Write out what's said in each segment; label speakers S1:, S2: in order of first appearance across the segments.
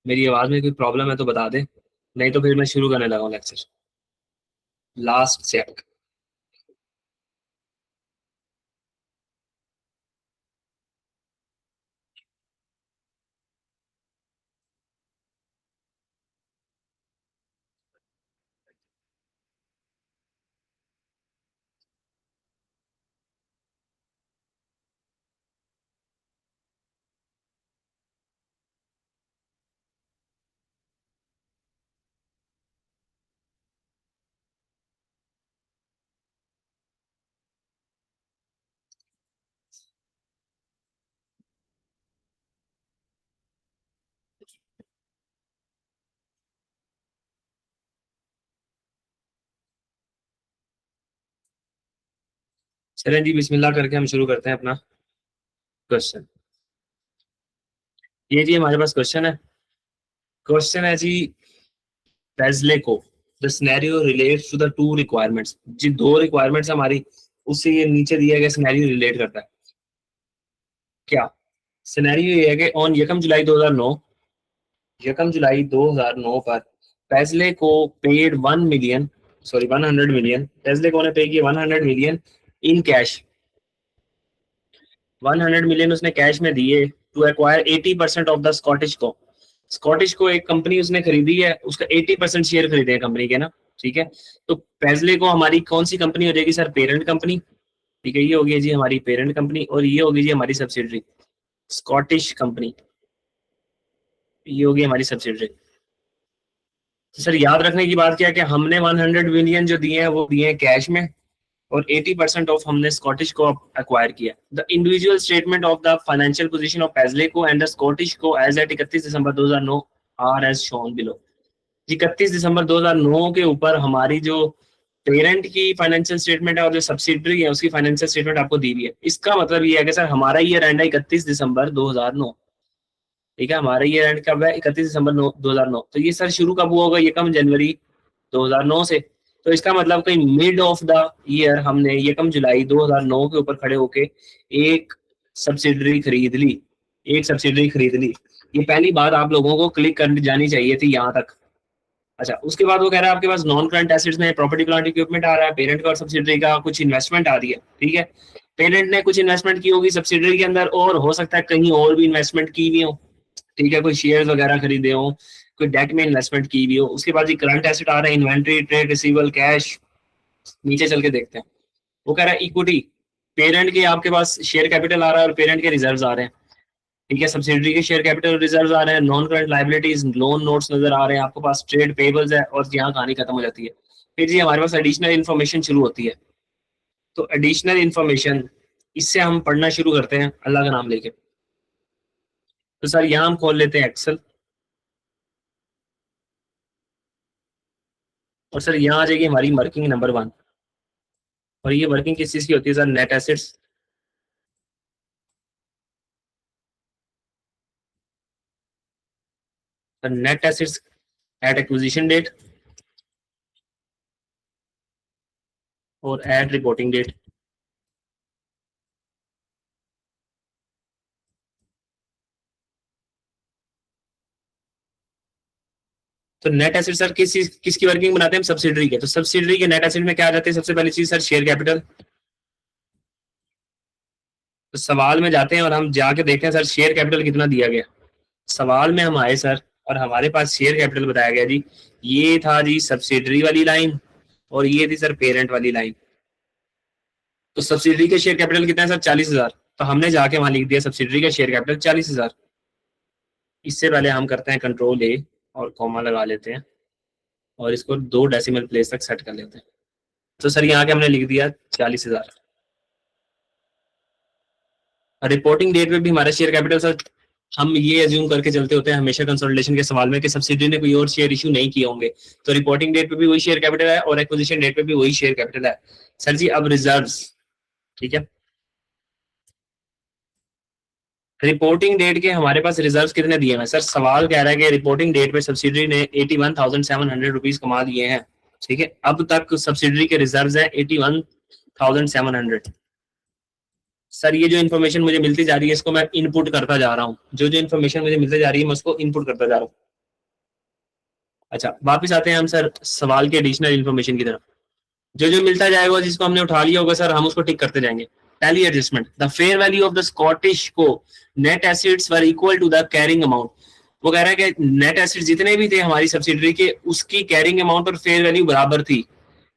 S1: मेरी आवाज में कोई प्रॉब्लम है तो बता दे, नहीं तो फिर मैं शुरू करने लगा हूँ लेक्चर। Last check. चलें जी, बिस्मिल्लाह करके हम शुरू करते हैं अपना क्वेश्चन। ये जी हमारे पास क्वेश्चन है। क्वेश्चन है जी, Paisley Co the scenario relates to the two requirements. जी दो रिक्वायरमेंट्स हमारी, उससे ये नीचे दिया गया सिनेरियो रिलेट करता है। क्या सिनेरियो ये है कि ऑन यकम जुलाई 2009, यकम जुलाई 2009 पर Paisley Co paid 1 million, sorry 100 million, Paisley Co ने पे किया 100 मिलियन इन कैश। 100 मिलियन उसने कैश में दिए to acquire 80% of the Scottish Co. Scottish Co एक कंपनी उसने खरीदी है, उसका 80% शेयर खरीदे हैं कंपनी के ना। ठीक है, तो पेज़ले को हमारी कौन सी कंपनी हो जाएगी सर? Parent company. ठीक है, ये होगी जी हमारी पेरेंट कंपनी और ये होगी जी हमारी सब्सिडरी स्कॉटिश कंपनी। ये होगी हमारी सब्सिडरी। तो सर याद रखने की बात क्या है कि हमने 100 मिलियन जो दिए हैं वो दिए हैं कैश में, और 80% ऑफ हमने स्कॉटिश को एक्वायर किया। The individual statement of the financial position of Paisley Co and the Scottish Co as at 31 December 2009 are as shown below. 31 दिसंबर 2009 के ऊपर हमारी जो पेरेंट की फाइनेंशियल स्टेटमेंट है और जो सब्सिडरी है उसकी फाइनेंशियल स्टेटमेंट आपको दी हुई है। इसका मतलब ये है कि सर हमारा ईयर एंड है 31 दिसंबर 2009। ठीक है, हमारा ईयर एंड कब है? 31 दिसंबर 2009। तो ये सर शुरू कब हुआ होगा? ये कम जनवरी 2009 से। तो इसका मतलब कहीं मिड ऑफ द ईयर हमने ये कम जुलाई 2009 के ऊपर खड़े होके एक सब्सिडरी खरीद ली, एक सब्सिडरी खरीद ली। ये पहली बात आप लोगों को क्लिक कर जानी चाहिए थी यहाँ तक। अच्छा, उसके बाद वो कह रहा है आपके पास नॉन करंट एसेट्स में प्रॉपर्टी प्लांट इक्विपमेंट आ रहा है, पेरेंट का और सब्सिडरी का कुछ इन्वेस्टमेंट आ रही है। ठीक है, पेरेंट ने कुछ इन्वेस्टमेंट की होगी सब्सिडरी के अंदर, और हो सकता है कहीं और भी इन्वेस्टमेंट की हुई हो। ठीक है, कोई शेयर वगैरह खरीदे हो, कोई डेट में इन्वेस्टमेंट की हुई हो। उसके बाद ये करंट एसेट आ रहा है, इन्वेंट्री, ट्रेड रिसीवेबल, कैश। नीचे चल के देखते हैं। वो कह रहा है इक्विटी, पेरेंट के आपके पास शेयर कैपिटल आ रहा है और पेरेंट के रिजर्व आ रहे हैं। ठीक है, सब्सिडरी के शेयर कैपिटल रिजर्व आ रहे हैं, non current liabilities loan notes नजर आ रहे हैं, आपके पास ट्रेड पेबल्स है, और यहाँ कहानी खत्म हो जाती है। फिर जी हमारे पास एडिशनल इन्फॉर्मेशन शुरू होती है। तो एडिशनल इन्फॉर्मेशन, इससे हम पढ़ना शुरू करते हैं अल्लाह का नाम लेके। तो सर यहाँ हम खोल लेते हैं एक्सेल, और सर यहाँ आ जाएगी हमारी वर्किंग नंबर 1। और ये वर्किंग किस चीज की होती है sir? Net assets. Net assets at acquisition date और एट रिपोर्टिंग डेट। तो नेट एसेट सर किसकी वर्किंग बनाते हैं हम? सब्सिडरी के। तो सब्सिडरी के नेट एसेट में क्या आ जाते हैं? सबसे पहली चीज सर शेयर कैपिटल। तो सवाल में जाते हैं और हम जाके देखते हैं सर शेयर कैपिटल कितना दिया गया। सवाल में हम आए सर और हमारे पास शेयर कैपिटल बताया गया जी, ये था जी सब्सिडरी वाली लाइन और ये थी सर पेरेंट वाली लाइन। तो सब्सिडरी के शेयर कैपिटल कितना है सर? 40,000। तो हमने जाके वहां लिख दिया सब्सिडरी का शेयर कैपिटल 40,000। इससे पहले हम करते हैं कंट्रोल A और कॉमा लगा लेते हैं और इसको 2 डेसिमल प्लेस तक सेट कर लेते हैं। तो सर यहाँ के हमने लिख दिया 40,000। रिपोर्टिंग डेट पे भी हमारा शेयर कैपिटल सर, हम ये एज्यूम करके चलते होते हैं हमेशा कंसोलिडेशन के सवाल में कि सब्सिडी ने कोई और शेयर इशू नहीं किए होंगे। तो रिपोर्टिंग डेट पे भी वही शेयर कैपिटल है और एक्विजिशन डेट पे भी वही शेयर कैपिटल है। सर जी अब रिजर्व्स। ठीक है, रिपोर्टिंग डेट के हमारे पास रिजर्व्स कितने दिए हैं सर? सवाल कह रहा है कि रिपोर्टिंग डेट पे सब्सिडी ने 81,700 रुपीज कमा दिए हैं। ठीक है, अब तक सब्सिडी के रिजर्व्स है 81,700। सर ये जो इन्फॉर्मेशन मुझे मिलती जा रही है इसको मैं इनपुट करता जा रहा हूँ, जो जो इन्फॉर्मेशन मुझे मिलती जा रही है मैं उसको इनपुट करता जा रहा हूँ। अच्छा वापस आते हैं हम सर सवाल के एडिशनल इन्फॉर्मेशन की तरफ। जो जो मिलता जाएगा जिसको हमने उठा लिया होगा सर हम उसको टिक करते जाएंगे। Tally adjustment, the fair value of the Scottish Co net assets were equal to the carrying amount. वो कह रहा है कि नेट एसिड जितने भी थे हमारी सब्सिडरी के उसकी कैरिंग अमाउंट और फेयर वैल्यू बराबर थी,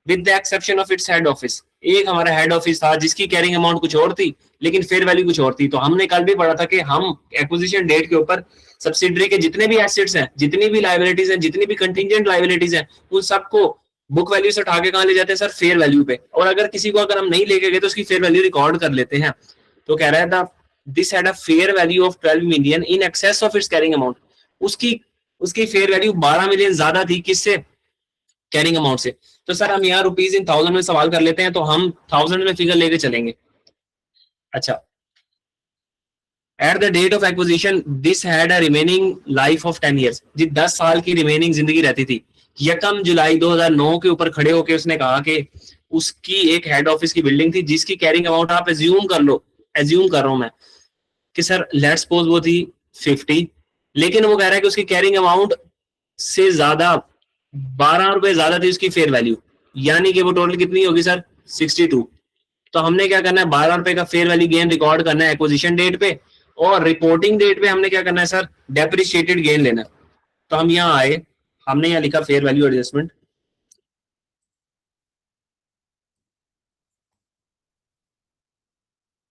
S1: with the exception of its head office. एक हमारा हेड ऑफिस था जिसकी कैरिंग अमाउंट कुछ और थी लेकिन फेयर वैल्यू कुछ और थी। तो हमने कल भी पढ़ा था कि हम एक्विजिशन डेट के ऊपर सब्सिडरी के जितने भी एसेट्स हैं, जितनी भी लाइबिलिटीज हैं, जितनी भी कंटिंजेंट लाइबिलिटीज हैं, उन सबको बुक वैल्यू से उठा के कहां ले जाते हैं सर, फेयर वैल्यू पे। और अगर किसी को अगर हम नहीं लेके गए तो उसकी फेयर वैल्यू रिकॉर्ड कर लेते हैं। तो कह रहा है था this had a fair value of 12 million in excess of its carrying amount. उसकी उसकी फेयर वैल्यू 12 मिलियन ज्यादा थी किससे, कैरिंग अमाउंट से। तो सर हम यहाँ रुपीज इन थाउजेंड में सवाल कर लेते हैं, तो हम थाउजेंड में फिगर लेके चलेंगे। अच्छा, at the date of acquisition this had a remaining life of 10 years. जी 10 साल की रिमेनिंग जिंदगी रहती थी। यकम जुलाई 2009 के ऊपर खड़े होकर उसने कहा कि उसकी एक हेड ऑफिस की बिल्डिंग थी जिसकी कैरिंग अमाउंट आप एज्यूम कर लो, एज्यूम कर रहा हूं मैं कि सर लेट्स सपोज वो थी 50, लेकिन वो कह रहा है कि उसकी कैरिंग अमाउंट से ज्यादा 12 रुपए ज्यादा थी उसकी फेयर वैल्यू, यानी कि वो टोटल कितनी होगी सर 62। तो हमने क्या करना है, 12 रुपए का फेयर वैल्यू गेन रिकॉर्ड करना है एक्विजिशन डेट पे, और रिपोर्टिंग डेट पे हमने क्या करना है सर, डेप्रिशिएटेड गेन लेना है। तो हम यहाँ आए, हमने यहाँ लिखा फेयर वैल्यू एडजस्टमेंट।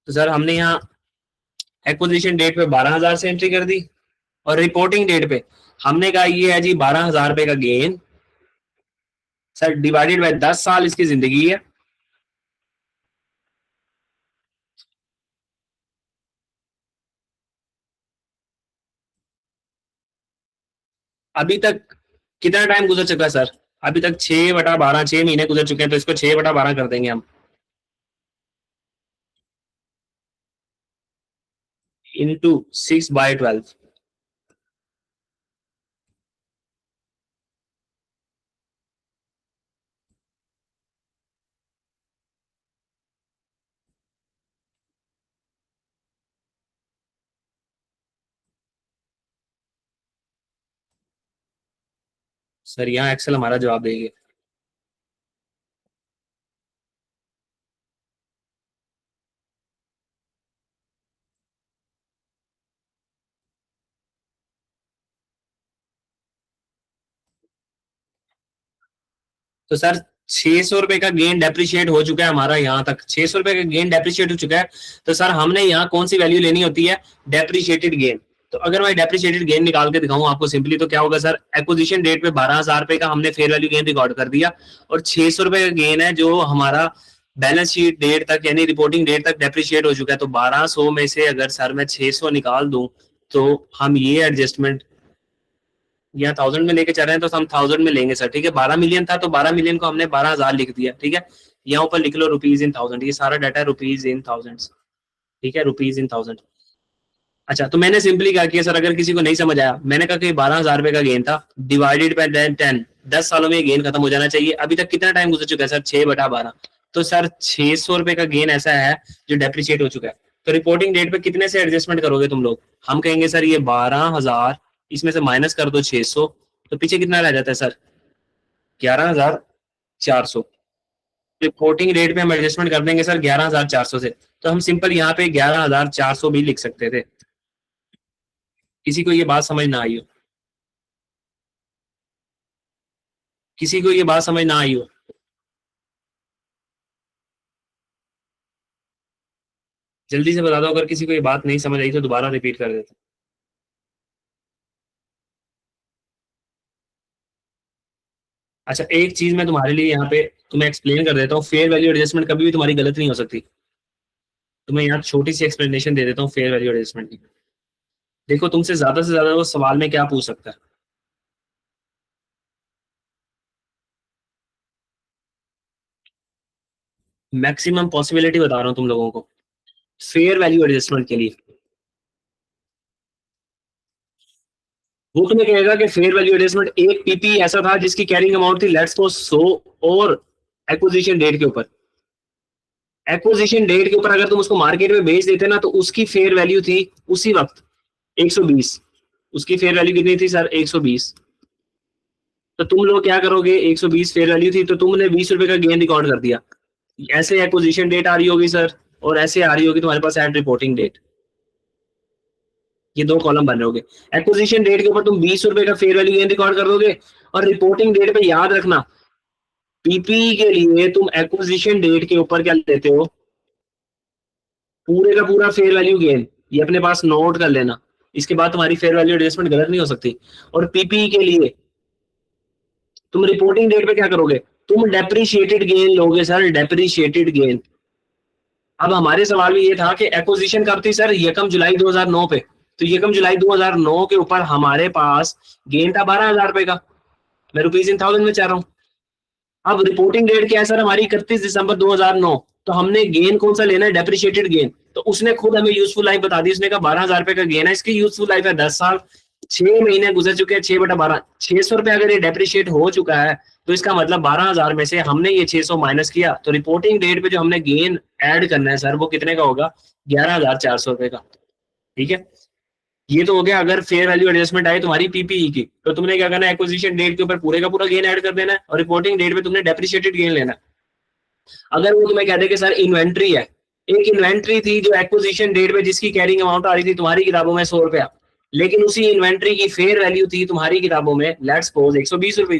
S1: तो सर हमने यहाँ एक्विजिशन डेट पे 12,000 से एंट्री कर दी, और रिपोर्टिंग डेट पे हमने कहा ये है जी 12,000 रुपए का गेन सर, डिवाइडेड बाय 10 साल इसकी जिंदगी है। अभी तक कितना टाइम गुजर चुका है सर, अभी तक 6/12, 6 महीने गुजर चुके हैं, तो इसको 6/12 कर देंगे हम, इंटू 6/12। सर यहाँ एक्सेल हमारा जवाब देगी। तो सर 600 रुपए का गेन डेप्रिशिएट हो चुका है हमारा, यहाँ तक 600 रुपए का गेन डेप्रिशिएट हो चुका है। तो सर हमने यहाँ कौन सी वैल्यू लेनी होती है, डेप्रिशिएटेड गेन। तो अगर मैं डेप्रिशिएटेड गेन निकाल के दिखाऊं आपको सिंपली, तो क्या होगा सर, एक्विजिशन डेट पे 12,000 रुपए का हमने फेयर वैल्यू गेन रिकॉर्ड कर दिया, और 600 रुपए का गेन है जो हमारा बैलेंस शीट डेट तक यानी रिपोर्टिंग डेट तक डेप्रिशिएट हो चुका है। तो 1200 में से अगर सर मैं 600 निकाल दूं तो हम ये एडजस्टमेंट यहाँ 1000 में लेके चल रहे हैं, तो हम 1000 में लेंगे सर, ठीक है। 12 मिलियन था तो 12 मिलियन को हमने 12,000 लिख दिया, ठीक है। यहाँ ऊपर लिख लो रुपीज इन थाउजेंड, ये सारा डाटा है रुपीज इन थाउजेंड, ठीक है, रुपीज इन थाउजेंड। अच्छा, तो मैंने सिंपली क्या किया सर, अगर किसी को नहीं समझ आया, मैंने कहा कि 12,000 रुपए का गेन था, डिवाइडेड बाय 10, 10 सालों में गेन खत्म हो जाना चाहिए। अभी तक कितना टाइम गुजर चुका है सर, 6/12। तो सर 600 रुपए का गेन ऐसा है जो डेप्रिशिएट हो चुका है। तो रिपोर्टिंग डेट पे कितने से एडजस्टमेंट करोगे तुम लोग, हम कहेंगे सर ये 12,000, इसमें से माइनस कर दो 600, तो पीछे कितना रह जाता है सर, 11,400। रिपोर्टिंग रेट पे हम एडजस्टमेंट कर देंगे सर 11,400 से। तो हम सिंपल यहाँ पे 11,400 भी लिख सकते थे। किसी को ये बात समझ ना आई हो, किसी को ये बात समझ ना आई हो, जल्दी से बता दो। अगर किसी को ये बात नहीं समझ आई तो दोबारा रिपीट कर देते। अच्छा, एक चीज मैं तुम्हारे लिए यहाँ पे तुम्हें एक्सप्लेन कर देता हूँ, फेयर वैल्यू एडजस्टमेंट कभी भी तुम्हारी गलत नहीं हो सकती। तुम्हें यहाँ छोटी सी एक्सप्लेनेशन दे देता हूँ फेयर वैल्यू एडजस्टमेंट की। देखो तुमसे ज्यादा वो सवाल में क्या पूछ सकता है, मैक्सिमम पॉसिबिलिटी बता रहा हूँ तुम लोगों को फेयर वैल्यू एडजस्टमेंट के लिए। वो तुम्हें कहेगा कि फेयर वैल्यू एडजस्टमेंट एक पीपी ऐसा था जिसकी कैरिंग अमाउंट थी लेट्स को 100, और एक्विजिशन डेट के ऊपर, एक्विजिशन डेट के ऊपर अगर तुम उसको मार्केट में बेच देते ना तो उसकी फेयर वैल्यू थी उसी वक्त 120। उसकी फेयर वैल्यू कितनी थी सर, 120। तो तुम लोग क्या करोगे, 120 फेयर वैल्यू थी तो तुमने 20 रुपए का गेन रिकॉर्ड कर दिया। ऐसे एक्विजिशन डेट आ रही होगी सर, और ऐसे आ रही होगी तुम्हारे पास एट रिपोर्टिंग डेट। ये दो कॉलम बन रहे होंगे। एक्विजिशन डेट के ऊपर तुम 20 रुपए का फेयर वैल्यू गेन रिकॉर्ड कर दोगे, और रिपोर्टिंग डेट पे याद रखना पीपी के लिए तुम एक्विजिशन डेट के ऊपर क्या लेते हो, पूरे का पूरा फेयर वैल्यू गेन। ये अपने पास नोट कर लेना, इसके बाद तुम्हारी फेयर वैल्यू एडजस्टमेंट गलत नहीं हो सकती। और पीपी के लिए तुम रिपोर्टिंग डेट पे क्या करोगे, तुम डेप्रिशिएटेड गेन लोगे सर, डेप्रिशिएटेड गेन। अब हमारे सवाल में ये था कि एक्विजिशन कब थी सर, यकम जुलाई 2009 पे, तो यकम जुलाई 2009 के ऊपर हमारे पास गेन था 12,000 रुपए का। मैं रुपीज इन थाउजेंड में चाह रहा हूँ। अब रिपोर्टिंग डेट क्या है सर हमारी, 31 दिसंबर 2009। तो हमने गेन कौन सा लेना है, डेप्रिशिएटेड गेन। तो उसने खुद हमें यूजफुल लाइफ बता दी, उसने कहा 12,000 रुपए का गेन है, इसकी यूजफुल लाइफ है 10 साल, 6 महीने गुजर चुके हैं, 6/12, 600 रुपए अगर ये डेप्रिशिएट हो चुका है तो इसका मतलब 12,000 में से हमने ये 600 माइनस किया, तो रिपोर्टिंग डेट पे जो हमने गेन ऐड करना है सर वो कितने का होगा, 11,400 रुपए का। ठीक है, ये तो हो गया अगर फेयर वैल्यू एडजस्टमेंट आई तुम्हारी पीपीई की। तो तुमने क्या करना है, एक्विजिशन डेट के ऊपर पूरे का पूरा गेन ऐड कर देना है, और रिपोर्टिंग डेट पे तुमने डेप्रिशिएटेड गेन लेना है। अगर वो तुम्हें कहते कि सर इन्वेंट्री है, एक इन्वेंट्री थी जो एक्विजिशन डेट पे जिसकी कैरिंग अमाउंट आ रही थी तुम्हारी किताबों में 100 रुपया, लेकिन उसी इन्वेंट्री की फेयर वैल्यू थी तुम्हारी किताबों में लेट्स सपोज 120 रुपए,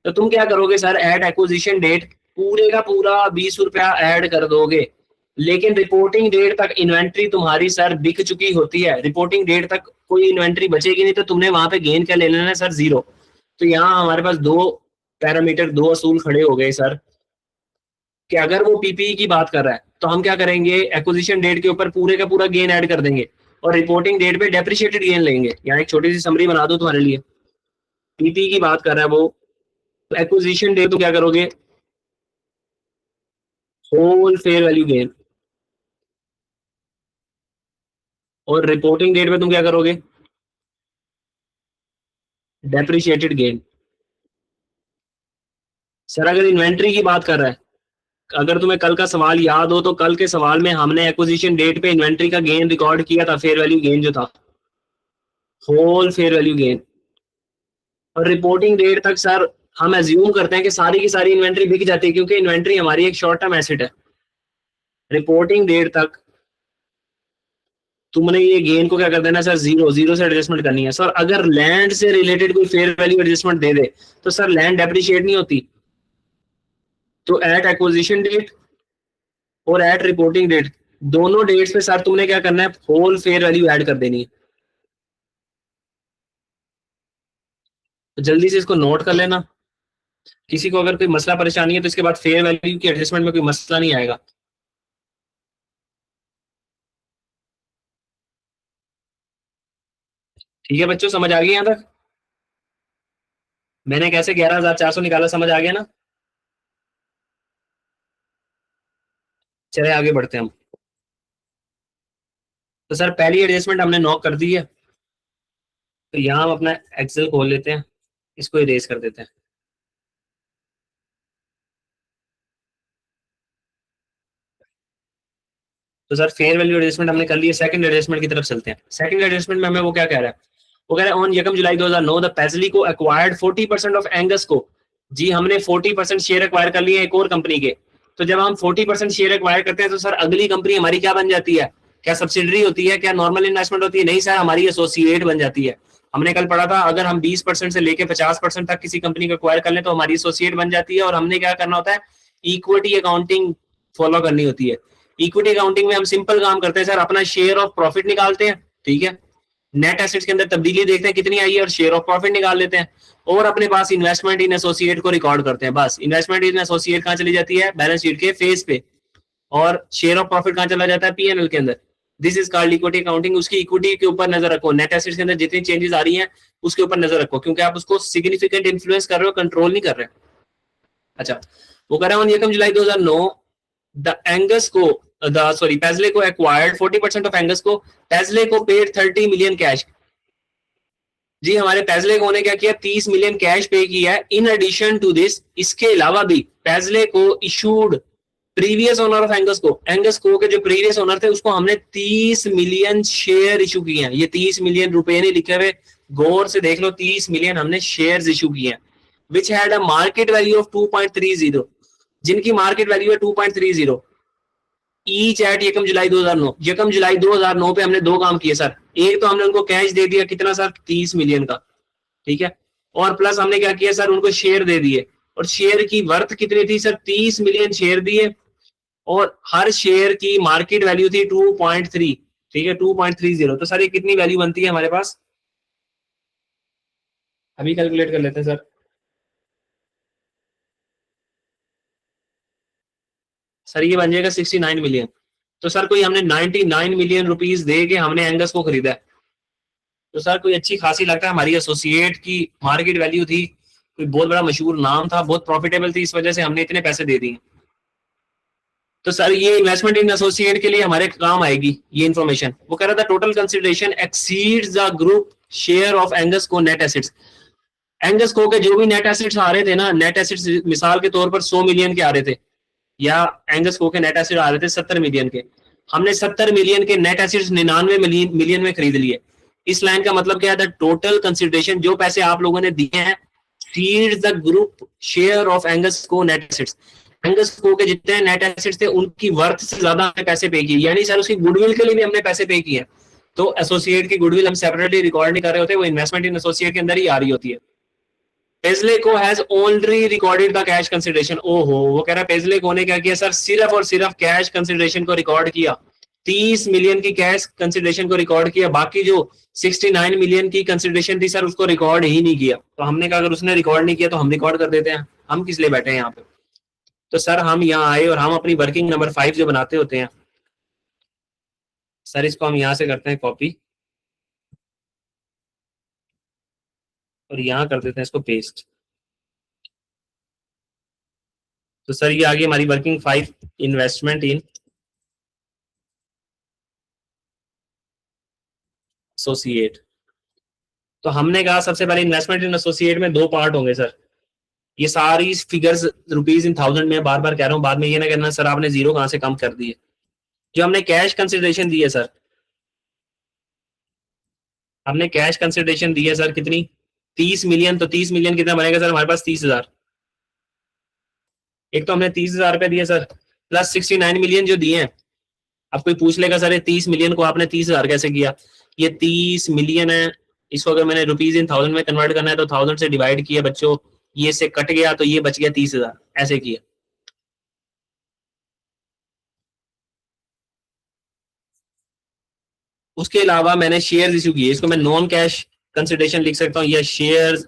S1: तो तुम क्या करोगे सर, एट एक्विजिशन डेट पूरे का पूरा 20 रुपया ऐड कर दोगे। लेकिन रिपोर्टिंग डेट तक इन्वेंट्री तुम्हारी सर बिक चुकी होती है, रिपोर्टिंग डेट तक कोई इन्वेंट्री बचेगी नहीं, तो तुमने वहां पे गेन क्या ले लेना है सर, जीरो। तो यहाँ हमारे पास दो पैरामीटर, दो असूल खड़े हो गए सर, कि अगर वो पीपीई की बात कर रहा है तो हम क्या करेंगे, एक्विजिशन डेट के ऊपर पूरे का पूरा गेन ऐड कर देंगे, और रिपोर्टिंग डेट पे डेप्रिशिएटेड गेन लेंगे। यहाँ एक छोटी सी समरी बना दो तुम्हारे लिए, पीपीई की बात कर रहा है वो, तो एक्विजिशन डेट तो क्या करोगे, होल फेयर वैल्यू गेन, और रिपोर्टिंग डेट पे तुम क्या करोगे, डेप्रिशिएटेड गेन। सर अगर इन्वेंट्री की बात कर रहा है, अगर तुम्हें कल का सवाल याद हो तो कल के सवाल में हमने एक्विजिशन डेट पे इन्वेंट्री का गेन रिकॉर्ड किया था, फेयर वैल्यू गेन जो था, होल फेयर वैल्यू गेन। और रिपोर्टिंग डेट तक सर हम एज्यूम करते हैं कि सारी की सारी इन्वेंट्री बिक जाती है, क्योंकि इन्वेंट्री हमारी एक शॉर्ट टर्म एसेट है। रिपोर्टिंग डेट तक तुमने ये गेन को क्या कर देना सर, जीरो, जीरो से एडजस्टमेंट करनी है। सर अगर लैंड से रिलेटेड कोई फेयर वैल्यू एडजस्टमेंट दे दे तो सर लैंड डेप्रिशिएट नहीं होती, तो एट एक्विजिशन डेट और एट रिपोर्टिंग डेट दोनों डेट्स पे सर तुमने क्या करना है, होल फेयर वैल्यू ऐड कर देनी है। तो जल्दी से इसको नोट कर लेना, किसी को अगर कोई मसला परेशानी है तो इसके बाद फेयर वैल्यू की एडजस्टमेंट में कोई मसला नहीं आएगा। ठीक है बच्चों, समझ आ गई यहाँ तक, मैंने कैसे 11,400 निकाला, समझ आ गया ना। चले आगे बढ़ते हैं हम। तो सर पहली एडजस्टमेंट हमने नोट कर दी है, तो यहाँ हम अपना एक्सेल खोल लेते हैं, इसको इरेज कर देते हैं। तो सर फेयर वैल्यू एडजस्टमेंट हमने कर ली है, सेकंड एडजस्टमेंट की तरफ चलते हैं। सेकंड एडजस्टमेंट में हमें वो क्या कह रहा है, वो कह रहा है ऑन यकम जुलाई 2009 द पैजली को एक्वायर्ड 40% ऑफ एंगस को। जी हमने 40% शेयर एक्वायर कर लिए एक और कंपनी के। तो जब हम 40% शेयर एक्वायर करते हैं तो सर अगली कंपनी हमारी क्या बन जाती है, क्या सब्सिडरी होती है, क्या नॉर्मल इन्वेस्टमेंट होती है, नहीं सर हमारी एसोसिएट बन जाती है। हमने कल पढ़ा था अगर हम 20% से लेके 50% तक किसी कंपनी को एक्वायर कर लें तो हमारी एसोसिएट बन जाती है, और हमने क्या करना होता है, इक्विटी अकाउंटिंग फॉलो करनी होती है। इक्विटी अकाउंटिंग में हम सिंपल काम करते हैं सर, अपना शेयर ऑफ प्रॉफिट निकालते हैं, ठीक है, नेट एसेट्स के अंदर तब्दीली देखते हैं कितनी आई है और शेयर ऑफ प्रॉफिट निकाल लेते हैं, और अपने पास इन्वेस्टमेंट इन एसोसिएट को रिकॉर्ड करते हैं। बस इन्वेस्टमेंट इन एसोसिएट कहाँ चली जाती है, बैलेंस शीट के फेज पे, और शेयर ऑफ प्रॉफिट कहाँ चला जाता है, पीएनएल के अंदर। This is called equity accounting. उसकी इक्विटी के ऊपर नजर रखो, नेट एसेट्स के अंदर जितनी चेंजेस आ रही हैं उसके ऊपर नजर रखो, क्योंकि आप उसको सिग्निफिकेंट इन्फ्लुएंस कर रहे हो, कंट्रोल नहीं कर रहे। अच्छा, वो कह रहा है यकम जुलाई 2009 द एंगस को सॉरी पैजले को एक्वायर्ड 40% ऑफ एंगस को, पैजले को पेड 30 मिलियन कैश। जी हमारे पैजले को ने क्या किया, 30 मिलियन कैश पे किया है। इन एडिशन टू दिस, इसके अलावा भी पैजले को issued previous owner of Angus को के जो प्रीवियस ओनर थे उसको हमने 30 मिलियन शेयर इशू किए हैं। ये 30 मिलियन रुपए नहीं लिखे हुए, गौर से देख लो, 30 मिलियन हमने शेयर्स इशू किए हैं, which had a market value of 2.30, जिनकी मार्केट वैल्यू है 2.30, ईच एट यकम जुलाई 2009। यकम जुलाई 2009 पे हमने दो काम किए सर। एक तो हमने उनको कैश दे दिया, कितना सर, 30 मिलियन का, ठीक है। और प्लस हमने क्या किया सर, उनको शेयर दे दिए, और शेयर की वर्थ कितनी थी सर, 30 मिलियन शेयर दिए, और हर शेयर की मार्केट वैल्यू थी 2.3, ठीक है, 2.30। तो सर ये कितनी वैल्यू बनती है हमारे पास, अभी कैलकुलेट कर लेते हैं सर। सर ये बन जाएगा 69 मिलियन। तो सर कोई हमने 99 मिलियन रुपीज दे के हमने एंगस को खरीदा है। तो सर कोई अच्छी खासी लगता है, हमारी एसोसिएट की मार्केट वैल्यू थी, कोई बहुत बड़ा मशहूर नाम था, बहुत प्रॉफिटेबल थी, इस वजह से हमने इतने पैसे दे दिए। तो सर ये इन्वेस्टमेंट इन एसोसिएट के लिए हमारे काम आएगी ये इन्फॉर्मेशन। वो कह रहा था total consideration exceeds the group share of Angus को नेट एसेट्स। एंगस को के जो भी नेट एसेट्स आ रहे थे ना, नेट एसेट्स मिसाल के तौर पर 100 मिलियन के आ रहे थे, या एंगस को के नेट एसेट आ रहे थे 70 मिलियन के, हमने 70 मिलियन के नेट एसेट्स 99 मिलियन में खरीद लिए। इस लाइन का मतलब क्या है, टोटल कंसिडरेशन जो पैसे आप लोगों ने दिए हैं, feed the group share of Angus को नेट एसेट्स। एंगस को के जितने नेट एसेट्स थे उनकी वर्थ से ज्यादा हमने पैसे पे किए, यानी सर उसकी गुडविल के लिए भी हमने पैसे पे किए। तो एसोसिएट की गुडविल हम सेपरेटली रिकॉर्ड नहीं कर रहे होते, वो इन्वेस्टमेंट इन एसोसिएट के अंदर ही आ रही होती है। Paisley Co has only recorded the cash consideration. ओहो, वो कह रहा है पेजलेको ने क्या किया सर, सिर्फ और सिर्फ कैश कंसिडरेशन को रिकॉर्ड किया, 30 मिलियन की कैश कंसिडरेशन को रिकॉर्ड किया, बाकी जो 69 मिलियन की कंसिडरेशन थी सर उसको रिकॉर्ड ही नहीं किया। तो हमने कहा अगर उसने रिकॉर्ड नहीं किया तो हम रिकॉर्ड कर देते हैं, हम किस लिए बैठे हैं यहाँ पे। तो सर हम यहाँ आए और हम अपनी वर्किंग नंबर 5 जो बनाते होते हैं सर, इसको हम यहाँ से करते हैं कॉपी, और यहाँ कर देते हैं इसको पेस्ट। तो सर ये आ गई हमारी वर्किंग 5, इन्वेस्टमेंट इन एसोसिएट। तो हमने कहा सबसे पहले इन्वेस्टमेंट इन एसोसिएट में दो पार्ट होंगे सर। ये सारी फिगर्स रुपीज इन थाउजेंड में बार बार कह रहा हूँ, बाद में ये ना कहना सर आपने जीरो कहां से कम कर दिए। जो हमने कैश कंसिडरेशन दी है सर, हमने कैश कंसिडरेशन दी है सर कितनी, 30 मिलियन। तो 30 मिलियन कितना बनेगा सर हमारे पास, 30,000। एक तो हमने 30,000 रुपए दिए सर, प्लस 69 मिलियन जो दिए हैं। अब कोई पूछ लेगा सर ये 30 मिलियन को आपने 30,000 कैसे किया। ये 30 मिलियन है, इसको अगर मैंने रुपीज इन थाउजेंड में कन्वर्ट करना है तो थाउजेंड से डिवाइड किया बच्चों, ये से कट गया तो ये बच गया 30,000, ऐसे किया। उसके अलावा मैंने शेयर इशू किए, इसको मैं नॉन कैश कंसिडरेशन लिख सकता हूँ, या शेयर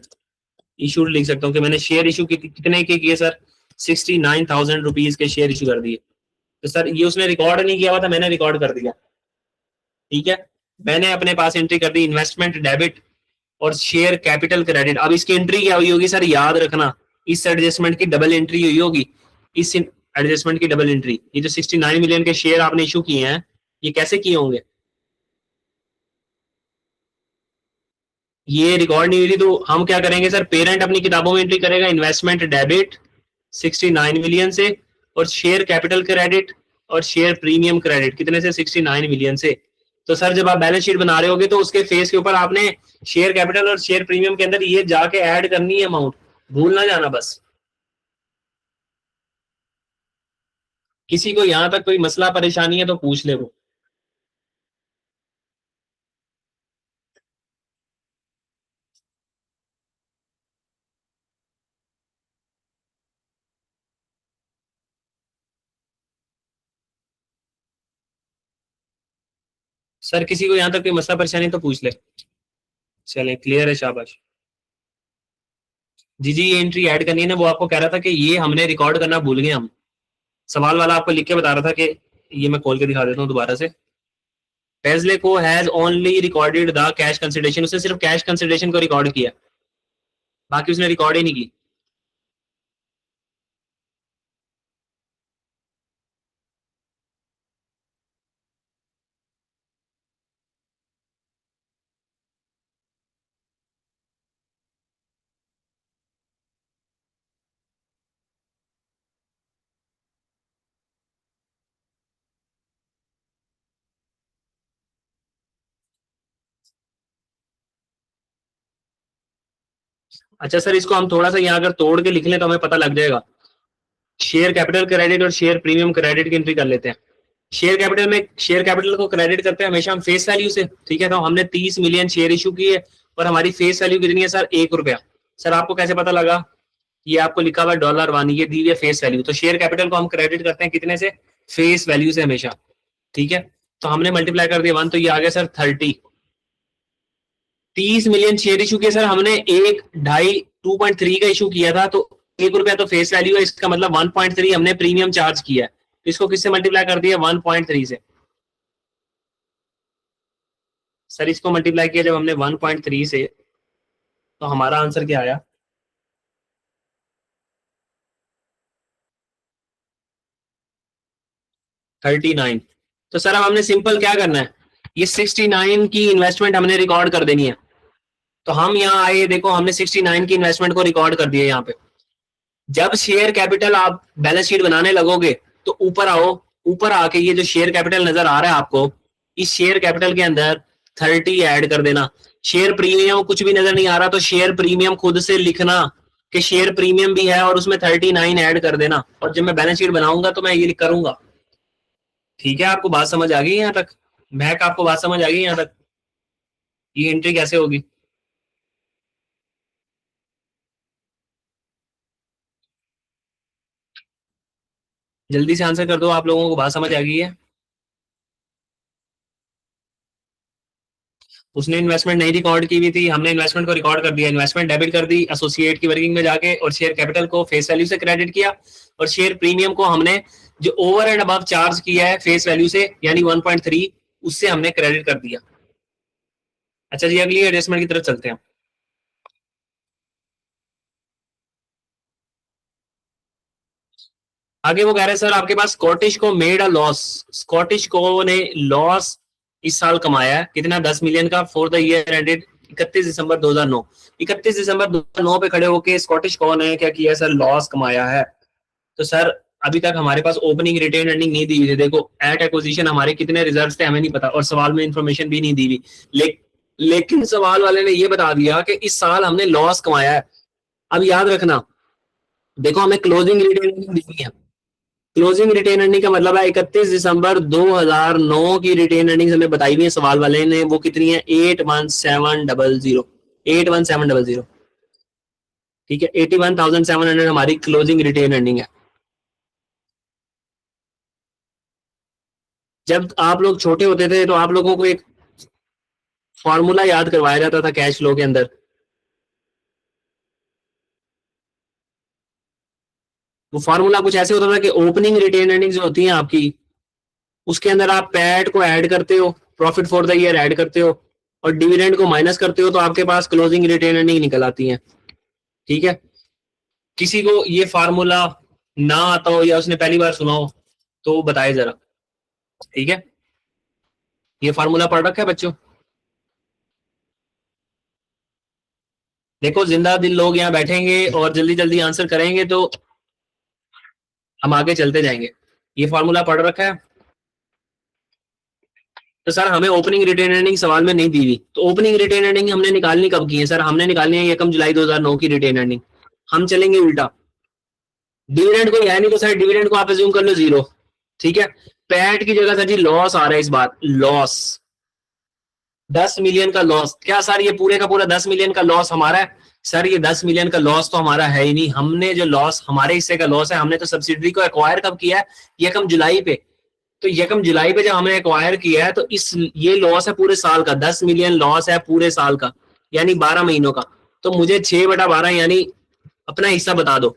S1: इशूड लिख सकता हूँ कि मैंने शेयर इशू कितने के किए सर, 69,000 रुपीज के शेयर इशू कर दिए। तो सर ये उसने रिकॉर्ड नहीं किया हुआ था, मैंने रिकॉर्ड कर दिया, ठीक है। मैंने अपने पास एंट्री कर दी इन्वेस्टमेंट डेबिट और शेयर कैपिटल क्रेडिट। अब इसकी एंट्री क्या हुई होगी सर, याद रखना, इस एडजस्टमेंट की डबल एंट्री हुई होगी, इस एडजस्टमेंट की डबल एंट्री। ये जो 69 मिलियन के शेयर आपने इशू किए हैं, ये कैसे किए होंगे, ये रिकॉर्ड नहीं हुई थी। तो हम क्या करेंगे सर, पेरेंट अपनी किताबों में एंट्री करेगा इन्वेस्टमेंट डेबिट 69 मिलियन से, और शेयर कैपिटल क्रेडिट और शेयर प्रीमियम क्रेडिट कितने से, 69 मिलियन से। तो सर जब आप बैलेंस शीट बना रहे होगे तो उसके फेस के ऊपर आपने शेयर कैपिटल और शेयर प्रीमियम के अंदर ये जाके ऐड करनी है अमाउंट, भूल ना जाना बस। किसी को यहाँ तक कोई मसला परेशानी है तो पूछ ले वो। सर किसी को यहाँ तक कोई मसला परेशानी तो पूछ ले। चले क्लियर है, शाबाश। जी जी, ये एंट्री ऐड करनी है ना, वो आपको कह रहा था कि ये हमने रिकॉर्ड करना भूल गए हम। सवाल वाला आपको लिख के बता रहा था कि, ये मैं खोल के दिखा देता हूँ दोबारा से। पेजले को has only recorded the cash consideration, उसने सिर्फ कैश कंसिडरेशन को रिकॉर्ड किया, बाकी उसने रिकॉर्ड ही नहीं की। अच्छा सर, इसको हम थोड़ा सा यहाँ अगर तोड़ के लिख लें तो हमें पता लग जाएगा। शेयर कैपिटल क्रेडिट और शेयर प्रीमियम क्रेडिट की एंट्री कर लेते हैं। शेयर कैपिटल में शेयर कैपिटल को क्रेडिट करते हैं हमेशा हम फेस वैल्यू से, ठीक है। तो हमने 30 मिलियन शेयर इशू की है और हमारी फेस वैल्यू कितनी है सर, 1 रुपया। सर आपको कैसे पता लगा? ये आपको लिखा हुआ $1, ये दी है फेस वैल्यू। तो शेयर कैपिटल को हम क्रेडिट करते हैं कितने से? फेस वैल्यू से हमेशा, ठीक है। तो हमने मल्टीप्लाई कर दिया 1, तो ये आ गया सर 30। 30 मिलियन शेयर इशू किया सर हमने, एक ढाई 2.3 का इशू किया था, तो 1 रुपया तो फेस वैल्यू है, इसका मतलब 1.3 हमने प्रीमियम चार्ज किया है। तो इसको किससे मल्टीप्लाई कर दिया? 1.3 से। सर इसको मल्टीप्लाई किया जब हमने 1.3 से, तो हमारा आंसर क्या आया? 39। तो सर अब हमने सिंपल क्या करना है, ये 69 की इन्वेस्टमेंट हमने रिकॉर्ड कर देनी है। तो हम यहाँ आए, देखो हमने 69 की इन्वेस्टमेंट को रिकॉर्ड कर दिया यहाँ पे। जब शेयर कैपिटल आप बैलेंस शीट बनाने लगोगे तो ऊपर आओ, ऊपर आके ये जो शेयर कैपिटल नजर आ रहा है आपको, इस शेयर कैपिटल के अंदर 30 ऐड कर देना। शेयर प्रीमियम कुछ भी नजर नहीं आ रहा तो शेयर प्रीमियम खुद से लिखना कि शेयर प्रीमियम भी है और उसमें 39 ऐड कर देना। और जब मैं बैलेंस शीट बनाऊंगा तो मैं ये करूंगा। ठीक है, आपको बात समझ आ गई यहाँ तक? महक आपको बात समझ आ गई यहाँ तक? ये एंट्री कैसे होगी? जल्दी से आंसर कर दो, आप लोगों को बात समझ आ गई है? उसने इन्वेस्टमेंट नहीं रिकॉर्ड की हुई थी, हमने इन्वेस्टमेंट को रिकॉर्ड कर दिया। इन्वेस्टमेंट डेबिट कर दी एसोसिएट की वर्किंग में जाके, और शेयर कैपिटल को फेस वैल्यू से क्रेडिट किया, और शेयर प्रीमियम को हमने जो ओवर एंड अबव चार्ज किया है फेस वैल्यू से यानी 1.3, उससे हमने क्रेडिट कर दिया। अच्छा जी, अगली एडजस्टमेंट की तरफ चलते हैं। आगे वो कह रहे हैं सर आपके पास स्कॉटिश को मेड अ लॉस, स्कॉटिश को ने लॉस इस साल कमाया है कितना? 10 मिलियन का फॉर द ईयर एंडेड 31 दिसंबर 2009। 31 दिसंबर 2009 पे खड़े होके स्कॉटिश को ने क्या किया सर? लॉस कमाया है। तो सर अभी तक हमारे पास ओपनिंग रिटेन अर्निंग नहीं दी हुई थी। देखो एट एक्विजिशन हमारे कितने रिजर्व थे हमें नहीं पता, और सवाल में इंफॉर्मेशन भी नहीं दी हुई। लेकिन सवाल वाले ने ये बता दिया कि इस साल हमने लॉस कमाया है। अब याद रखना, देखो हमें क्लोजिंग रिटेन अर्निंग दी हुई है। क्लोजिंग रिटेन अर्निंग का मतलब है 31 दिसंबर 2009 की रिटेन अर्निंग हमें बताई हुई है सवाल वाले ने। वो कितनी है? 81700, 81700, ठीक है। 81,700 हमारी क्लोजिंग रिटेन अर्निंग है। जब आप लोग छोटे होते थे तो आप लोगों को एक फॉर्मूला याद करवाया जाता था कैश फ्लो के अंदर। वो फॉर्मूला कुछ ऐसे होता था कि ओपनिंग रिटेन अर्निंग जो होती है आपकी, उसके अंदर आप पैट को ऐड करते हो, profit for the year add करते हो, और डिविडेंड को माइनस करते हो, तो आपके पास क्लोजिंग रिटेन अर्निंग निकल आती है, ठीक है। किसी को ये फार्मूला ना आता हो या उसने पहली बार सुना हो तो बताए जरा, ठीक है। ये फार्मूला पढ़ रखा है बच्चों? देखो जिंदा दिल लोग यहाँ बैठेंगे और जल्दी जल्दी आंसर करेंगे तो हम आगे चलते जाएंगे। ये फार्मूला पढ़ रखा है? तो सर हमें ओपनिंग रिटेन अर्निंग सवाल में नहीं दी हुई, तो ओपनिंग रिटेन अर्निंग हमने निकालनी कब की है सर? हमने निकालनी है 1 जुलाई 2009 की रिटेन अर्निंग। हम चलेंगे उल्टा, डिविडेंड कोई है नहीं तो सर डिविडेंड को आप अज्यूम कर लो 0, ठीक है। पैट की जगह सर जी लॉस आ रहा है इस बार, लॉस 10 मिलियन का लॉस। क्या सर ये पूरे का पूरा 10 मिलियन का लॉस हमारा है? सर ये 10 मिलियन का लॉस तो हमारा है ही नहीं। हमने जो लॉस हमारे हिस्से का लॉस है, हमने तो सब्सिडरी को एक्वायर कब किया है? 1 जुलाई पे। तो 1 जुलाई पे जब हमने एक्वायर किया है तो इस ये लॉस है पूरे साल का, 10 मिलियन लॉस है पूरे साल का, यानी 12 महीनों का। तो मुझे 6/12 यानी अपना हिस्सा बता दो।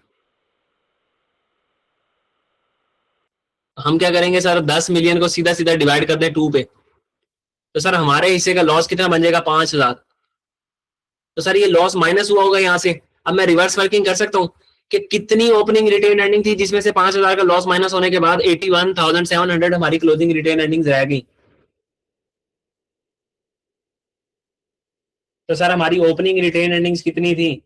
S1: हम क्या करेंगे सर? 10 मिलियन को सीधा सीधा डिवाइड कर दें 2 पे, तो सर हमारे हिस्से का लॉस कितना बन जाएगा? 5,000। तो सर ये लॉस माइनस हुआ होगा यहाँ से। अब मैं रिवर्स वर्किंग कर सकता हूँ कि कितनी ओपनिंग रिटेन अर्निंग थी जिसमें से 5,000 का लॉस माइनस होने के बाद 81,700 हमारी क्लोजिंग रिटेन अर्निंग रह गई। तो सर हमारी ओपनिंग रिटेन अर्निंग्स कितनी थी?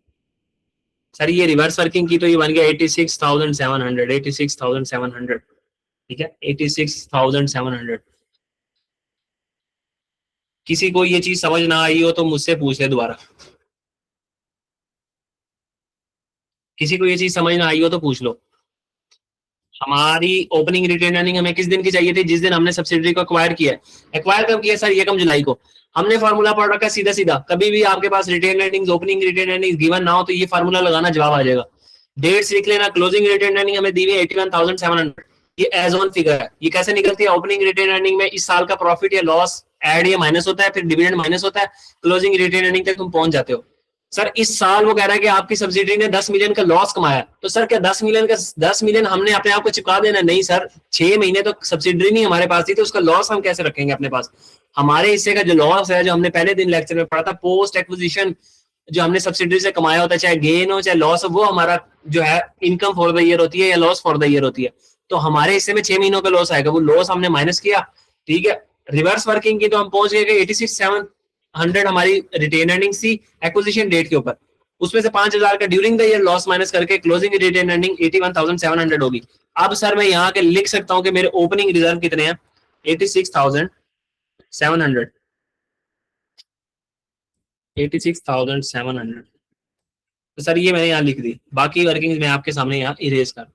S1: सर ये रिवर्स वर्किंग की तो ये बन गया 86,700, 86,700, ठीक है, 86,700। किसी को ये चीज समझ ना आई हो तो मुझसे पूछ ले दोबारा। किसी को ये चीज समझ ना आई हो तो पूछ लो। हमारी ओपनिंग रिटेन अर्निंग हमें किस दिन की चाहिए थी? जिस दिन हमने सब्सिडरी को एक्वायर किया है। एक्वायर कब किया सर? 1 जुलाई को। हमने फार्मूला पढ़ रखा है सीधा सीधा, कभी भी आपके पास retained earning opening retained earning given ना हो तो ये फार्मूला लगाना जवाब आ जाएगा। डेट्स लिख लेना। क्लोजिंग रिटेन अर्निंग हमें दी हुई है 81,700, ये एज ऑन फिगर है। ये कैसे निकलती है? ओपनिंग रिटेन अर्निंग में इस साल का प्रॉफिट या लॉस एड या माइनस होता है, फिर डिविडेंड माइनस होता है, क्लोजिंग रिटेन अर्निंग तक तुम पहुंच जाते हो। सर इस साल वो कह रहा है कि आपकी सब्सिडी ने 10 मिलियन का लॉस कमाया, तो सर क्या 10 मिलियन हमने अपने आप को चिपका देना? नहीं सर, 6 महीने तो सब्सिडी नहीं हमारे पास थी, तो उसका लॉस हम कैसे रखेंगे अपने पास? हमारे हिस्से का जो लॉस है, जो हमने पहले दिन लेक्चर में पढ़ा था, पोस्ट एक्विजिशन जो हमने सब्सिडी से कमाया होता है, चाहे गेन हो चाहे लॉस हो, वो हमारा जो है इनकम फॉर द ईयर होती है या लॉस फॉर द ईयर होती है। तो हमारे हिस्से में 6 महीनों का लॉस आएगा, वो लॉस हमने माइनस किया। ठीक है, रिवर्स वर्किंग की तो हम पहुंच गए 86,700 हमारी रिटेन अर्निंग थी एक्विजिशन डेट के ऊपर। उसमें से 5,000 का during the year loss minus करके क्लोजिंग रिटेन अर्निंग 81,700 होगी। अब सर मैं यहाँ के लिख सकता हूँ कि मेरे ओपनिंग रिजर्व कितने हैं? 86,700। 86,700। तो सर ये मैंने यहाँ लिख दी, बाकी वर्किंग मैं आपके सामने यहाँ इरेज कर।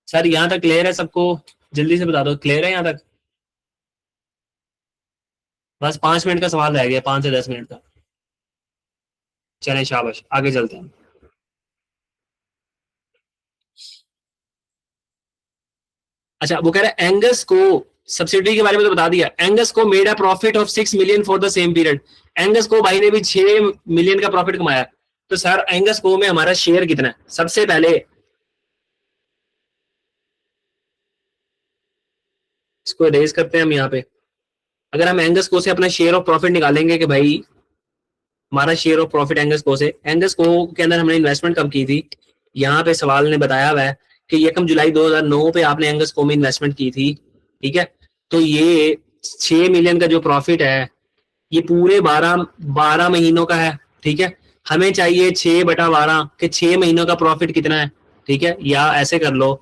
S1: सर यहाँ तक क्लियर है सबको? जल्दी से बता दो, क्लियर है यहाँ तक? बस 5 मिनट का सवाल रह गया, 5 से 10 मिनट का। चलें शाबाश, आगे चलते हैं। अच्छा, वो कह रहा है एंगस को सब्सिडी के बारे में तो बता दिया। एंगस को made a profit of 6 million for the same period. Angus को भाई ने भी 6 मिलियन का प्रॉफिट कमाया। तो सर एंगस को में हमारा शेयर कितना है? सबसे पहले इसको रेज करते हैं हम यहाँ पे। अगर हम एंगस को से अपना शेयर ऑफ प्रॉफिट निकालेंगे कि भाई हमारा शेयर ऑफ प्रॉफिट एंगस को से, एंगस को के अंदर हमने इन्वेस्टमेंट कब की थी? यहाँ पे सवाल ने बताया हुआ है कि 1 जुलाई 2009 पे आपने एंगस को में इन्वेस्टमेंट की थी। ठीक है, तो ये 6 मिलियन का जो प्रॉफिट है ये पूरे 12 महीनों का है। ठीक है, हमें चाहिए 6/12 के 6 महीनों का प्रॉफिट कितना है। ठीक है, या ऐसे कर लो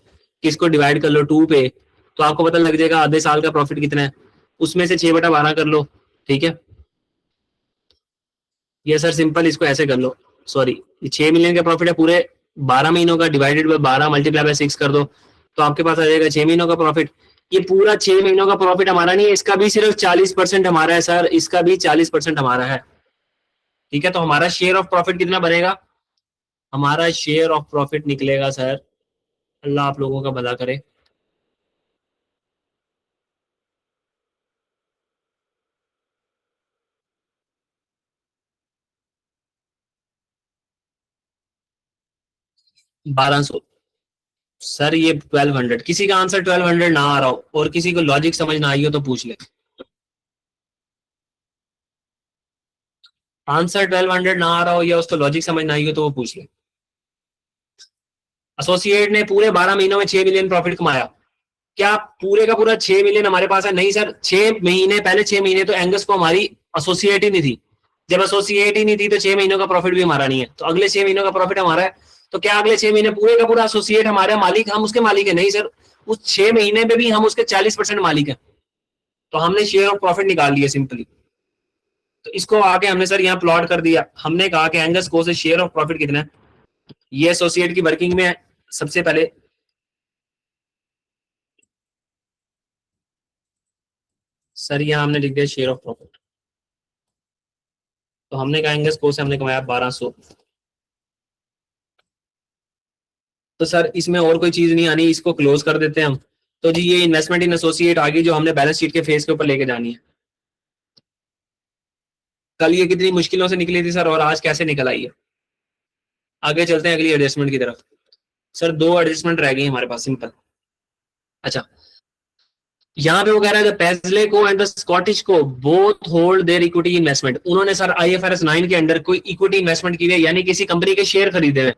S1: कि इसको डिवाइड कर लो 2 पे, तो आपको पता लग जाएगा आधे साल का प्रॉफिट कितना है, उसमें से 6/12 कर लो। ठीक है, ये सर सिंपल, इसको ऐसे कर लो। सॉरी, 6 मिलियन का प्रॉफिट है पूरे 12 महीनों का, डिवाइडेड बाय 12 मल्टीप्लाई बाय 6 कर दो, तो आपके पास आ जाएगा 6 महीनों का प्रॉफिट। ये पूरा 6 महीनों का प्रॉफिट हमारा नहीं है, इसका भी सिर्फ 40% हमारा है सर, इसका भी 40% हमारा है। ठीक है, तो हमारा शेयर ऑफ प्रॉफिट कितना बनेगा? हमारा शेयर ऑफ प्रॉफिट निकलेगा सर, अल्लाह आप लोगों का भला करे, 1200। सर ये 1200, किसी का आंसर 1200 ना आ रहा हो और किसी को लॉजिक समझ ना आई हो तो पूछ ले। आंसर 1200 ना आ रहा हो या उसको लॉजिक समझ ना आई हो तो वो पूछ ले। एसोसिएट ने पूरे 12 महीनों में 6 मिलियन प्रॉफिट कमाया। क्या पूरे का पूरा 6 मिलियन हमारे पास है? नहीं सर, 6 महीने पहले 6 महीने तो एंगस को हमारी एसोसिएट ही नहीं थी। जब एसोसिएट ही नहीं थी तो 6 महीनों का प्रॉफिट भी हमारा नहीं है, तो अगले 6 महीनों का प्रॉफिट हमारा है। तो क्या अगले 6 महीने पूरे का पूरा एसोसिएट हमारे मालिक, हम उसके मालिक है? नहीं सर, उस 6 महीने में भी हम उसके 40% मालिक है। तो हमने शेयर ऑफ प्रॉफिट निकाल लिया सिंपली। तो इसको आके हमने सर यहाँ प्लॉट कर दिया। हमने कहा कि एंगस को से शेयर ऑफ प्रॉफिट कितना है, ये एसोसिएट की वर्किंग में है। सबसे पहले सर यहाँ हमने लिख दिया शेयर ऑफ प्रॉफिट, तो हमने कहा एंगस को से हमने कमाया 1200। तो सर इसमें और कोई चीज नहीं आनी, इसको क्लोज कर देते हैं हम। तो जी ये इन्वेस्टमेंट इन एसोसिएट आ गई जो हमने बैलेंस शीट के फेस के ऊपर लेके जानी है। कल ये कितनी मुश्किलों से निकली थी सर और आज कैसे निकल आई है। आगे चलते हैं अगली एडजस्टमेंट की तरफ। सर 2 एडजस्टमेंट रह गई हमारे पास, सिंपल। अच्छा, यहाँ पे वो कह रहा है पेजले को एंड द स्कॉटिश को both hold their equity investment. उन्होंने सर IFRS 9 के अंडर कोई इक्विटी इन्वेस्टमेंट की है, यानी किसी कंपनी के शेयर खरीदे हुए।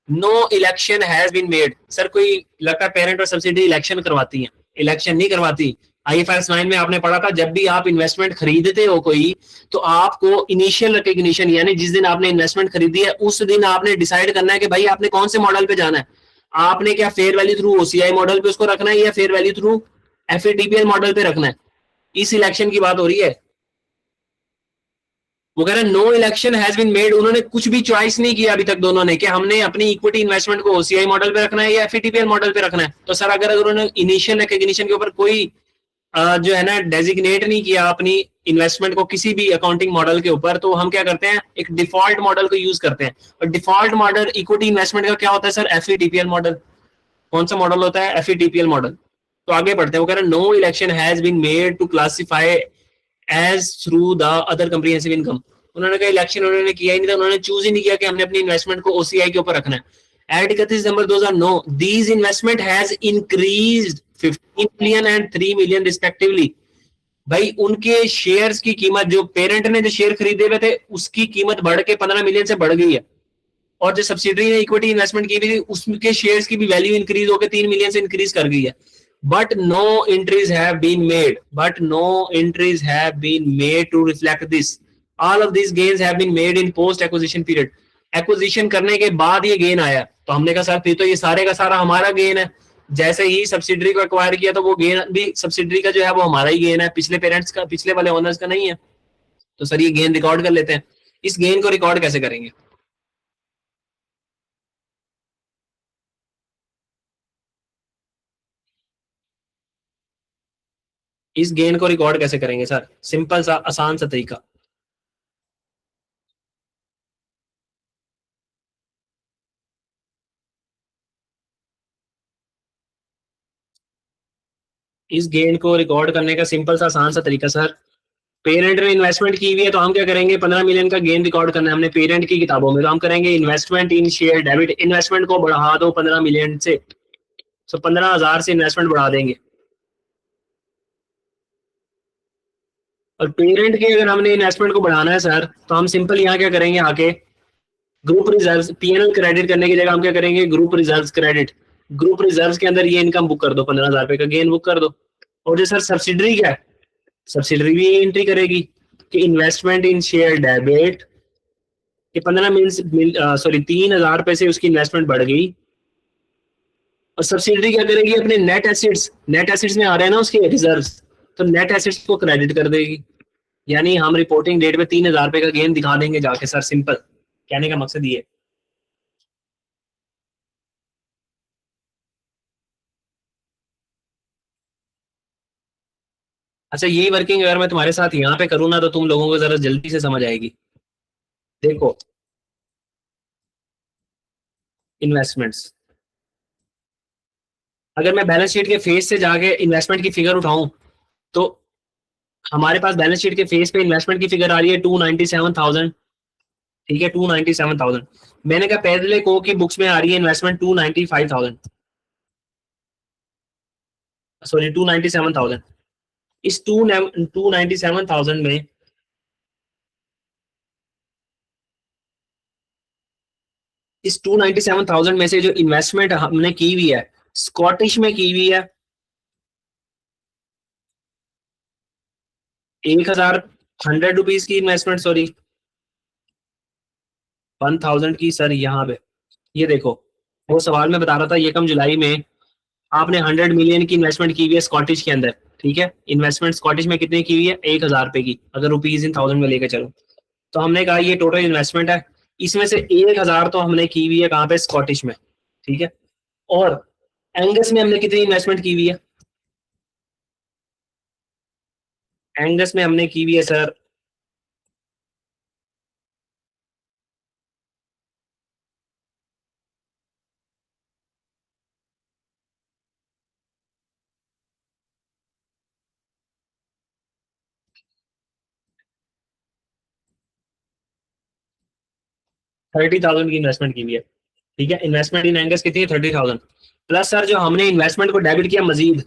S1: No election has been made. Sir कोई लगता है पेरेंट और सब्सिडी इलेक्शन करवाती है? इलेक्शन नहीं करवाती। IFRS 9 में आपने पढ़ा था, जब भी आप इन्वेस्टमेंट खरीदते हो कोई, तो आपको इनिशियल रिकग्निशन, यानी जिस दिन आपने इन्वेस्टमेंट खरीदी है उस दिन आपने डिसाइड करना है कि भाई आपने कौन से मॉडल पे जाना है। आपने क्या fair value through OCI model पे उसको रखना है या fair value through FVTPL model पे रखना है। इस इलेक्शन की बात हो रही है। वो कह रहे हैं no election has been made, उन्होंने कुछ भी चॉइस नहीं किया अभी तक दोनों ने कि हमने अपनी इक्विटी इन्वेस्टमेंट को OCI मॉडल पे रखना है या FVTPL मॉडल पे रखना है। तो सर अगर उन्होंने इनिशियल रिकग्निशन के ऊपर कोई जो है ना डेजिग्नेट नहीं किया अपनी इन्वेस्टमेंट को किसी भी अकाउंटिंग मॉडल के ऊपर, तो हम क्या करते हैं, एक डिफॉल्ट मॉडल को यूज करते हैं। और डिफॉल्ट मॉडल इक्विटी इन्वेस्टमेंट का क्या होता है सर, FVTPL मॉडल। कौन सा मॉडल होता है, FVTPL मॉडल। तो आगे बढ़ते हैं, वो कह रहे हैं no election has been made to classify as through the other comprehensive income. उन्होंने कहा इलेक्शन उन्होंने किया ही नहीं था, उन्होंने चूज ही नहीं किया कि हमने अपनी इन्वेस्टमेंट को OCI के ऊपर रखना है। At 31 December 2009 these investment has increased 15 million and 3 million respectively. भाई उनके शेयर्स की कीमत, जो पेरेंट ने जो शेयर खरीदे हुए थे उसकी कीमत बढ़ के 15 मिलियन से बढ़ गई है, और जो सब्सिडरी ने इक्विटी इन्वेस्टमेंट की थी उसके शेयर्स की भी वैल्यू इंक्रीज होकर 3 मिलियन से इंक्रीज कर गई है। But no entries have been made, but no entries have been made to reflect this. All of this gains have been made in post acquisition period. Acquisition करने के बाद ये gain आया, तो हमने कहा सर फिर तो ये सारे का सारा हमारा गेन है। जैसे ही सब्सिडरी को एक्वायर किया तो वो गेन भी सब्सिडरी का जो है वो हमारा ही गेन है, पिछले पेरेंट्स का, पिछले वाले ओनर्स का नहीं है। तो सर ये गेन रिकॉर्ड कर लेते हैं। इस गेन को रिकॉर्ड कैसे करेंगे, इस गेन को रिकॉर्ड कैसे करेंगे सर, सिंपल सा आसान सा तरीका। इस गेन को रिकॉर्ड करने का सिंपल सा आसान सा तरीका सर, पेरेंट ने इन्वेस्टमेंट की हुई है तो हम क्या करेंगे, 15 मिलियन का गेन रिकॉर्ड करना है हमने पेरेंट की किताबों में, तो हम करेंगे इन्वेस्टमेंट इन शेयर डेबिट, इन्वेस्टमेंट को बढ़ा दो 15 मिलियन से, तो 15,000 से इन्वेस्टमेंट बढ़ा देंगे। और पेरेंट के अगर हमने इन्वेस्टमेंट को बढ़ाना है सर, तो हम सिंपल यहाँ क्या करेंगे, आके ग्रुप रिजर्व PNL क्रेडिट करने की जगह हम क्या करेंगे, group reserve credit. Group reserve के अंदर ये इनकम बुक कर दो, 15,000 रुपए का गेन बुक कर दो। और जो सर सब्सिडरी क्या है, सब्सिडरी भी एंट्री करेगी कि इन्वेस्टमेंट इन शेयर डेबिट कि 15 मिल सॉरी 3,000 रुपए से उसकी इन्वेस्टमेंट बढ़ गई। और सब्सिडरी क्या करेगी, अपने नेट एसिड्स में आ रहे हैं ना उसके रिजर्व, तो नेट एसिड्स को क्रेडिट कर देगी। यानी हम रिपोर्टिंग डेट पे 3,000 रुपए का गेन दिखा देंगे जाके सर, सिंपल कहने का मकसद ये। अच्छा यही वर्किंग अगर मैं तुम्हारे साथ यहाँ पे करूँ ना, तो तुम लोगों को जरा जल्दी से समझ आएगी। देखो, इन्वेस्टमेंट्स, अगर मैं बैलेंस शीट के फेस से जाके इन्वेस्टमेंट की फिगर उठाऊं, तो हमारे पास बैलेंस शीट के फेस पे इन्वेस्टमेंट की फिगर आ रही है 297,000। ठीक है, 297,000। मैंने कहा पहले को की बुक्स में आ रही है इन्वेस्टमेंट 295,000, सॉरी 297,000। इस 297,000 में, इस 297,000 में से जो इन्वेस्टमेंट हमने की हुई है स्कॉटिश में की हुई है 1,100 रुपीज की इन्वेस्टमेंट, सॉरी 1,000 की सर। यहाँ पे ये देखो, वो सवाल में बता रहा था ये कम जुलाई में आपने 100 मिलियन की इन्वेस्टमेंट की हुई है स्कॉटिश के अंदर। ठीक है, इन्वेस्टमेंट स्कॉटिश में कितने की हुई है, 1,000 रुपए की, अगर रुपीज इन थाउजेंड में लेकर चलो। तो हमने कहा ये टोटल इन्वेस्टमेंट है, इसमें से 1,000 तो हमने की हुई है कहाँ पे, स्कॉटिश में। ठीक है, और एंगस में हमने कितनी इन्वेस्टमेंट की हुई है, एंगस में हमने की हुई है सर 30,000 की इन्वेस्टमेंट की हुई है। ठीक है, इन्वेस्टमेंट इन एंगस कितनी है, 30,000। प्लस सर जो हमने इन्वेस्टमेंट को डेबिट किया मजीद,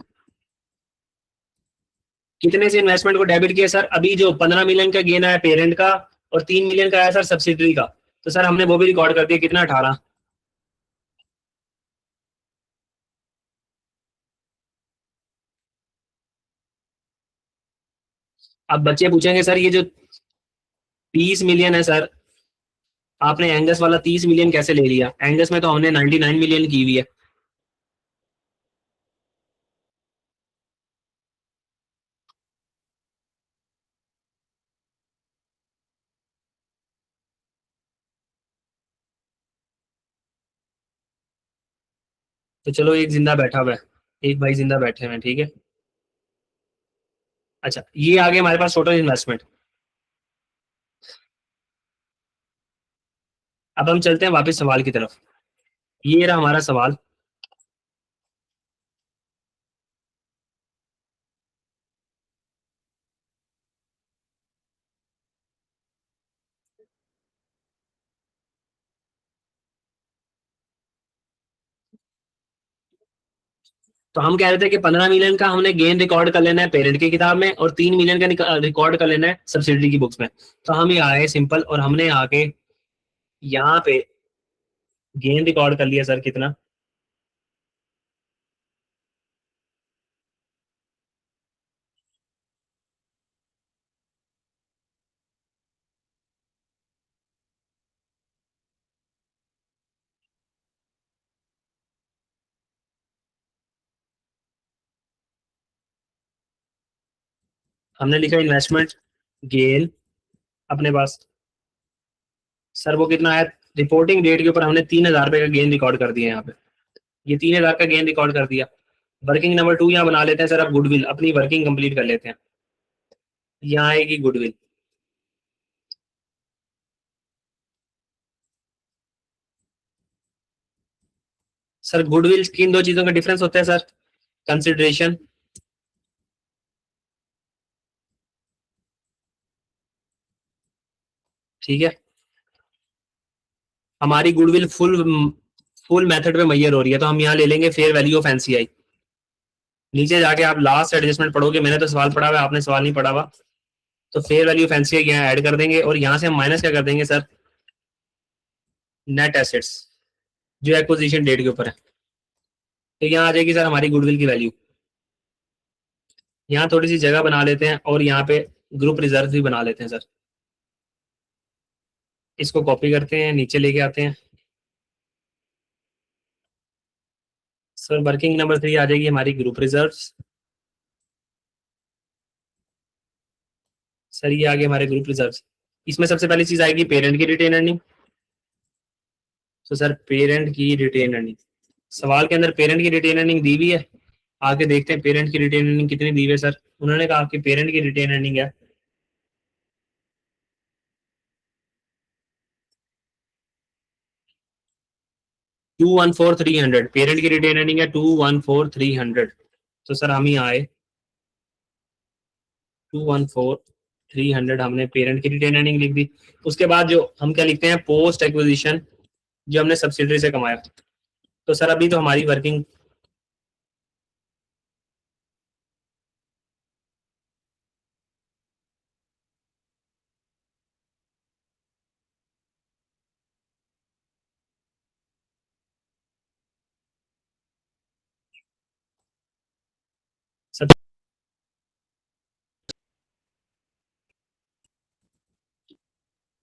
S1: कितने से इन्वेस्टमेंट को डेबिट किया सर, अभी जो 15 मिलियन का गेन आया पेरेंट का और 3 मिलियन का आया सर सब्सिडरी का, तो सर हमने वो भी रिकॉर्ड कर दिया, कितना, 18। अब बच्चे पूछेंगे सर ये जो 30 मिलियन है सर, आपने एंगस वाला 30 मिलियन कैसे ले लिया? एंगस में तो हमने 99 मिलियन की हुई है। तो चलो एक जिंदा बैठा हुआ है, एक भाई जिंदा बैठे हुए हैं, ठीक है। अच्छा, ये आ गया हमारे पास टोटल इन्वेस्टमेंट। अब हम चलते हैं वापस सवाल की तरफ। ये रहा हमारा सवाल। तो हम कह रहे थे कि 15 मिलियन का हमने गेन रिकॉर्ड कर लेना है पेरेंट की किताब में, और 3 मिलियन का रिकॉर्ड कर लेना है सब्सिडी की बुक्स में। तो हम ये आए सिंपल, और हमने आके यहाँ पे गेन रिकॉर्ड कर लिया सर, कितना? हमने लिखा इन्वेस्टमेंट गेन अपने पास। सर वो कितना है? रिपोर्टिंग डेट के ऊपर हमने 3,000 रुपए का गेन रिकॉर्ड कर दिया यहाँ पे। ये 3,000 का गेन रिकॉर्ड कर दिया। वर्किंग नंबर 2 यहाँ बना लेते हैं सर। अब गुडविल अपनी वर्किंग कंप्लीट कर लेते हैं। यहाँ आएगी गुडविल। सर गुडविल किन दो चीजों का डिफरेंस होता है सर? कंसिडरेशन, ठीक है। हमारी गुडविल फुल फुल मेथड पे मैयर हो रही है, तो हम यहाँ ले लेंगे फेयर वैल्यू ऑफ एनसीआई। नीचे जाके आप लास्ट एडजस्टमेंट पढ़ोगे, मैंने तो सवाल पढ़ा हुआ है, आपने सवाल नहीं पढ़ा हुआ। तो फेयर वैल्यू ऑफ एनसीआई यहाँ ऐड कर देंगे, और यहाँ से हम माइनस क्या कर देंगे सर? नेट एसेट्स, जो एक्विजिशन डेट के ऊपर है। तो यहाँ आ जाएगी सर हमारी गुडविल की वैल्यू। यहाँ थोड़ी सी जगह बना लेते हैं, और यहाँ पे ग्रुप रिजर्व भी बना लेते हैं सर। इसको कॉपी करते हैं, नीचे लेके आते हैं। सर वर्किंग नंबर 3 आ जाएगी हमारी ग्रुप रिजर्व्स। सर ये आ गए हमारे ग्रुप रिजर्व्स। इसमें सबसे पहली चीज आएगी पेरेंट की रिटेन अर्निंग। तो सर पेरेंट की रिटेन अर्निंग, सवाल के अंदर पेरेंट की रिटेन अर्निंग दी हुई है। आगे देखते हैं पेरेंट की रिटेन अर्निंग कितनी दी हुई है सर। उन्होंने कहा आपकी पेरेंट की रिटेन अर्निंग है 214,300। पेरेंट की रिटेन अर्निंग है 214,300। तो सर हम ही आए 214,300, हमने पेरेंट की रिटेन अर्निंग लिख दी। उसके बाद जो हम क्या लिखते हैं, पोस्ट एक्विजिशन, जो हमने सब्सिडरी से कमाया। तो सर अभी तो हमारी वर्किंग,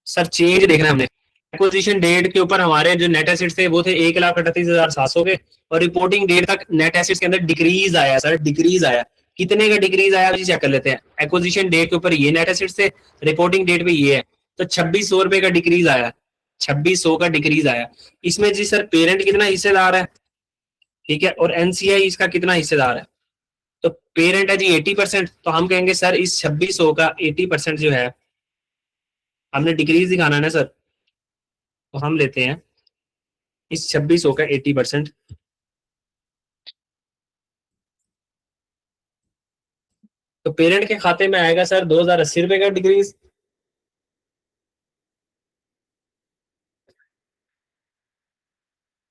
S1: सर चेंज देखना है हमने। एक्विजिशन डेट के ऊपर हमारे जो नेट एसेट्स थे वो थे 1,38,700 के, और रिपोर्टिंग डेट तक नेट एसेट्स के अंदर डिक्रीज आया सर, डिक्रीज आया। कितने का डिक्रीज आया अभी चेक कर लेते हैं। एक्विजिशन डेट के ऊपर ये नेट एसेट्स थे, रिपोर्टिंग डेट पे ये है। तो 2,600 रुपए का डिक्रीज आया, 2,600 का डिक्रीज आया। इसमें जी सर पेरेंट कितना हिस्सेदार है, ठीक है, और एनसीआई इसका कितना हिस्सेदार है? तो पेरेंट है जी 80%। तो हम कहेंगे सर इस 2,600 का 80% जो है, हमने डिक्रीज दिखाना है ना सर। तो हम लेते हैं इस 2,600 का 80%। तो पेरेंट के खाते में आएगा सर 2,080 रुपए का डिक्रीज,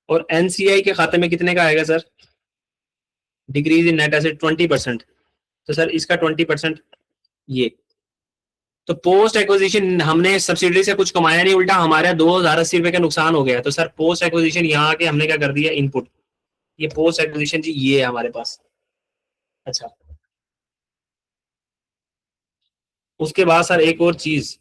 S1: और एनसीआई के खाते में कितने का आएगा sir? Decrease in net asset 20%। तो सर इसका 20% ये। तो पोस्ट एक्विजिशन हमने सब्सिडी से कुछ कमाया नहीं, उल्टा हमारा 2,080 रुपए का नुकसान हो गया। तो सर पोस्ट एक्विजिशन यहाँ आके हमने क्या कर दिया, इनपुट। ये पोस्ट एक्विजिशन जी ये है हमारे पास। अच्छा, उसके बाद सर एक और चीज,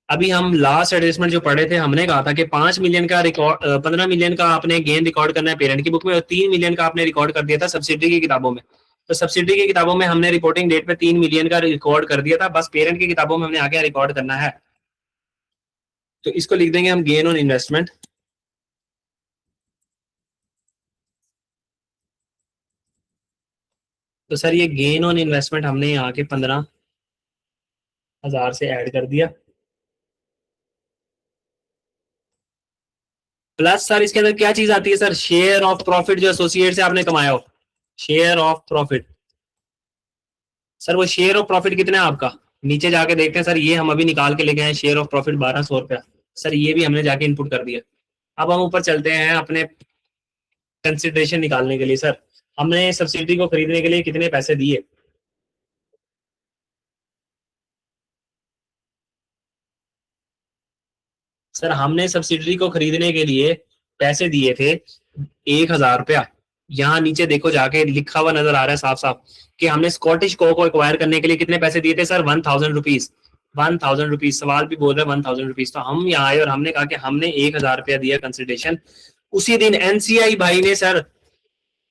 S1: अभी हम लास्ट एडजस्टमेंट जो पढ़े थे, हमने कहा था कि 5 मिलियन का रिकॉर्ड, 15 मिलियन का आपने गेन रिकॉर्ड करना है पेरेंट की बुक में, और 3 मिलियन का आपने रिकॉर्ड कर दिया था सब्सिडी की किताबों में। तो सब्सिडी की किताबों में हमने रिपोर्टिंग डेट पे 3 मिलियन का रिकॉर्ड कर दिया था, बस पेरेंट की किताबों में हमने आगे रिकॉर्ड करना है। तो इसको लिख देंगे हम गेन ऑन इन्वेस्टमेंट। तो सर ये गेन ऑन इन्वेस्टमेंट हमने यहाँ के 15,000 से ऐड कर दिया, प्लस सर इसके अंदर क्या चीज आती है सर, शेयर ऑफ प्रॉफिट जो एसोसिएट से आपने कमाया हो, शेयर ऑफ प्रॉफिट। सर वो शेयर ऑफ प्रॉफिट कितना है आपका, नीचे जाके देखते हैं सर, ये हम अभी निकाल के लेके आए शेयर ऑफ प्रॉफिट 1200 रुपया। सर ये भी हमने जाके इनपुट कर दिया। अब हम ऊपर चलते हैं अपने कंसिडरेशन निकालने के लिए। सर हमने सब्सिडी को खरीदने के लिए कितने पैसे दिए, सर हमने सब्सिडी को खरीदने के लिए पैसे दिए थे 1,000 रुपया। यहाँ नीचे देखो जाके लिखा हुआ नजर आ रहा है साफ साफ कि हमने स्कॉटिश को एक्वायर करने के लिए कितने पैसे दिए थे सर, 1,000 रुपीज। 1,000 रुपीज, सवाल भी बोल रहे हैं 1,000 रुपीज। तो हम यहाँ आए और हमने कहा कि हमने 1,000 रुपया दिया कंसिडरेशन। उसी दिन एनसीआई भाई ने सर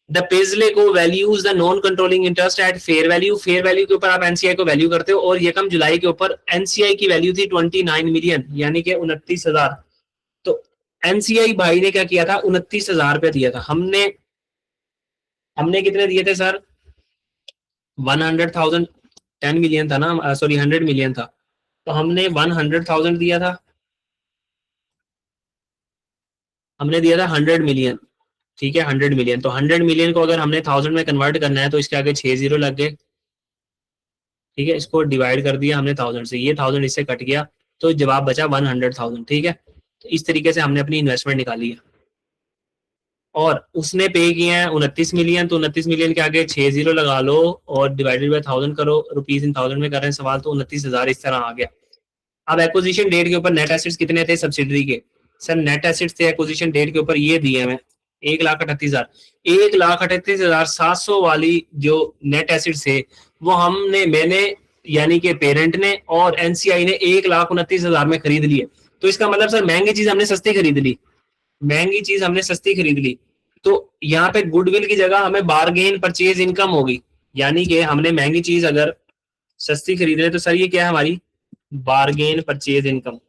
S1: द पेजले को values the non controlling interest at fair value, fair value के ऊपर आप एनसीआई को वैल्यू करते हो, और यकम जुलाई के ऊपर एनसीआई की वैल्यू थी 29 मिलियन, यानी कि 29,000। तो एनसीआई भाई ने क्या किया था, 29,000 रुपया दिया था। हमने हमने कितने दिए थे सर, 100,000, 10 मिलियन था ना, सॉरी 100 मिलियन था। तो हमने 100,000 दिया था, हमने दिया था 100 मिलियन। ठीक है 100 मिलियन, तो 100 मिलियन को अगर हमने 1000 में कन्वर्ट करना है तो इसके आगे 6 जीरो लग गए। ठीक है, इसको डिवाइड कर दिया हमने 1000 से, ये 1000 इससे कट गया, तो जवाब बचा 100,000। ठीक है, तो इस तरीके से हमने अपनी इन्वेस्टमेंट निकाली है। और उसने पे किए हैं 29 मिलियन, तो 29 मिलियन के आगे 6 जीरो लगा लो और डिवाइडेड बाय 1000 करो, रुपीज इन 1000 में कर रहे हैं सवाल, तो 29,000 इस तरह आ गया। अब एक्विजिशन डेट के ऊपर नेट एसेट्स कितने थे सब्सिडरी के, सर नेट एसेट्स थे एक्विजिशन डेट के ऊपर ये दिए हमें 1,38,000। 1,38,700 वाली जो नेट एसेट्स थे वो हमने, मैंने यानी कि पेरेंट ने और एनसीआई ने 1,29,000 में खरीद लिए। तो इसका मतलब सर महंगी चीज हमने सस्ती खरीद ली, महंगी चीज हमने सस्ती खरीद ली। तो यहाँ पे गुडविल की जगह हमें बारगेन परचेज इनकम होगी, यानी कि हमने महंगी चीज अगर सस्ती खरीद रहे तो सर ये क्या है हमारी bargain purchase income.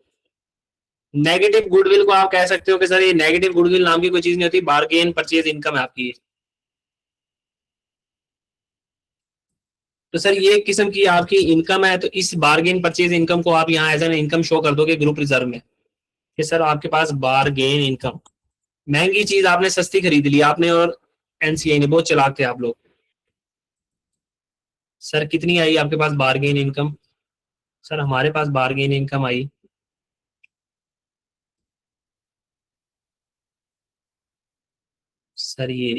S1: Negative goodwill को आप कह सकते हो कि सर ये नेगेटिव गुडविल नाम की कोई चीज नहीं होती, बारगेन परचेज इनकम है आपकी। तो सर ये एक किस्म की आपकी इनकम है, तो इस बारगेन परचेज इनकम को आप यहाँ एज एन इनकम शो कर दोगे ग्रुप रिजर्व में कि सर आपके पास बारगेन इनकम, महंगी चीज आपने सस्ती खरीद ली आपने, और एनसीआई ने, बहुत चलाक थे आप लोग। सर कितनी आई आपके पास बारगेन इनकम, सर हमारे पास बारगेन इनकम आई सर ये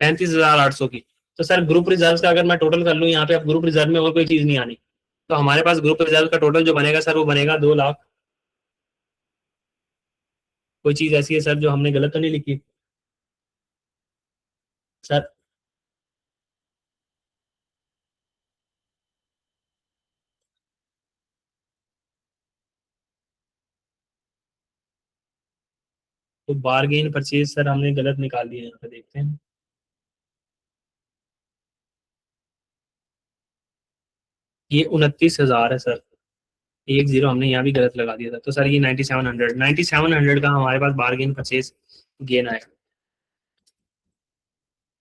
S1: 35,800 की। तो सर ग्रुप रिजर्व का अगर मैं टोटल कर लूँ यहाँ पे, अब ग्रुप रिजर्व में और कोई चीज नहीं आनी, तो हमारे पास ग्रुप रिजर्व का टोटल जो बनेगा सर वो बनेगा 2 लाख। कोई चीज ऐसी है सर जो हमने गलत तो नहीं लिखी सर, तो बारगेन परचेज सर हमने गलत निकाल दिया, यहाँ पे देखते हैं। ये 29,000 है सर, एक जीरो हमने यहाँ भी गलत लगा दिया था, तो सर ये 9700 का हमारे पास बारगेन परचेज गेन आया।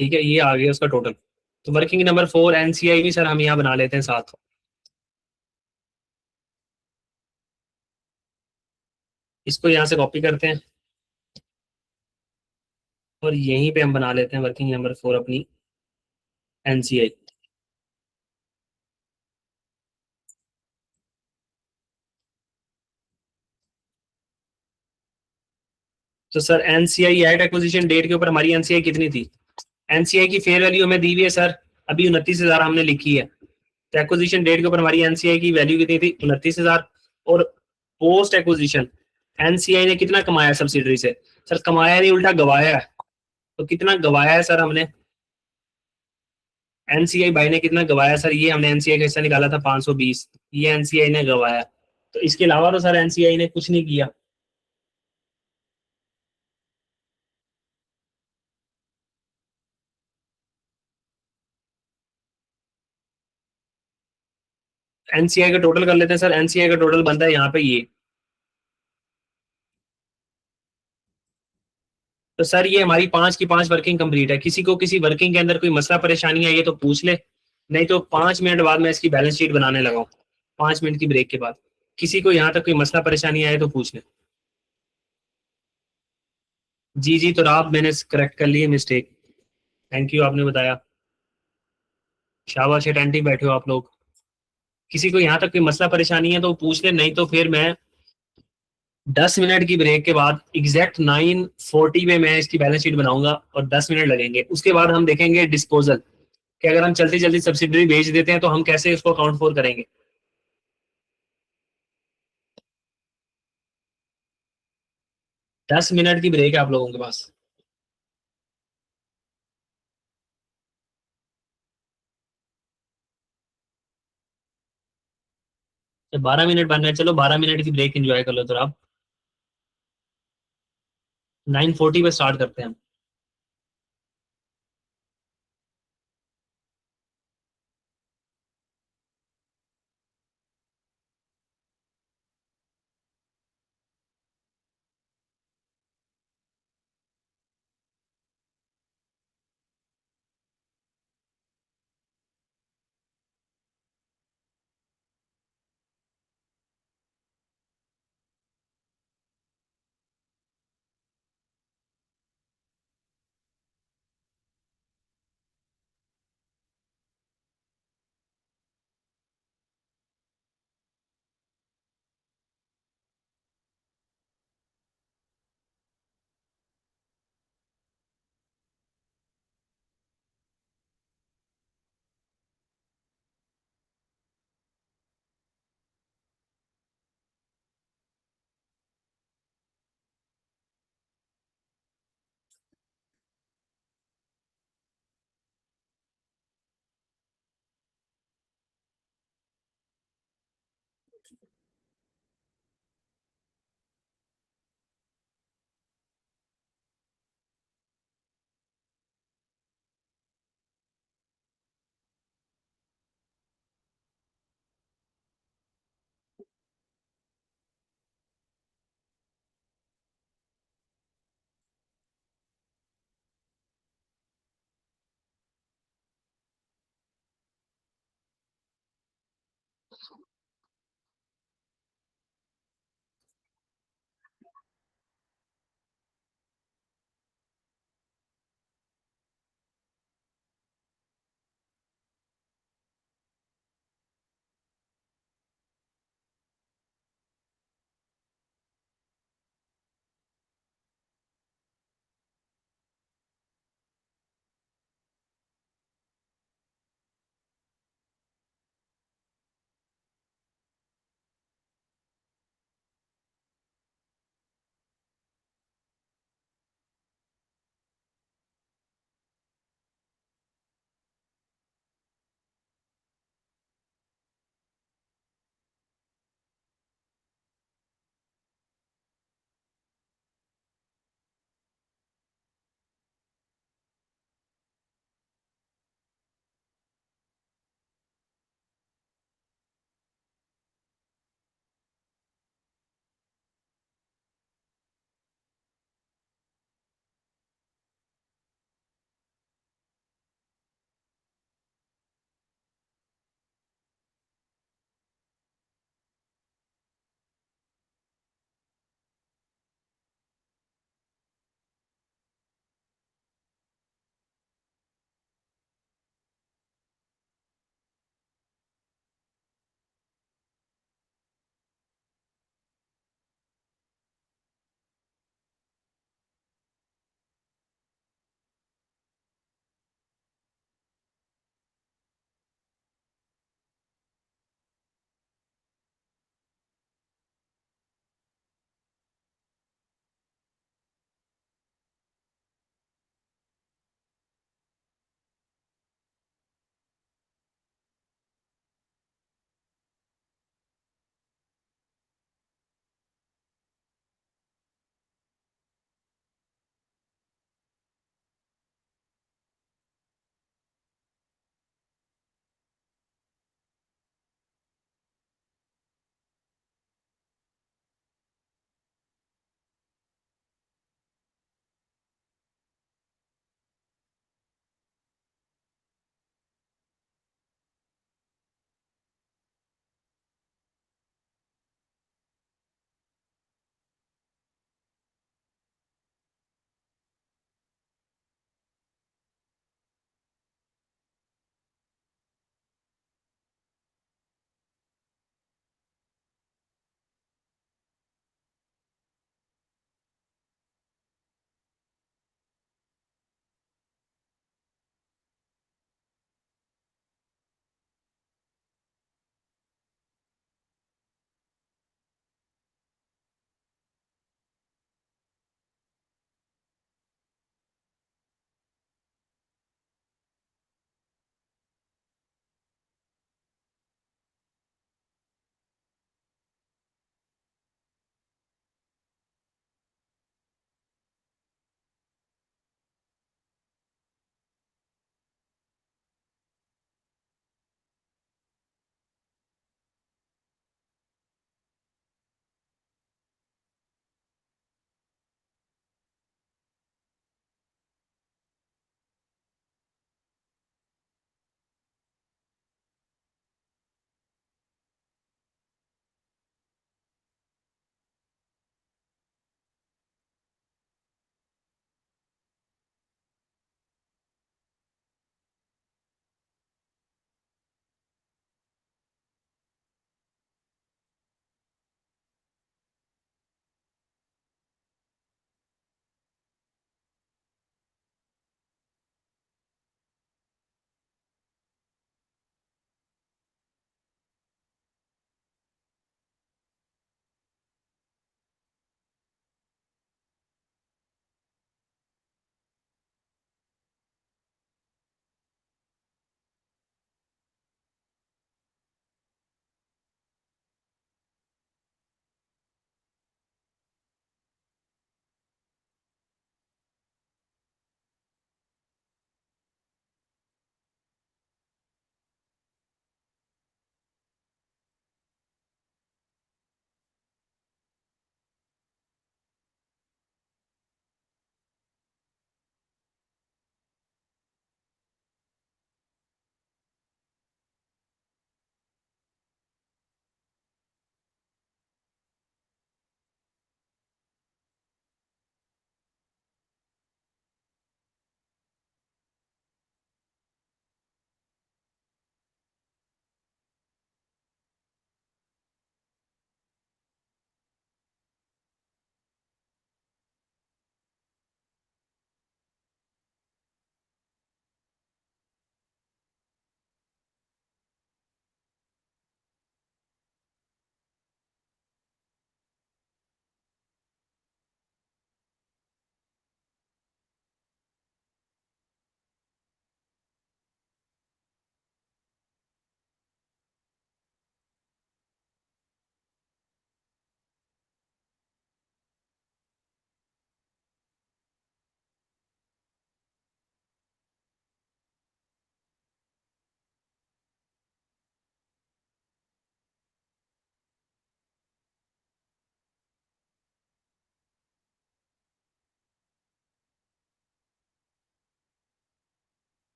S1: ठीक है, ये आ गया उसका टोटल। तो वर्किंग नंबर 4 एनसीआई भी सर हम यहाँ बना लेते हैं साथ, इसको यहाँ से कॉपी करते हैं और यहीं पे हम बना लेते हैं वर्किंग नंबर 4 अपनी एनसीआई। तो sir NCI at acquisition date के ऊपर हमारी एनसीआई कितनी थी, एनसीआई की फेयर वैल्यू हमें दी हुई है सर, अभी 29,000 हमने लिखी है। तो एक्विजिशन डेट के ऊपर हमारी एनसीआई की वैल्यू कितनी थी, 29,000। और पोस्ट एक्विजिशन एनसीआई ने कितना कमाया सब्सिडरी से, सर कमाया नहीं उल्टा गवाया है। तो कितना गवाया है सर हमने, एनसीआई भाई ने कितना गवाया सर? ये हमने एनसीआई का हिस्सा निकाला था 520, ये एनसीआई ने गवाया। तो इसके अलावा तो सर एनसीआई ने कुछ नहीं किया। एनसीआई का टोटल कर लेते हैं सर। एनसीआई का टोटल बनता है यहाँ पे ये। तो सर ये हमारी 5 की 5 वर्किंग कंप्लीट है। किसी को किसी वर्किंग के अंदर कोई मसला परेशानी है ये तो पूछ ले, नहीं तो 5 मिनट बाद मैं इसकी बैलेंस शीट बनाने लगा हूँ। 5 मिनट की ब्रेक के बाद किसी को यहाँ तक कोई मसला परेशानी आए तो पूछ ले। जी जी, तो आप मैंने करेक्ट कर लिए मिस्टेक। थैंक यू, आपने बताया। शाबाश, अटेंटिव बैठे हो आप लोग। किसी को यहाँ तक कोई मसला परेशानी है तो पूछ ले, नहीं तो फिर मैं 10 मिनट की ब्रेक के बाद एग्जैक्ट 9:40 में मैं इसकी बैलेंस शीट बनाऊंगा और 10 मिनट लगेंगे। उसके बाद हम देखेंगे डिस्पोजल, कि अगर हम जल्दी जल्दी सब्सिडरी बेच देते हैं तो हम कैसे उसको अकाउंट फॉर करेंगे। 10 मिनट की ब्रेक है आप लोगों के पास। तो 12 मिनट बन रहे हैं, चलो 12 मिनट की ब्रेक एंजॉय कर लो तो आप। 9:40 पे स्टार्ट करते हैं हम।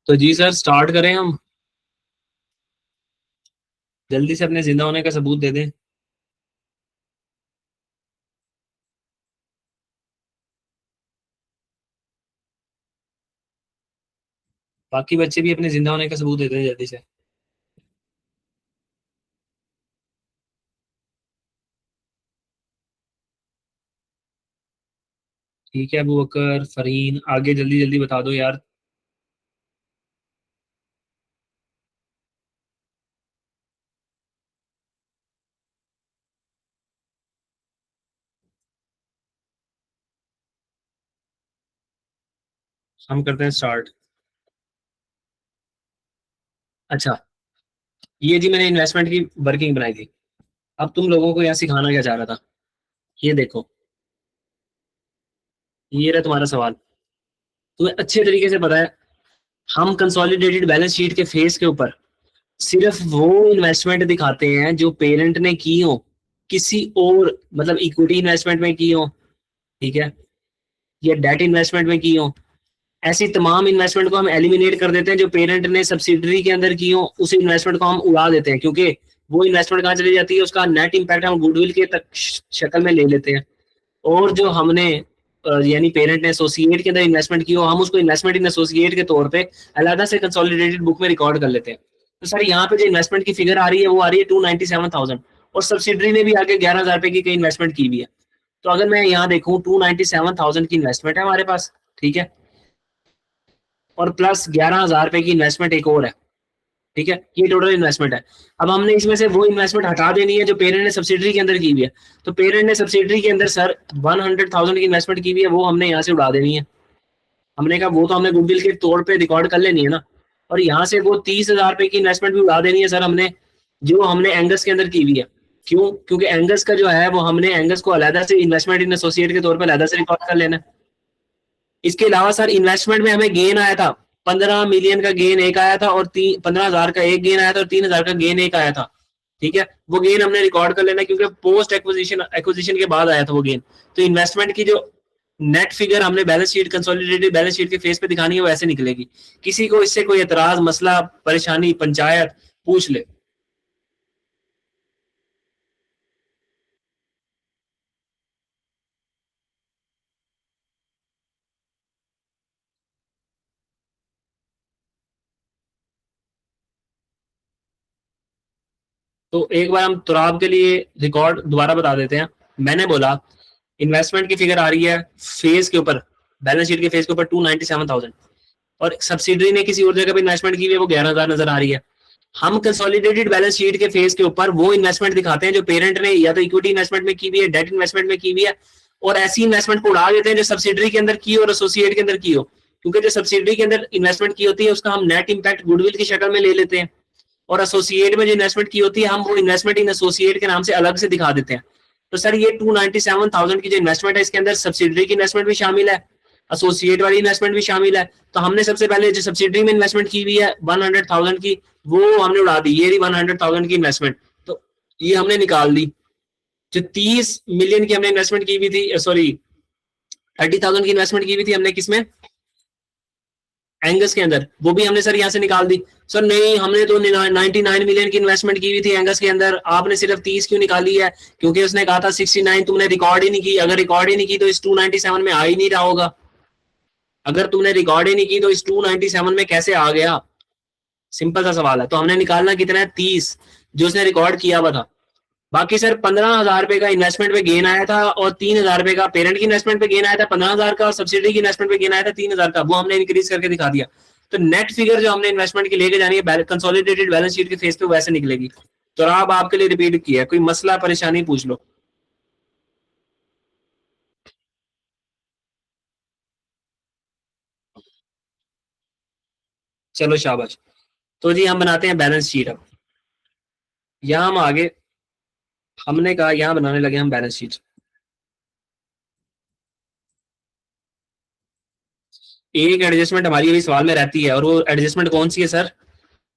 S1: तो जी सर स्टार्ट करें हम, जल्दी से अपने जिंदा होने का सबूत दे दें। बाकी बच्चे भी अपने जिंदा होने का सबूत दे दें जल्दी से। ठीक है अबू बकर, फरीन, आगे जल्दी जल्दी बता दो यार। हम करते हैं स्टार्ट। अच्छा, ये जी मैंने इन्वेस्टमेंट की वर्किंग बनाई थी। अब तुम लोगों को यहाँ सिखाना क्या चाह रहा था, ये देखो। ये रहा तुम्हारा सवाल। तुम्हें अच्छे तरीके से पता है, हम कंसोलिडेटेड बैलेंस शीट के फेस के ऊपर सिर्फ वो इन्वेस्टमेंट दिखाते हैं जो पेरेंट ने की हो, किसी और मतलब इक्विटी इन्वेस्टमेंट में की हो, ठीक है, या डेट इन्वेस्टमेंट में की हो। ऐसी तमाम इन्वेस्टमेंट को हम एलिमिनेट कर देते हैं जो पेरेंट ने सब्सिडरी के अंदर की हो, उस इन्वेस्टमेंट को हम उड़ा देते हैं, क्योंकि वो इन्वेस्टमेंट कहाँ चली जाती है, उसका नेट इम्पैक्ट हम गुडविल के तक शक्ल में ले लेते हैं। और जो हमने यानी पेरेंट ने एसोसिएट के अंदर इन्वेस्टमेंट की हो, हम उसको इन्वेस्टमेंट इन एसोसिएट के तौर पे अलग से कंसोलिडेटेड बुक में रिकॉर्ड कर लेते हैं। तो सर यहाँ पे जो इन्वेस्टमेंट की फिगर आ रही है वो आ रही है 297,000, और सब्सिडरी ने भी आगे 11,000 रुपए की कई इन्वेस्टमेंट की भी है। तो अगर मैं यहाँ देखूँ 297,000 की इन्वेस्टमेंट है हमारे पास, ठीक है, और प्लस 11,000 रुपए की इन्वेस्टमेंट एक और है, ठीक है, ये टोटल इन्वेस्टमेंट है। अब हमने इसमें से वो इन्वेस्टमेंट हटा देनी है जो पेरेंट ने सब्सिडरी के अंदर की हुई है। तो पेरेंट ने सब्सिडरी के अंदर सर 100,000 की इन्वेस्टमेंट की हुई है, वो हमने यहाँ से उड़ा देनी है। हमने कहा वो तो हमने गुडविल के तौर पे रिकॉर्ड कर लेनी है ना। और यहाँ से वो 30,000 रुपए की इन्वेस्टमेंट भी उड़ा देनी है सर हमने, जो हमने एंगस के अंदर की हुई है। क्यों? क्योंकि एंगस का जो है वो हमने एंगस को अलग से इन्वेस्टमेंट इन एसोसिएट के तौर पर अलग से रिकॉर्ड कर लेना है। इसके अलावा सर इन्वेस्टमेंट में हमें गेन आया था, 15 मिलियन का गेन एक आया था, और 15,000 का एक गेन आया था, और 3,000 का गेन एक आया था, ठीक है। वो गेन हमने रिकॉर्ड कर लेना क्योंकि पोस्ट एक्विजिशन एक्विजिशन के बाद आया था वो गेन। तो इन्वेस्टमेंट की जो नेट फिगर हमने balance sheet consolidated balance sheet के फेस पे दिखानी है वो ऐसे निकलेगी। किसी को इससे कोई एतराज, मसला, परेशानी, पंचायत पूछ ले। तो एक बार हम तुराब के लिए रिकॉर्ड दोबारा बता देते हैं। मैंने बोला इन्वेस्टमेंट की फिगर आ रही है फेज के ऊपर, बैलेंस शीट के फेज के ऊपर 297,000, और सब्सिडरी ने किसी और जगह पे इन्वेस्टमेंट की हुई है वो 11,000 नजर आ रही है। हम कंसोलिडेटेड बैलेंस शीट के फेज के ऊपर वो इन्वेस्टमेंट दिखाते हैं जो पेरेंट ने या तो इक्विटी इन्वेस्टमेंट में की हुई है, डेट इन्वेस्टमेंट में की हुई है, और ऐसी इन्वेस्टमेंट को उड़ा देते हैं जो सब्सिडरी के अंदर की हो और एसोसिएट के अंदर की हो। क्योंकि जो सब्सिडरी के अंदर इन्वेस्टमेंट की होती है उसका हम नेट इंपैक्ट गुडविल की शक्ल में ले लेते हैं, और एसोसिएट में जो इन्वेस्टमेंट की होती है हम वो इन्वेस्टमेंट इन एसोसिएट के नाम से अलग से दिखा देते हैं। तो सर ये 297,000 की जो इन्वेस्टमेंट है इसके अंदर सब्सिडरी की इन्वेस्टमेंट भी शामिल है, एसोसिएट वाली इन्वेस्टमेंट भी शामिल है। तो हमने सबसे पहले जो सब्सिडरी में इन्वेस्टमेंट की हुई है 100,000 की, वो हमने उड़ा दी, ये 100,000 की इन्वेस्टमेंट, तो ये हमने निकाल दी। जो 30 मिलियन की हमने इन्वेस्टमेंट की हुई थी, सॉरी 30,000 की इन्वेस्टमेंट की हुई थी हमने किसमें, एंगस के अंदर, वो भी हमने सर यहाँ से निकाल दी। सर नहीं, हमने तो 99 मिलियन की इन्वेस्टमेंट की हुई थी एंगस के अंदर, आपने सिर्फ 30 क्यों निकाली है? क्योंकि उसने कहा था 69, तुमने रिकॉर्ड ही नहीं की। अगर रिकॉर्ड ही नहीं की तो इस 297 में आ ही नहीं रहा होगा। अगर तुमने रिकॉर्ड ही नहीं की तो इस 297 में कैसे आ गया? सिंपल सा सवाल है। तो हमने निकालना कितना है, 30, जो उसने रिकॉर्ड किया हुआ था। बाकी सर 15,000 रुपए का इन्वेस्टमेंट पे गेन आया था, और 3,000 रुपए का पेरेंट की इन्वेस्टमेंट पे गेन आया था 15,000 का, और सब्सिडी की इन्वेस्टमेंट पे गेन आया था 3,000 का, वो हमने इंक्रीज करके दिखा दिया। तो नेट फिगर जो हमने इन्वेस्टमेंट की लेके जानी है कंसोलिडेटेड बैलेंस शीट के फेस पे वैसे निकलेगी। तो अब आपके लिए रिपीट किया, कोई मसला परेशानी पूछ लो। चलो शाबाश। तो जी हम बनाते हैं बैलेंस शीट। अब यहाँ हम आगे, हमने कहा यहाँ बनाने लगे हम बैलेंस शीट। एक एडजस्टमेंट हमारी अभी सवाल में रहती है, और वो एडजस्टमेंट कौन सी है सर?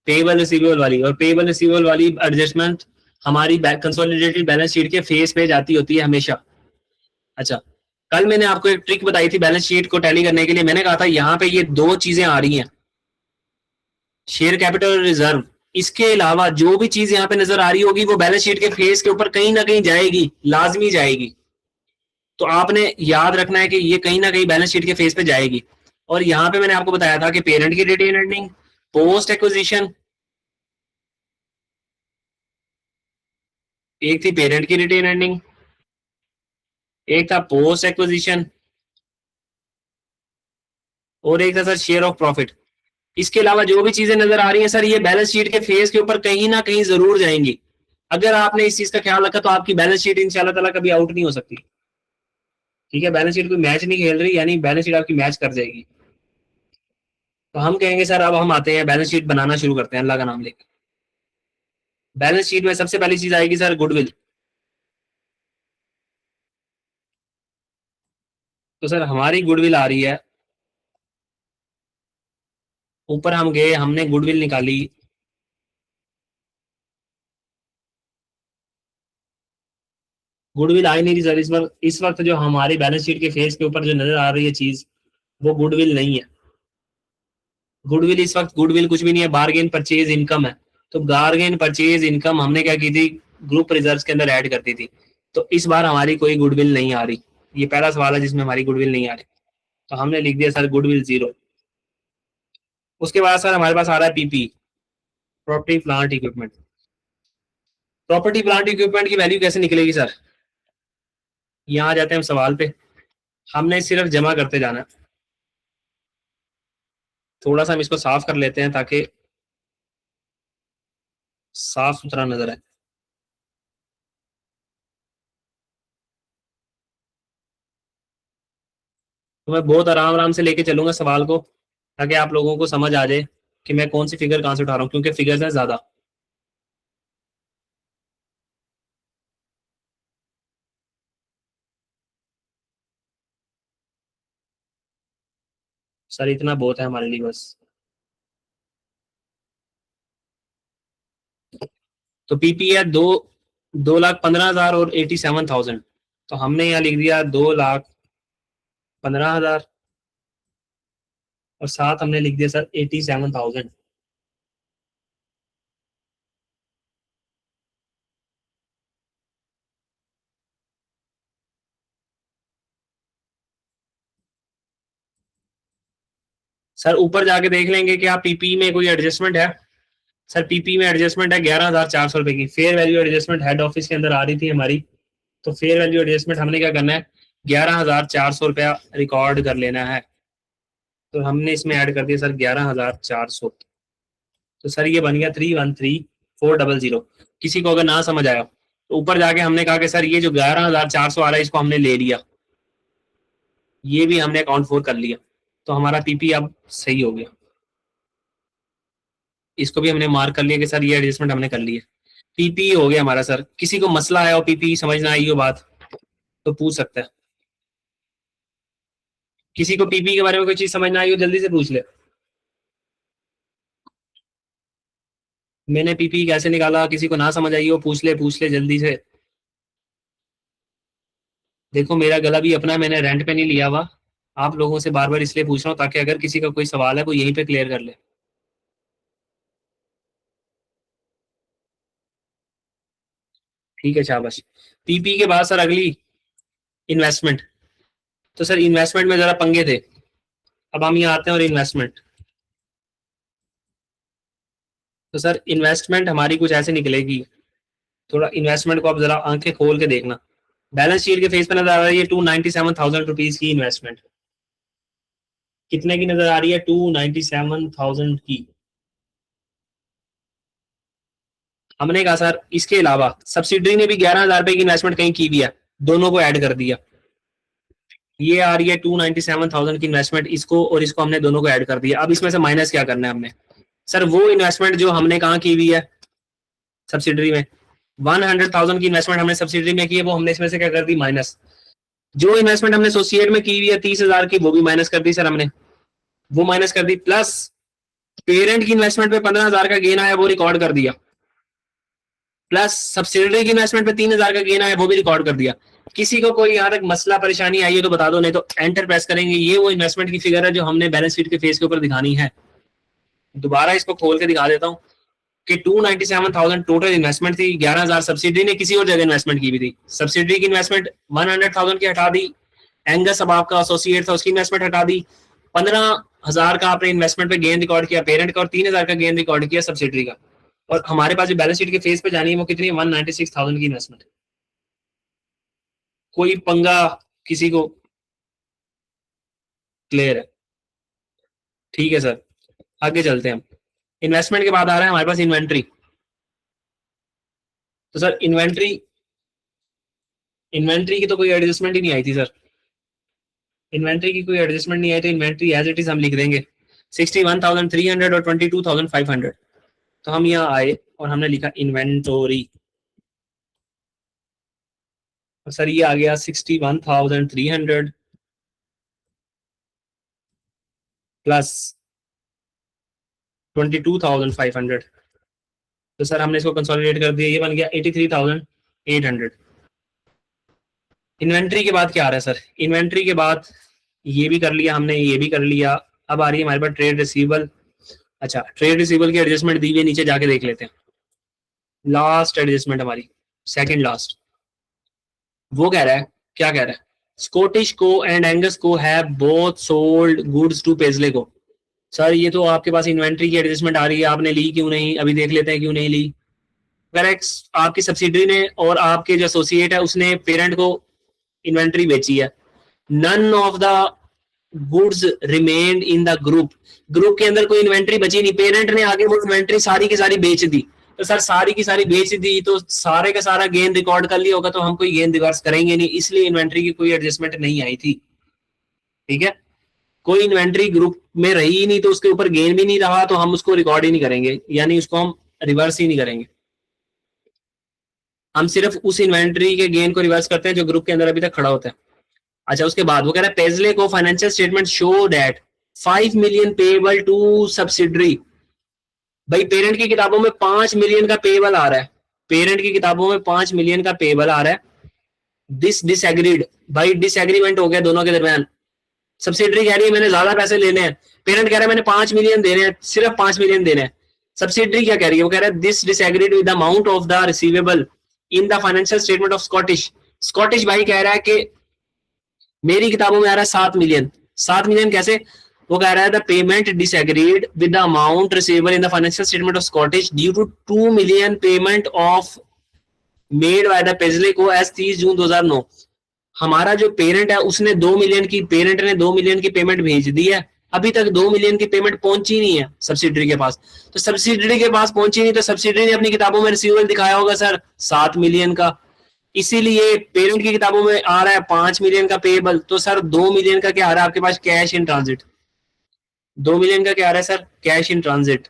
S1: पेबल रिसीवेबल वाली। और पेबल रिसीवेबल वाली एडजस्टमेंट हमारी कंसोलिडेटेड बैलेंस शीट के फेस पे जाती होती है हमेशा। अच्छा, कल मैंने आपको एक ट्रिक बताई थी बैलेंस शीट को टैली करने के लिए। मैंने कहा था यहाँ पे ये दो चीजें आ रही हैं, शेयर कैपिटल रिजर्व, इसके अलावा जो भी चीज यहाँ पे नजर आ रही होगी वो बैलेंस शीट के फेस के ऊपर कहीं ना कहीं जाएगी, लाजमी जाएगी। तो आपने याद रखना है कि ये कहीं ना कहीं बैलेंस शीट के फेस पे जाएगी। और यहाँ पे मैंने आपको बताया था कि पेरेंट की रिटेन अर्निंग, पोस्ट एक्विजिशन, एक थी पेरेंट की रिटेन अर्निंग, एक था पोस्ट एक्विजिशन, और एक था सर शेयर ऑफ प्रॉफिट। इसके अलावा जो भी चीजें नजर आ रही हैं सर, ये बैलेंस शीट के फेस के ऊपर कहीं ना कहीं जरूर जाएंगी। अगर आपने इस चीज का ख्याल रखा तो आपकी बैलेंस शीट इंशाल्लाह ताला कभी आउट नहीं हो सकती। ठीक है, बैलेंस शीट कोई मैच नहीं खेल रही, यानी बैलेंस शीट आपकी मैच कर जाएगी। तो हम कहेंगे सर अब हम आते हैं बैलेंस शीट बनाना शुरू करते हैं अल्लाह का नाम लेकर। बैलेंस शीट में सबसे पहली चीज आएगी सर गुडविल। तो सर हमारी गुडविल आ रही है, ऊपर हम गए, हमने गुडविल निकाली। गुडविल आई नहीं रही सर इस वक्त जो हमारी बैलेंस शीट के फेस के ऊपर जो नजर आ रही है चीज, वो गुडविल नहीं है। गुडविल इस वक्त गुडविल कुछ भी नहीं है, बार्गेन परचेज इनकम है। तो बार्गेन परचेज इनकम हमने क्या की थी, ग्रुप रिजर्व के अंदर ऐड करती थी। तो इस बार हमारी कोई गुडविल नहीं आ रही। ये पहला सवाल है जिसमें हमारी गुडविल नहीं आ रही, तो हमने लिख दिया सर गुडविल 0। उसके बाद सर हमारे पास आ रहा है PP, property plant equipment. Property plant equipment की वैल्यू कैसे निकलेगी सर, यहाँ जाते हैं हम सवाल पे। हमने सिर्फ जमा करते जाना है। थोड़ा सा हम इसको साफ कर लेते हैं ताकि साफ सुथरा नजर आए। तो मैं बहुत आराम आराम से लेके चलूंगा सवाल को, ताकि आप लोगों को समझ आ जाए कि मैं कौन सी फिगर कहां से उठा रहा हूँ, क्योंकि फिगर्स हैं ज्यादा। सर इतना बहुत है हमारे लिए बस। तो पीपी है 2,15,000 और 87,000। तो हमने यहाँ लिख दिया 2,15,000 और साथ हमने लिख दिया सर 87,000। सर ऊपर जाके देख लेंगे कि आप पीपी में कोई एडजस्टमेंट है। सर पीपी में एडजस्टमेंट है 11,400 रुपए की। Fair value adjustment head office के अंदर आ रही थी हमारी। तो फेयर वैल्यू एडजस्टमेंट हमने क्या करना है, 11,400 रुपया रिकॉर्ड कर लेना है। तो हमने इसमें ऐड कर दिया सर 11,400। तो सर ये बन गया 313,400। किसी को अगर ना समझ आया तो ऊपर जाके हमने कहा कि सर ये जो 11,400 आ रहा है इसको हमने ले लिया, ये भी हमने अकाउंट फॉर कर लिया। तो हमारा पीपी अब सही हो गया। इसको भी हमने मार्क कर लिया कि सर ये एडजस्टमेंट हमने कर लिया। पीपी हो गया हमारा। सर किसी को मसला आया हो, पीपी समझ ना आई हो बात, तो पूछ सकता है। किसी को पीपी के बारे में कोई चीज समझ ना आई हो जल्दी से पूछ ले। मैंने पीपी कैसे निकाला, किसी को ना समझ आई हो पूछ ले जल्दी से। देखो मेरा गला भी अपना, मैंने रेंट पे नहीं लिया हुआ। आप लोगों से बार बार इसलिए पूछ रहा हूँ ताकि अगर किसी का कोई सवाल है वो यहीं पे क्लियर कर ले। ठीक है शाबाश। पीपी के बाद सर अगली इन्वेस्टमेंट। तो सर इन्वेस्टमेंट में जरा पंगे थे। अब हम यहाँ आते हैं और इन्वेस्टमेंट। तो सर इन्वेस्टमेंट हमारी कुछ ऐसे निकलेगी। थोड़ा इन्वेस्टमेंट को आप जरा आंखें खोल के देखना। बैलेंस शीट के फेस पे नजर आ रही है 297,000 रुपीज की इन्वेस्टमेंट। कितने की नजर आ रही है, 297,000 की। हमने कहा सर इसके अलावा सब्सिडरी ने भी 11,000 रुपए की इन्वेस्टमेंट कहीं की भी है, दोनों को ऐड कर दिया। ये आ रही है 297,000 की इन्वेस्टमेंट, इसको और इसको हमने दोनों को ऐड कर दिया। अब इसमें से माइनस क्या करना है हमने, सर वो इन्वेस्टमेंट जो हमने कहाँ की हुई है, सब्सिडरी में। 100,000 की इन्वेस्टमेंट हमने सब्सिडरी में की है, वो हमने इसमें से क्या कर दी, माइनस। जो इन्वेस्टमेंट हमने एसोसिएट में की हुई है 30,000 की, वो भी माइनस कर दी सर हमने, वो माइनस कर दी। प्लस पेरेंट की इन्वेस्टमेंट पे 15,000 का गेन आया, वो रिकॉर्ड कर दिया। प्लस सब्सिडरी की इन्वेस्टमेंट पे 3,000 का गेन आया, वो भी रिकॉर्ड कर दिया। किसी को कोई यहाँ तक मसला परेशानी आई है तो बता दो, नहीं तो एंटर प्रेस करेंगे। ये वो इन्वेस्टमेंट की फिगर है जो हमने बैलेंस शीट के फेस के ऊपर दिखानी है। दोबारा इसको खोल के दिखा देता हूँ कि 297,000 टोटल इन्वेस्टमेंट थी, 11,000 सब्सिडी ने किसी और जगह इन्वेस्टमेंट की भी थी, सब्सिडी की इन्वेस्टमेंट 100,000 की हटा दी, एंगस अब आपका एसोसिएट था उसकी इन्वेस्टमेंट हटा दी, 15,000 का आपने इन्वेस्टमेंट पे गेन रिकॉर्ड किया पेरेंट का और 3,000 का गेन रिकॉर्ड किया सब्सिडरी का, और हमारे पास जो बैलेंस शीट के फेज पे जानी है वो कितनी है 196,000 की इन्वेस्टमेंट। कोई पंगा किसी को क्लियर है? ठीक है सर, आगे चलते हैं हम। इन्वेस्टमेंट के बाद आ रहा है हमारे पास इन्वेंट्री। तो सर इन्वेंट्री की तो कोई एडजस्टमेंट ही नहीं आई थी सर, इन्वेंट्री की कोई एडजस्टमेंट नहीं आई, तो इन्वेंट्री एज इट इज हम लिख देंगे 61,300 और 22,500। तो हम यहाँ आए और हमने लिखा इन्वेंटोरी, और सर ये आ गया 61,300 प्लस 22,500। तो सर हमने इसको कंसोलिडेट कर दिया, ये बन गया 83,800। इन्वेंट्री के बाद क्या आ रहा है सर? इन्वेंट्री के बाद ये भी कर लिया हमने, ये भी कर लिया, अब आ रही है हमारे पास ट्रेड रिसीवेबल। अच्छा, ट्रेड रिसीवेबल की एडजस्टमेंट दी हुई है, नीचे जाके देख लेते हैं। लास्ट एडजस्टमेंट हमारी सेकंड लास्ट, वो कह रहा है, क्या कह रहा है, Scottish Co and Angus Co have both sold goods to Paisley Co. Sir ये तो आपके पास इन्वेंट्री की एडजस्टमेंट आ रही है, आपने ली क्यों नहीं, अभी देख लेते हैं क्यों नहीं ली। करेक्ट, आपकी सब्सिडरी ने और आपके जो एसोसिएट है उसने पेरेंट को इन्वेंट्री बेची है। None of the goods remained in the group, group के अंदर कोई इन्वेंट्री बची नहीं, पेरेंट ने आगे वो इन्वेंट्री सारी की सारी बेच दी। तो सर सारी की सारी बेच दी तो सारे का सारा गेन रिकॉर्ड कर लिया होगा, तो हम कोई गेन रिवर्स करेंगे नहीं, इसलिए इन्वेंट्री की कोई एडजस्टमेंट नहीं आई थी। ठीक है, कोई इन्वेंट्री ग्रुप में रही ही नहीं तो उसके ऊपर गेन भी नहीं रहा, तो हम उसको रिकॉर्ड ही नहीं करेंगे, यानी उसको हम रिवर्स ही नहीं करेंगे। हम सिर्फ उस इन्वेंट्री के गेन को रिवर्स करते हैं जो ग्रुप के अंदर अभी तक खड़ा होता है। अच्छा, उसके बाद वो कह रहा है Paisley Co financial statement show that 5 million payable to subsidiary. भाई पेरेंट की किताबों में 5 मिलियन का पेबल आ रहा है, पेरेंट की किताबों में 5 मिलियन का पेबल आ रहा है। दिस डिसएग्रीड, भाई डिसएग्रीमेंट हो गया दोनों के दरमियान। सब्सिडरी कह रही है मैंने ज्यादा पैसे लेने हैं, पेरेंट कह रहा है मैंने 5 मिलियन देने हैं, सिर्फ 5 मिलियन देने हैं। सब्सिडरी क्या कह रही है, वो कह रहा है this disagreed with the amount of the receivable in the financial statement of Scottish. Scottish भाई कह रहा है कि मेरी किताबों में आ रहा है 7 मिलियन। 7 मिलियन कैसे? वो कह रहा है the payment disagreed with the amount receivable in the financial statement of Scottish Co due 2 million payment of made by the Paisley Co as 30 जून 2009। हमारा जो पेरेंट है उसने 2 मिलियन की, पेरेंट ने 2 मिलियन की पेमेंट भेज दी है, अभी तक 2 मिलियन की पेमेंट पहुंची नहीं है सब्सिडरी के पास। तो सब्सिडरी के पास पहुंची नहीं तो सब्सिडरी ने अपनी किताबों में रिसीवेबल दिखाया होगा सर 7 मिलियन का, इसीलिए पेरेंट की किताबों में आ रहा है 5 मिलियन का पेबल। तो सर 2 मिलियन का क्या आ रहा है आपके पास, कैश इन ट्रांजिट। 2 मिलियन का क्या आ रहा है सर, कैश इन ट्रांजिट।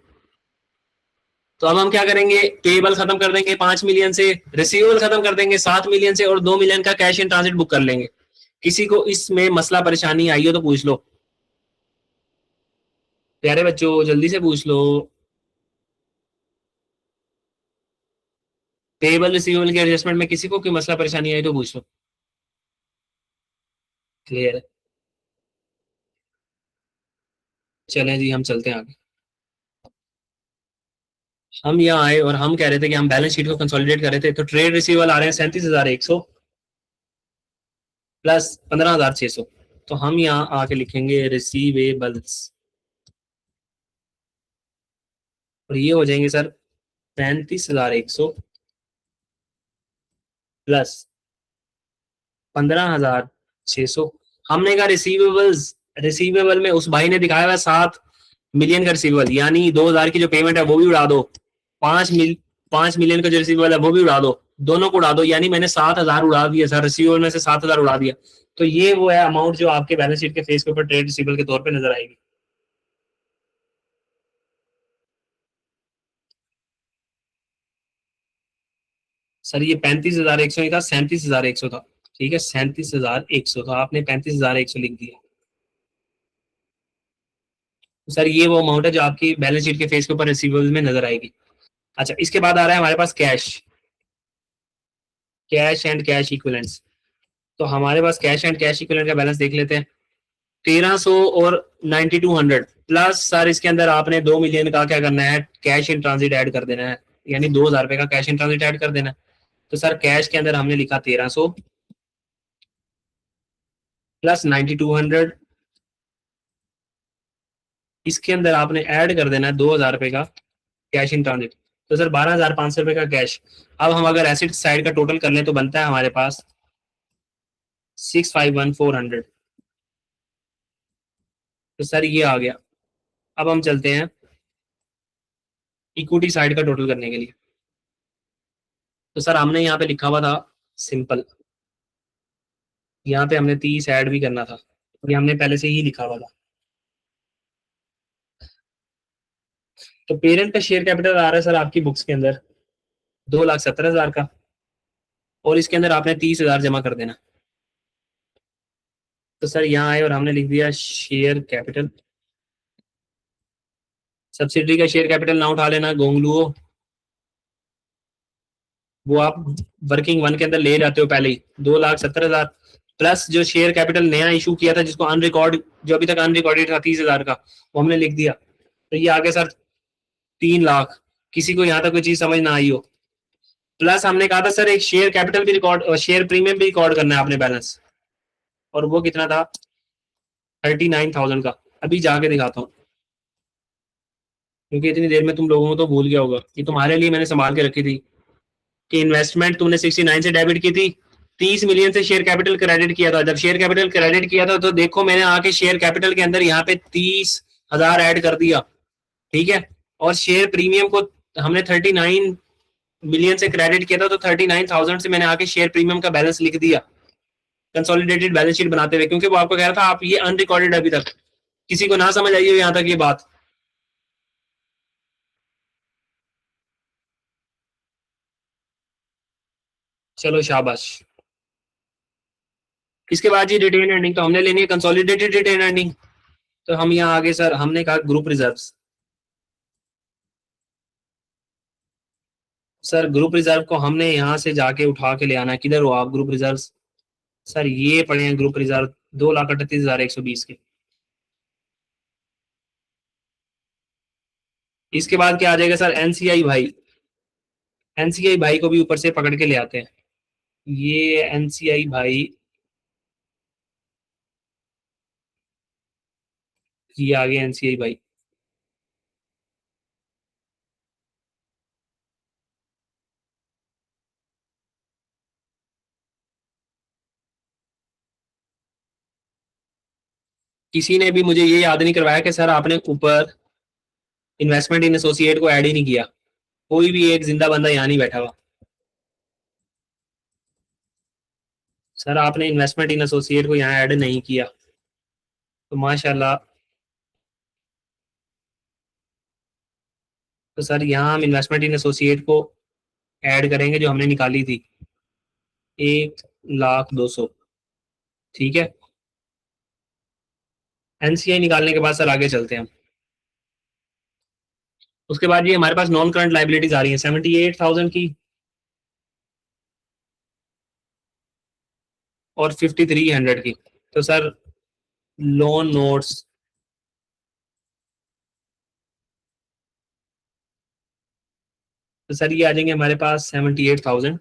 S1: तो अब हम क्या करेंगे, पेबल खत्म कर देंगे 5 मिलियन से, रिसीवेबल खत्म कर देंगे 7 मिलियन से, और 2 मिलियन का कैश इन ट्रांजिट बुक कर लेंगे। किसी को इसमें मसला परेशानी आई हो तो पूछ लो प्यारे बच्चों, जल्दी से पूछ लो। पेबल रिसीवेबल के एडजस्टमेंट में किसी को कोई मसला परेशानी आई तो पूछ लो। क्लियर है, चलें जी हम चलते हैं आगे। हम यहाँ आए और हम कह रहे थे कि हम बैलेंस शीट को कंसोलिडेट कर रहे थे, तो ट्रेड रिसीवेबल आ रहे हैं 37,100 प्लस 15,600। तो हम यहाँ आके लिखेंगे रिसीवेबल्स, और ये हो जाएंगे सर 35,100 प्लस 15,600। हमने कहा रिसीवेबल्स, रिसीवेबल में उस भाई ने दिखाया हुआ 7 मिलियन का रिसीवेबल, यानी 2,000 की जो पेमेंट है वो भी उड़ा दो, 5 मिलियन का जो रिसीवेबल है वो भी उड़ा दो, दोनों को उड़ा दो, यानी मैंने 7,000 उड़ा दिया सर, रिसीवेबल में से 7,000 उड़ा दिया। तो ये वो है अमाउंट जो आपके बैलेंस शीट के फेस के ऊपर ट्रेड रिसीवेबल के तौर पे नजर आएगी। सर ये 35,100 ही था, 37,100 था। ठीक है, 37,100 था, आपने 35,100 लिख दिया। तो सर ये वो अमाउंट है जो आपकी बैलेंस शीट के फेस के ऊपर रिसीवेबल में नजर आएगी। अच्छा, इसके बाद आ रहा है हमारे पास cash, cash and cash equivalents. तो हमारे पास कैश एंड कैश इक्विवेलेंट का बैलेंस देख लेते हैं, 1,300 और 9,200। प्लस सर इसके अंदर आपने 2 मिलियन का क्या करना है, कैश इन ट्रांजिट ऐड कर देना है, यानी 2,000 रुपए का कैश इन ट्रांजिट ऐड कर देना है। तो सर कैश के अंदर हमने लिखा 1300 प्लस 9200, इसके अंदर आपने ऐड कर देना है 2,000 रुपए का कैश इन ट्रांजिट। तो सर 12,500 रुपए का कैश। अब हम अगर एसिड साइड का टोटल कर लें तो बनता है हमारे पास 651,400। तो सर ये आ गया। अब हम चलते हैं इक्विटी साइड का टोटल करने के लिए। तो सर हमने यहाँ पे लिखा हुआ था सिंपल, यहाँ पे हमने 30 ऐड भी करना था, ये हमने पहले से ही लिखा हुआ था। तो पेरेंट का शेयर कैपिटल आ रहा है सर आपकी बुक्स के अंदर 2,70,000 का, और इसके अंदर आपने 30,000 जमा कर देना। तो सर यहाँ आए और हमने लिख दिया शेयर कैपिटल। सब्सिडी का शेयर कैपिटल ना उठा लेना गोंगलुओ, वो आप वर्किंग वन के अंदर ले जाते हो पहले ही 2,70,000 प्लस जो शेयर कैपिटल नया इशू किया था जिसको अनरिकॉर्ड, जो अभी तक अनरिकॉर्डेड था 30,000 का, वो हमने लिख दिया। तो ये आगे सर 3 लाख। किसी को यहाँ तक कोई चीज समझ ना आई हो। प्लस हमने कहा था सर एक शेयर कैपिटल भी रिकॉर्ड, शेयर प्रीमियम भी रिकॉर्ड करना है आपने बैलेंस, और वो कितना था 39,000 का। अभी जाके दिखाता हूँ क्योंकि इतनी देर में तुम लोगों को तो भूल गया होगा, ये तुम्हारे लिए मैंने संभाल के रखी थी कि इन्वेस्टमेंट तुमने 69 से डेबिट की थी, 30 मिलियन से शेयर कैपिटल क्रेडिट किया था। जब शेयर कैपिटल क्रेडिट किया था तो देखो मैंने आके शेयर कैपिटल के अंदर यहाँ पे 30,000 ऐड कर दिया, ठीक है। और शेयर प्रीमियम को हमने 39 मिलियन से क्रेडिट किया था, तो 39,000 से मैंने आके शेयर प्रीमियम का बैलेंस लिख दिया कंसोलिडेटेड बैलेंस शीट बनाते हुए, क्योंकि वो आपको कह रहा था आप ये अनरिकॉर्डेड अभी तक। किसी को ना समझ आई हो यहाँ तक ये बात? चलो शाबाश। इसके बाद ये रिटेन अर्निंग तो हमने लेनी है कंसोलिडेटेड रिटेन अर्निंग। तो हम यहाँ आगे सर हमने कहा group reserves. Sir group reserve को हमने यहाँ से जाके उठा के ले आना है। किधर हो आप ग्रुप रिजर्व? सर ये पड़े हैं ग्रुप रिजर्व 2,38,120 के। इसके बाद क्या आ जाएगा सर एनसीआई भाई। एनसीआई भाई को भी ऊपर से पकड़ के ले आते हैं। ये एनसीआई भाई, ये आ गए एनसीआई भाई। किसी ने भी मुझे ये याद नहीं करवाया कि सर आपने ऊपर इन्वेस्टमेंट इन एसोसिएट को ऐड ही नहीं किया। कोई भी एक जिंदा बंदा यहाँ नहीं बैठा हुआ। सर आपने इन्वेस्टमेंट इन एसोसिएट को यहाँ ऐड नहीं किया, तो माशाल्लाह। तो सर यहाँ हम इन्वेस्टमेंट इन एसोसिएट को ऐड करेंगे जो हमने निकाली थी 1,02,000, ठीक है। एनसीआई निकालने के बाद सर आगे चलते हैं हम। उसके बाद ये हमारे पास नॉन करंट लाइबिलिटीज आ रही है 78,000 की और 5,300 की। तो सर लोन नोट्स, तो सर ये आ जाएंगे हमारे पास 78,000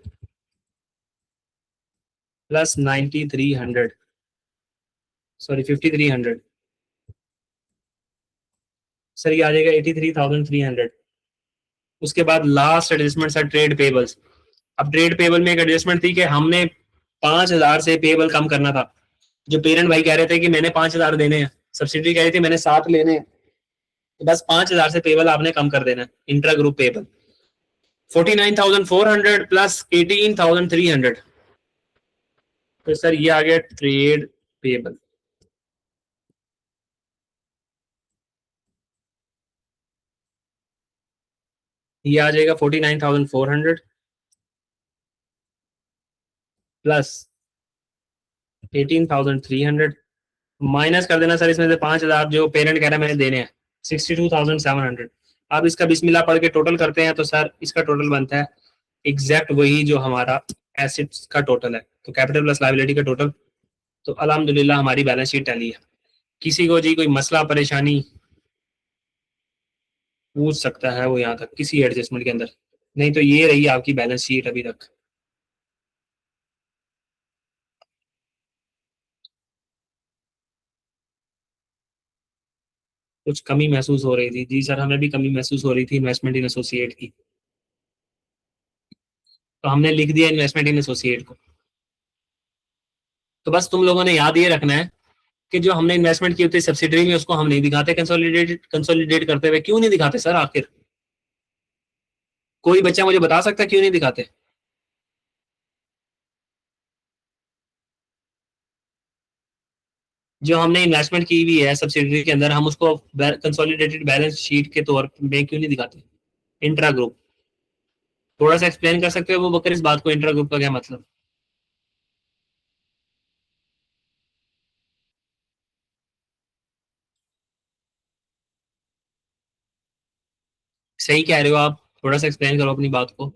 S1: प्लस 9,300, सॉरी 5,300। सर ये आ जाएगा 83,300। उसके बाद last adjustment sir trade payables. अब ट्रेड पेबल में एक एडजस्टमेंट थी कि हमने 5,000 से पेबल कम करना था। जो पेरेंट भाई कह रहे थे कि मैंने 5,000 देने हैं, सब्सिडी कह रही थी मैंने 7 लेने हैं, तो बस 5,000 से पेबल आपने कम कर देना है। Intra group payable 49,400 plus 18,300। तो सर ये आ गया ट्रेड पेबल। ये आ जाएगा 49,400 प्लस 18,300, माइनस कर देना सर इसमें से 5,000 जो पेरेंट कह रहा है मैंने देने हैं 62,700। अब इसका बिस्मिल्लाह पढ़ के टोटल करते हैं तो सर इसका टोटल बनता है एग्जैक्ट वही जो हमारा एसेट्स का टोटल है, तो कैपिटल प्लस लायबिलिटी का टोटल। तो अल्हम्दुलिल्लाह हमारी बैलेंस शीट टैली है। किसी को जी कोई मसला परेशानी? पूछ सकता है वो यहाँ तक किसी एडजस्टमेंट के अंदर। नहीं तो ये रही आपकी बैलेंस शीट अभी तक। कुछ कमी महसूस हो रही थी जी सर, हमें भी कमी महसूस हो रही थी इन्वेस्टमेंट इन एसोसिएट की, तो हमने लिख दिया इन्वेस्टमेंट इन एसोसिएट को। तो बस तुम लोगों ने याद ये रखना है कि जो हमने इन्वेस्टमेंट की होती है सब्सिडरी में, उसको हम नहीं दिखाते कंसोलिडेट करते हुए। क्यों नहीं दिखाते सर आखिर? कोई बच्चा मुझे बता सकता है क्यों नहीं दिखाते? जो हमने इन्वेस्टमेंट की हुई है सब्सिडरी के अंदर, हम उसको कंसोलिडेटेड बैलेंस शीट के तौर में क्यों नहीं दिखाते? इंट्रा ग्रुप थोड़ा सा एक्सप्लेन कर सकते हो वो बकर इस बात को, इंट्रा ग्रुप का क्या मतलब? सही कह रहे हो आप, थोड़ा सा एक्सप्लेन करो अपनी बात को।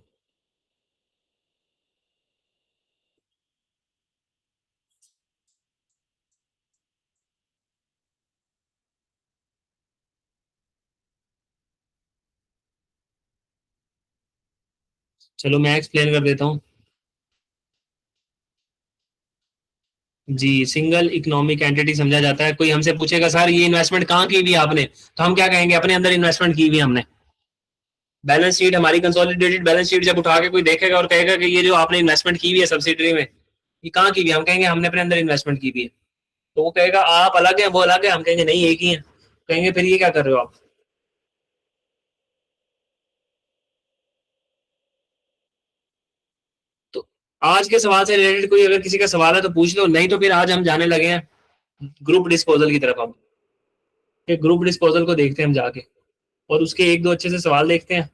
S1: चलो मैं एक्सप्लेन कर देता हूँ। जी, सिंगल इकोनॉमिक एंटिटी समझा जाता है। कोई हमसे पूछेगा सर ये इन्वेस्टमेंट कहाँ की हुई आपने, तो हम क्या कहेंगे? अपने अंदर इन्वेस्टमेंट की हुई हमने। बैलेंस शीट हमारी कंसोलिडेटेड बैलेंस शीट जब उठा के कोई देखेगा और कहेगा कि ये जो आपने इन्वेस्टमेंट की हुई है सब्सिडरी में, ये कहाँ की हुई है, हम कहेंगे हमने अपने अंदर इन्वेस्टमेंट की हुई है। तो वो कहेगा आप अलग है वो अलग है, हम कहेंगे नहीं एक ही है। कहेंगे फिर ये क्या कर रहे हो आप? तो आज के सवाल से रिलेटेड कोई अगर किसी का सवाल है तो पूछ लो, नहीं तो फिर आज हम जाने लगे हैं ग्रुप डिस्पोजल की तरफ। हम ग्रुप डिस्पोजल को देखते हैं हम जाके, और उसके एक दो अच्छे से सवाल देखते हैं।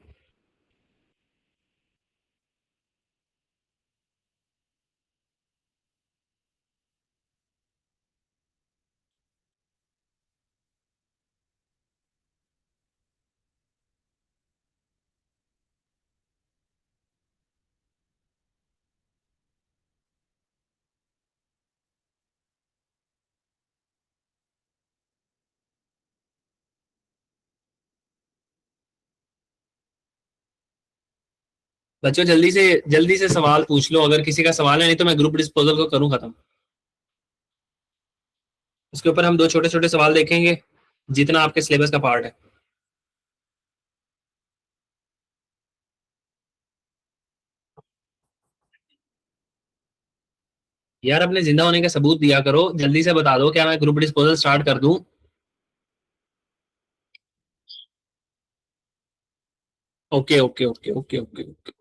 S1: बच्चों जल्दी से सवाल पूछ लो, अगर किसी का सवाल है, नहीं तो मैं ग्रुप डिस्पोजल को करूँ खत्म। उसके ऊपर हम दो छोटे छोटे सवाल देखेंगे, जितना आपके सिलेबस का पार्ट है। यार अपने जिंदा होने का सबूत दिया करो, जल्दी से बता दो क्या मैं ग्रुप डिस्पोजल स्टार्ट कर दूं? Okay okay okay okay okay okay.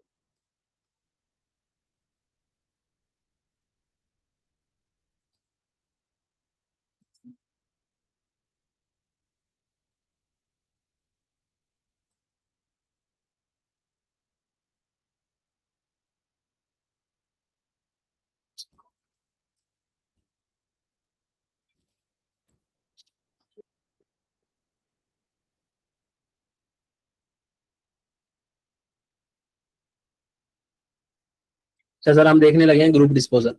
S1: अच्छा सर, हम देखने लगे हैं group disposal.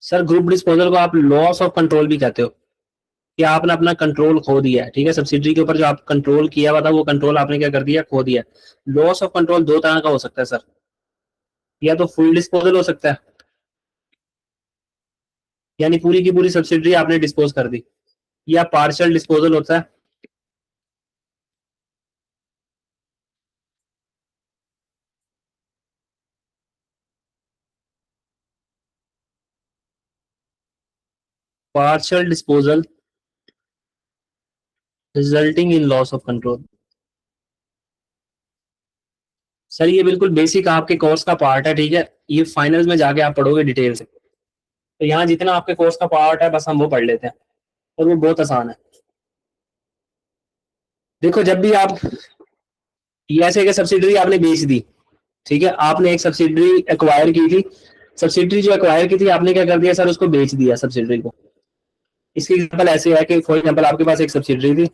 S1: Sir group disposal को आप लॉस ऑफ कंट्रोल भी कहते हो, कि आपने अपना कंट्रोल खो दिया है। ठीक है, सब्सिडरी के ऊपर जो आप कंट्रोल किया हुआ था वो कंट्रोल आपने क्या कर दिया? खो दिया। लॉस ऑफ कंट्रोल दो तरह का हो सकता है सर, या तो फुल डिस्पोजल हो सकता है, यानी पूरी की पूरी सब्सिडरी आपने डिस्पोज कर दी, या पार्शियल डिस्पोजल होता है। Partial disposal resulting in loss of control. Sir ये बिल्कुल बेसिक आपके कोर्स का पार्ट है, ठीक है, ये फाइनल में जाके आप पढ़ोगे डिटेल से। तो यहाँ जितना आपके कोर्स का पार्ट है बस हम वो पढ़ लेते हैं, और वो बहुत आसान है। देखो जब भी आप ऐसे एक सब्सिडरी आपने बेच दी, ठीक है, आपने एक सब्सिडरी एक्वायर की थी, सब्सिडरी जो एक्वायर की थी आपने क्या कर दिया सर? उसको बेच दिया सब्सिडरी को। इसकी एग्जाम्पल ऐसे है कि फॉर एग्जाम्पल आपके पास एक सब्सिडरी थी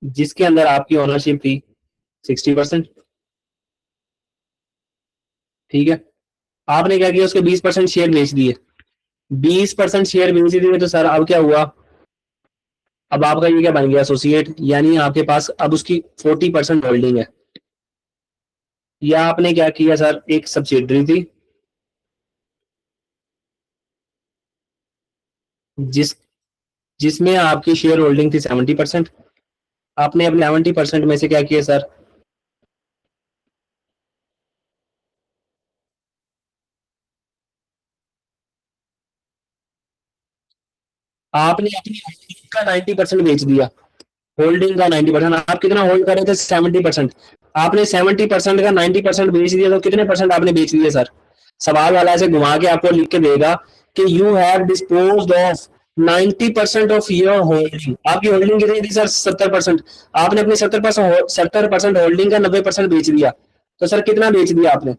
S1: जिसके अंदर आपकी ओनरशिप थी 60%, ठीक है, आपने क्या किया, उसके 20% शेयर बेच दिए। 20% शेयर बेच दिए तो सर अब क्या हुआ, अब आपका ये क्या बन गया, एसोसिएट, यानी आपके पास अब उसकी 40% होल्डिंग है। या आपने क्या किया सर, एक सब्सिडरी थी जिस जिसमें आपकी शेयर होल्डिंग थी 70%, आपने अपने 70% में से क्या किया सर, आपने अपनी होल्डिंग का 90% बेच दिया। होल्डिंग का 90%, आप कितना होल्ड कर रहे थे, 70%। आपने 70% का 90% बेच दिया, तो कितने परसेंट आपने बेच दिए सर। सवाल वाला ऐसे घुमा के आपको लिख के देगा कि you have disposed of 90% of your holding. आपकी होल्डिंग कितनी थी सर, 70%। आपने अपनी 70% होल्डिंग का 90% बेच दिया, तो सर कितना बेच दिया आपने।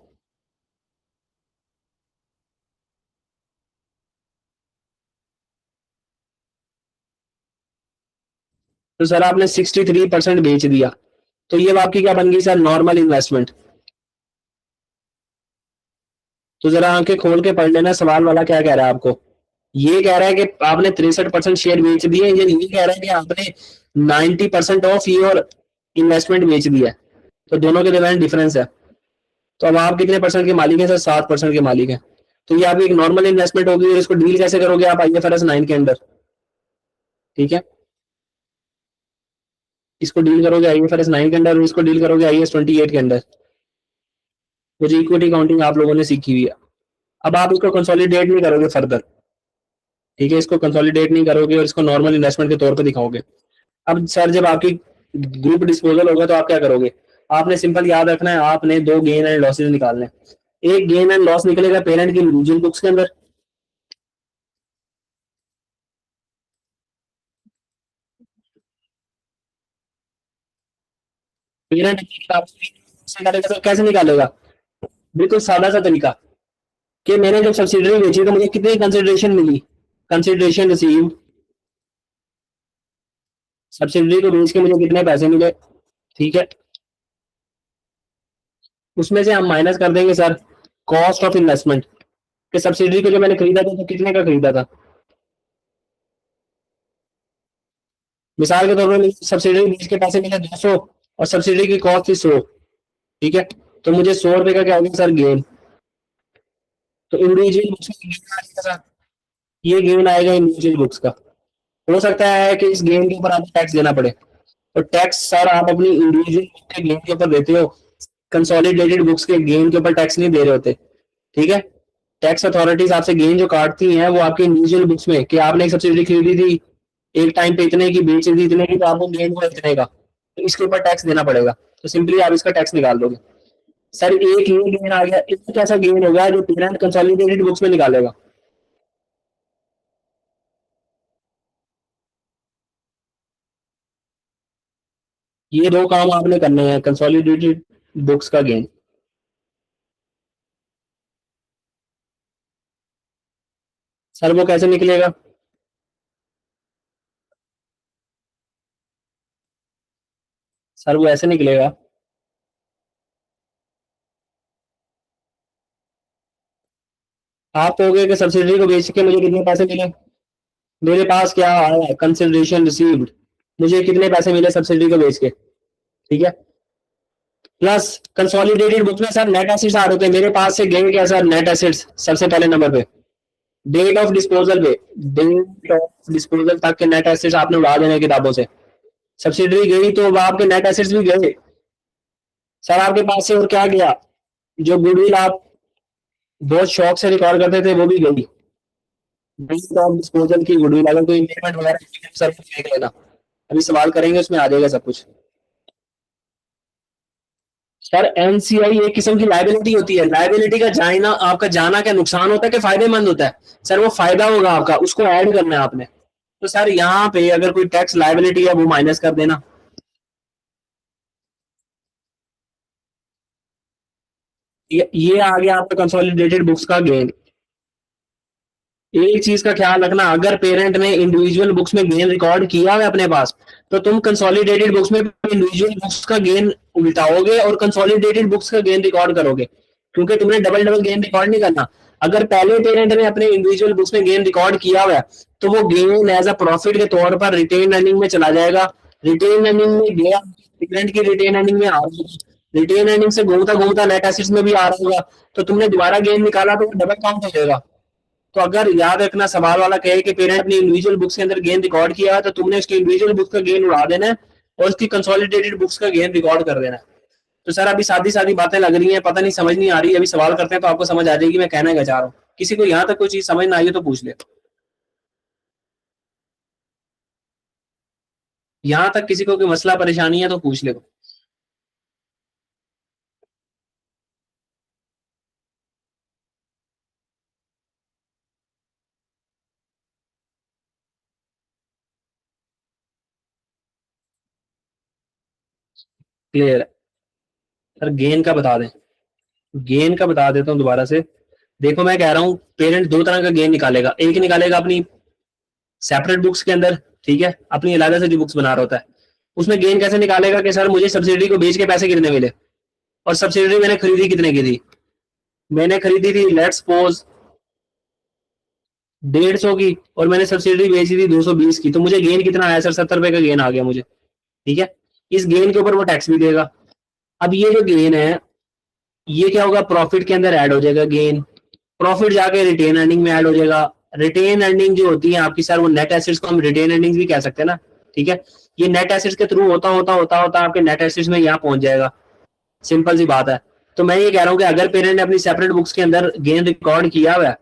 S1: तो सर आपने 63% बेच दिया। तो ये आपकी क्या बन गई सर, नॉर्मल इन्वेस्टमेंट। तो जरा आंखें खोल के पढ़ लेना, सवाल वाला क्या कह रहा है आपको। ये कह रहा है कि आपने 63% शेयर बेच दिए, ये नहीं कह रहा है कि आपने 90% ऑफ योर इन्वेस्टमेंट बेच दिया है। तो दोनों के दरमियान डिफरेंस है। तो अब आप कितने परसेंट के मालिक हैं सर, 7% के मालिक हैं। तो ये आपकी एक नॉर्मल इन्वेस्टमेंट होगी, और इसको डील कैसे करोगे आप, IFRS 9 के अंदर। ठीक है, इसको डील करोगे IFRS 9 के अंदर, और इसको डील करोगे IAS 28 के अंदर। वो जो इक्विटी काउंटिंग आप लोगों ने सीखी हुई है। अब आप इसको कंसोलिडेट नहीं करोगे फर्दर। ठीक है, इसको कंसोलिडेट नहीं करोगे और इसको नॉर्मल इन्वेस्टमेंट के तौर पर दिखाओगे। अब सर जब आपकी ग्रुप डिस्पोजल होगा तो आप क्या करोगे, आपने सिंपल याद रखना है, आपने दो गेन एंड लॉसेज निकालने हैं। एक गेन एंड लॉस निकलेगा पेरेंट की इंडिविजुअल बुक्स के अंदर। पेरेंट कैसे निकालेगा, बिल्कुल सादा सा तरीका, कि मैंने जब सब्सिडरी बेची तो मुझे कितनी कंसिडरेशन मिली, कंसिडरेशन रिसीव। सब्सिडरी को बेच के मुझे कितने पैसे मिले। ठीक है, उसमें से हम माइनस कर देंगे सर कॉस्ट ऑफ इन्वेस्टमेंट, कि सब्सिडरी को जो मैंने खरीदा था तो कितने का खरीदा था। मिसाल के तौर पर सब्सिडरी बेच के पैसे मिले 200, और सब्सिडरी की कॉस्ट थी 100। ठीक है, तो मुझे 100 रुपए का क्या हो गया सर, गेन। तो इंडिविजुअल बुक्स में गेन आएगा सर, ये गेन आएगा इंडिविजुअल बुक्स का। हो सकता है कि इस गेन के ऊपर आपको टैक्स देना पड़े, तो टैक्स सर आप अपनी इंडिविजुअल बुक के गेन के ऊपर देते हो, कंसोलिडेटेड बुक्स के गेन के ऊपर टैक्स नहीं दे रहे होते। ठीक है, टैक्स अथॉरिटीज आपसे गेन जो काटती हैं वो आपके इंडिविजुअल बुक्स में, कि आपने एक सब्सिडी खरीदी थी एक टाइम पे इतने की, बेच दी इतने की, तो आपको गेन हुआ इतने का, तो इसके ऊपर टैक्स देना पड़ेगा। तो सिंपली आप इसका टैक्स निकाल दोगे। सर एक ये गेन आ गया, एक ऐसा गेन होगा जो पेरेंट कंसोलिडेटेड बुक्स में निकालेगा। ये दो काम आपने करने हैं, कंसोलिडेटेड बुक्स का गेन। सर वो कैसे निकलेगा, सर वो ऐसे निकलेगा, आप कहोगे कि सब्सिडी को बेच के मुझे कितने पैसे मिले। मेरे पास क्या आया, कंसिडरेशन रिसीव्ड, मुझे कितने पैसे मिले सब्सिडी को बेच के। ठीक है, प्लस कंसोलिडेटेड बुक में सर नेट एसेट्स आ रहे थे, मेरे पास से गए क्या सर, नेट एसेट्स सबसे पहले नंबर पे। डेट ऑफ डिस्पोजल पे, डेट ऑफ डिस्पोजल तक के नेट एसेट्स आपने उड़ा देने किताबों से। सब्सिडी गई तो अब आपके नेट एसेट्स भी गए। सर आपके पास से और क्या गया, जो गुडविल आप बहुत शौक से रिकॉर्ड करते थे वो भी गई। डेट ऑफ डिस्पोजल की गुडविल, अगर कोई इम्पेयरमेंट वगैरह सर देख लेना, अभी सवाल करेंगे उसमें आ जाएगा सब कुछ। सर एनसीआई एक किस्म की लाइबिलिटी होती है, लाइबिलिटी का जाना, आपका जाना क्या नुकसान होता है कि फायदेमंद होता है। सर वो फायदा होगा आपका, उसको ऐड करना है आपने। तो सर यहाँ पे अगर कोई टैक्स लाइबिलिटी है वो माइनस कर देना। ये आ गया आपका कंसोलिडेटेड बुक्स का गेन। एक चीज का ख्याल रखना, अगर पेरेंट ने इंडिविजुअल बुक्स में गेन रिकॉर्ड किया है अपने पास, तो तुम कंसोलिडेटेड बुक्स में इंडिविजुअल बुक्स का गेन उल्टाओगे और कंसोलिडेटेड बुक्स का गेन रिकॉर्ड करोगे। क्योंकि तुमने डबल डबल गेन रिकॉर्ड नहीं करना। अगर पहले पेरेंट ने अपने इंडिविजुअल बुक्स में गेन रिकॉर्ड किया हुआ है तो वो गेन एज अ प्रॉफिट के तौर पर रिटेन अर्निंग में चला जाएगा। रिटेन अर्निंग में गया, पेरेंट की रिटेन अर्निंग में आ रहा है, रिटेन अर्निंग से घूमता घूमता नेट एसेट्स में भी आ रहा होगा, तो तुमने दोबारा गेन निकाला तो डबल काउंट हो जाएगा। तो अगर याद रखना, सवाल वाला कहे कि पेरेंट अपनी इंडिविजुअल बुक्स के अंदर गेन रिकॉर्ड किया है तो तुमने उसकी इंडिविजुअल बुक्स का गेन उड़ा देना है और उसकी कंसोलिडेटेड बुक्स का गेन रिकॉर्ड कर देना है। तो सर अभी सादी सादी बातें लग रही हैं, पता नहीं समझ नहीं आ रही, अभी सवाल करते हैं तो आपको समझ आ जाएगी मैं कहना क्या चाह रहा हूँ। किसी को यहाँ तक कोई चीज समझ ना आई हो तो पूछ ले। यहाँ तक किसी को कोई मसला परेशानी है तो पूछ ले। क्लियर है सर? गेन का बता दें, गेन का बता देता हूँ दोबारा से। देखो मैं कह रहा हूँ पेरेंट दो तरह का गेन निकालेगा, एक निकालेगा अपनी सेपरेट बुक्स के अंदर, ठीक है, अपनी अलग से जो बुक्स बना रहा होता है उसमें गेन कैसे निकालेगा कि सर मुझे सब्सिडी को बेच के पैसे कितने मिले और सब्सिडी मैंने खरीदी कितने की थी। मैंने खरीदी थी लेट्स सपोज 150 की और मैंने सब्सिडी बेची थी 220 की, तो मुझे गेन कितना आया सर? 70 रुपए का गेन आ गया मुझे, ठीक है। इस गेन के ऊपर वो टैक्स भी देगा। अब ये जो गेन है ये क्या होगा, प्रॉफिट के अंदर ऐड हो जाएगा गेन, प्रॉफिट जाके रिटेन अर्निंग में ऐड हो जाएगा। रिटेन अर्निंग जो होती है आपकी सर, वो नेट एसेट्स को हम रिटेन अर्निंग भी कह सकते हैं ना, ठीक है। ये नेट एसेट्स के थ्रू होता होता होता होता आपके नेट एसेट्स में यहाँ पहुंच जाएगा। सिंपल सी बात है। तो मैं ये कह रहा हूँ कि अगर पेरेंट ने अपनी सेपरेट बुक्स के अंदर गेन रिकॉर्ड किया हुआ है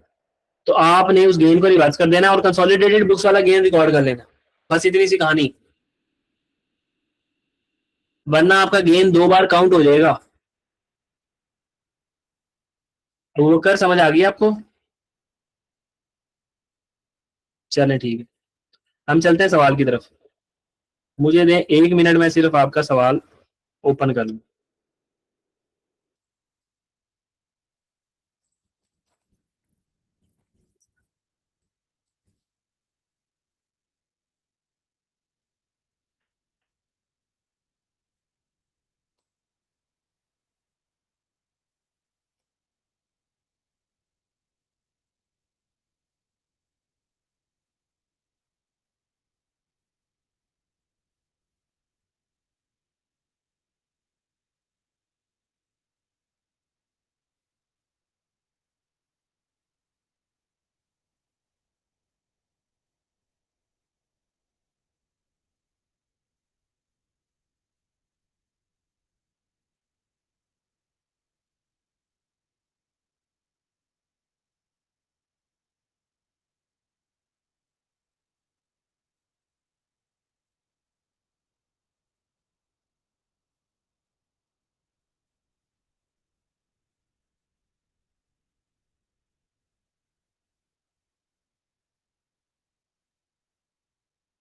S1: तो आपने उस गेन को रिवर्स कर देना और कंसोलिडेटेड बुक्स वाला गेन रिकॉर्ड कर लेना। बस इतनी सी कहानी, वरना आपका गेन दो बार काउंट हो जाएगा। वो कर समझ आ गई आपको? चले ठीक है, हम चलते हैं सवाल की तरफ। मुझे दें 1 मिनट में सिर्फ आपका सवाल ओपन कर लूं।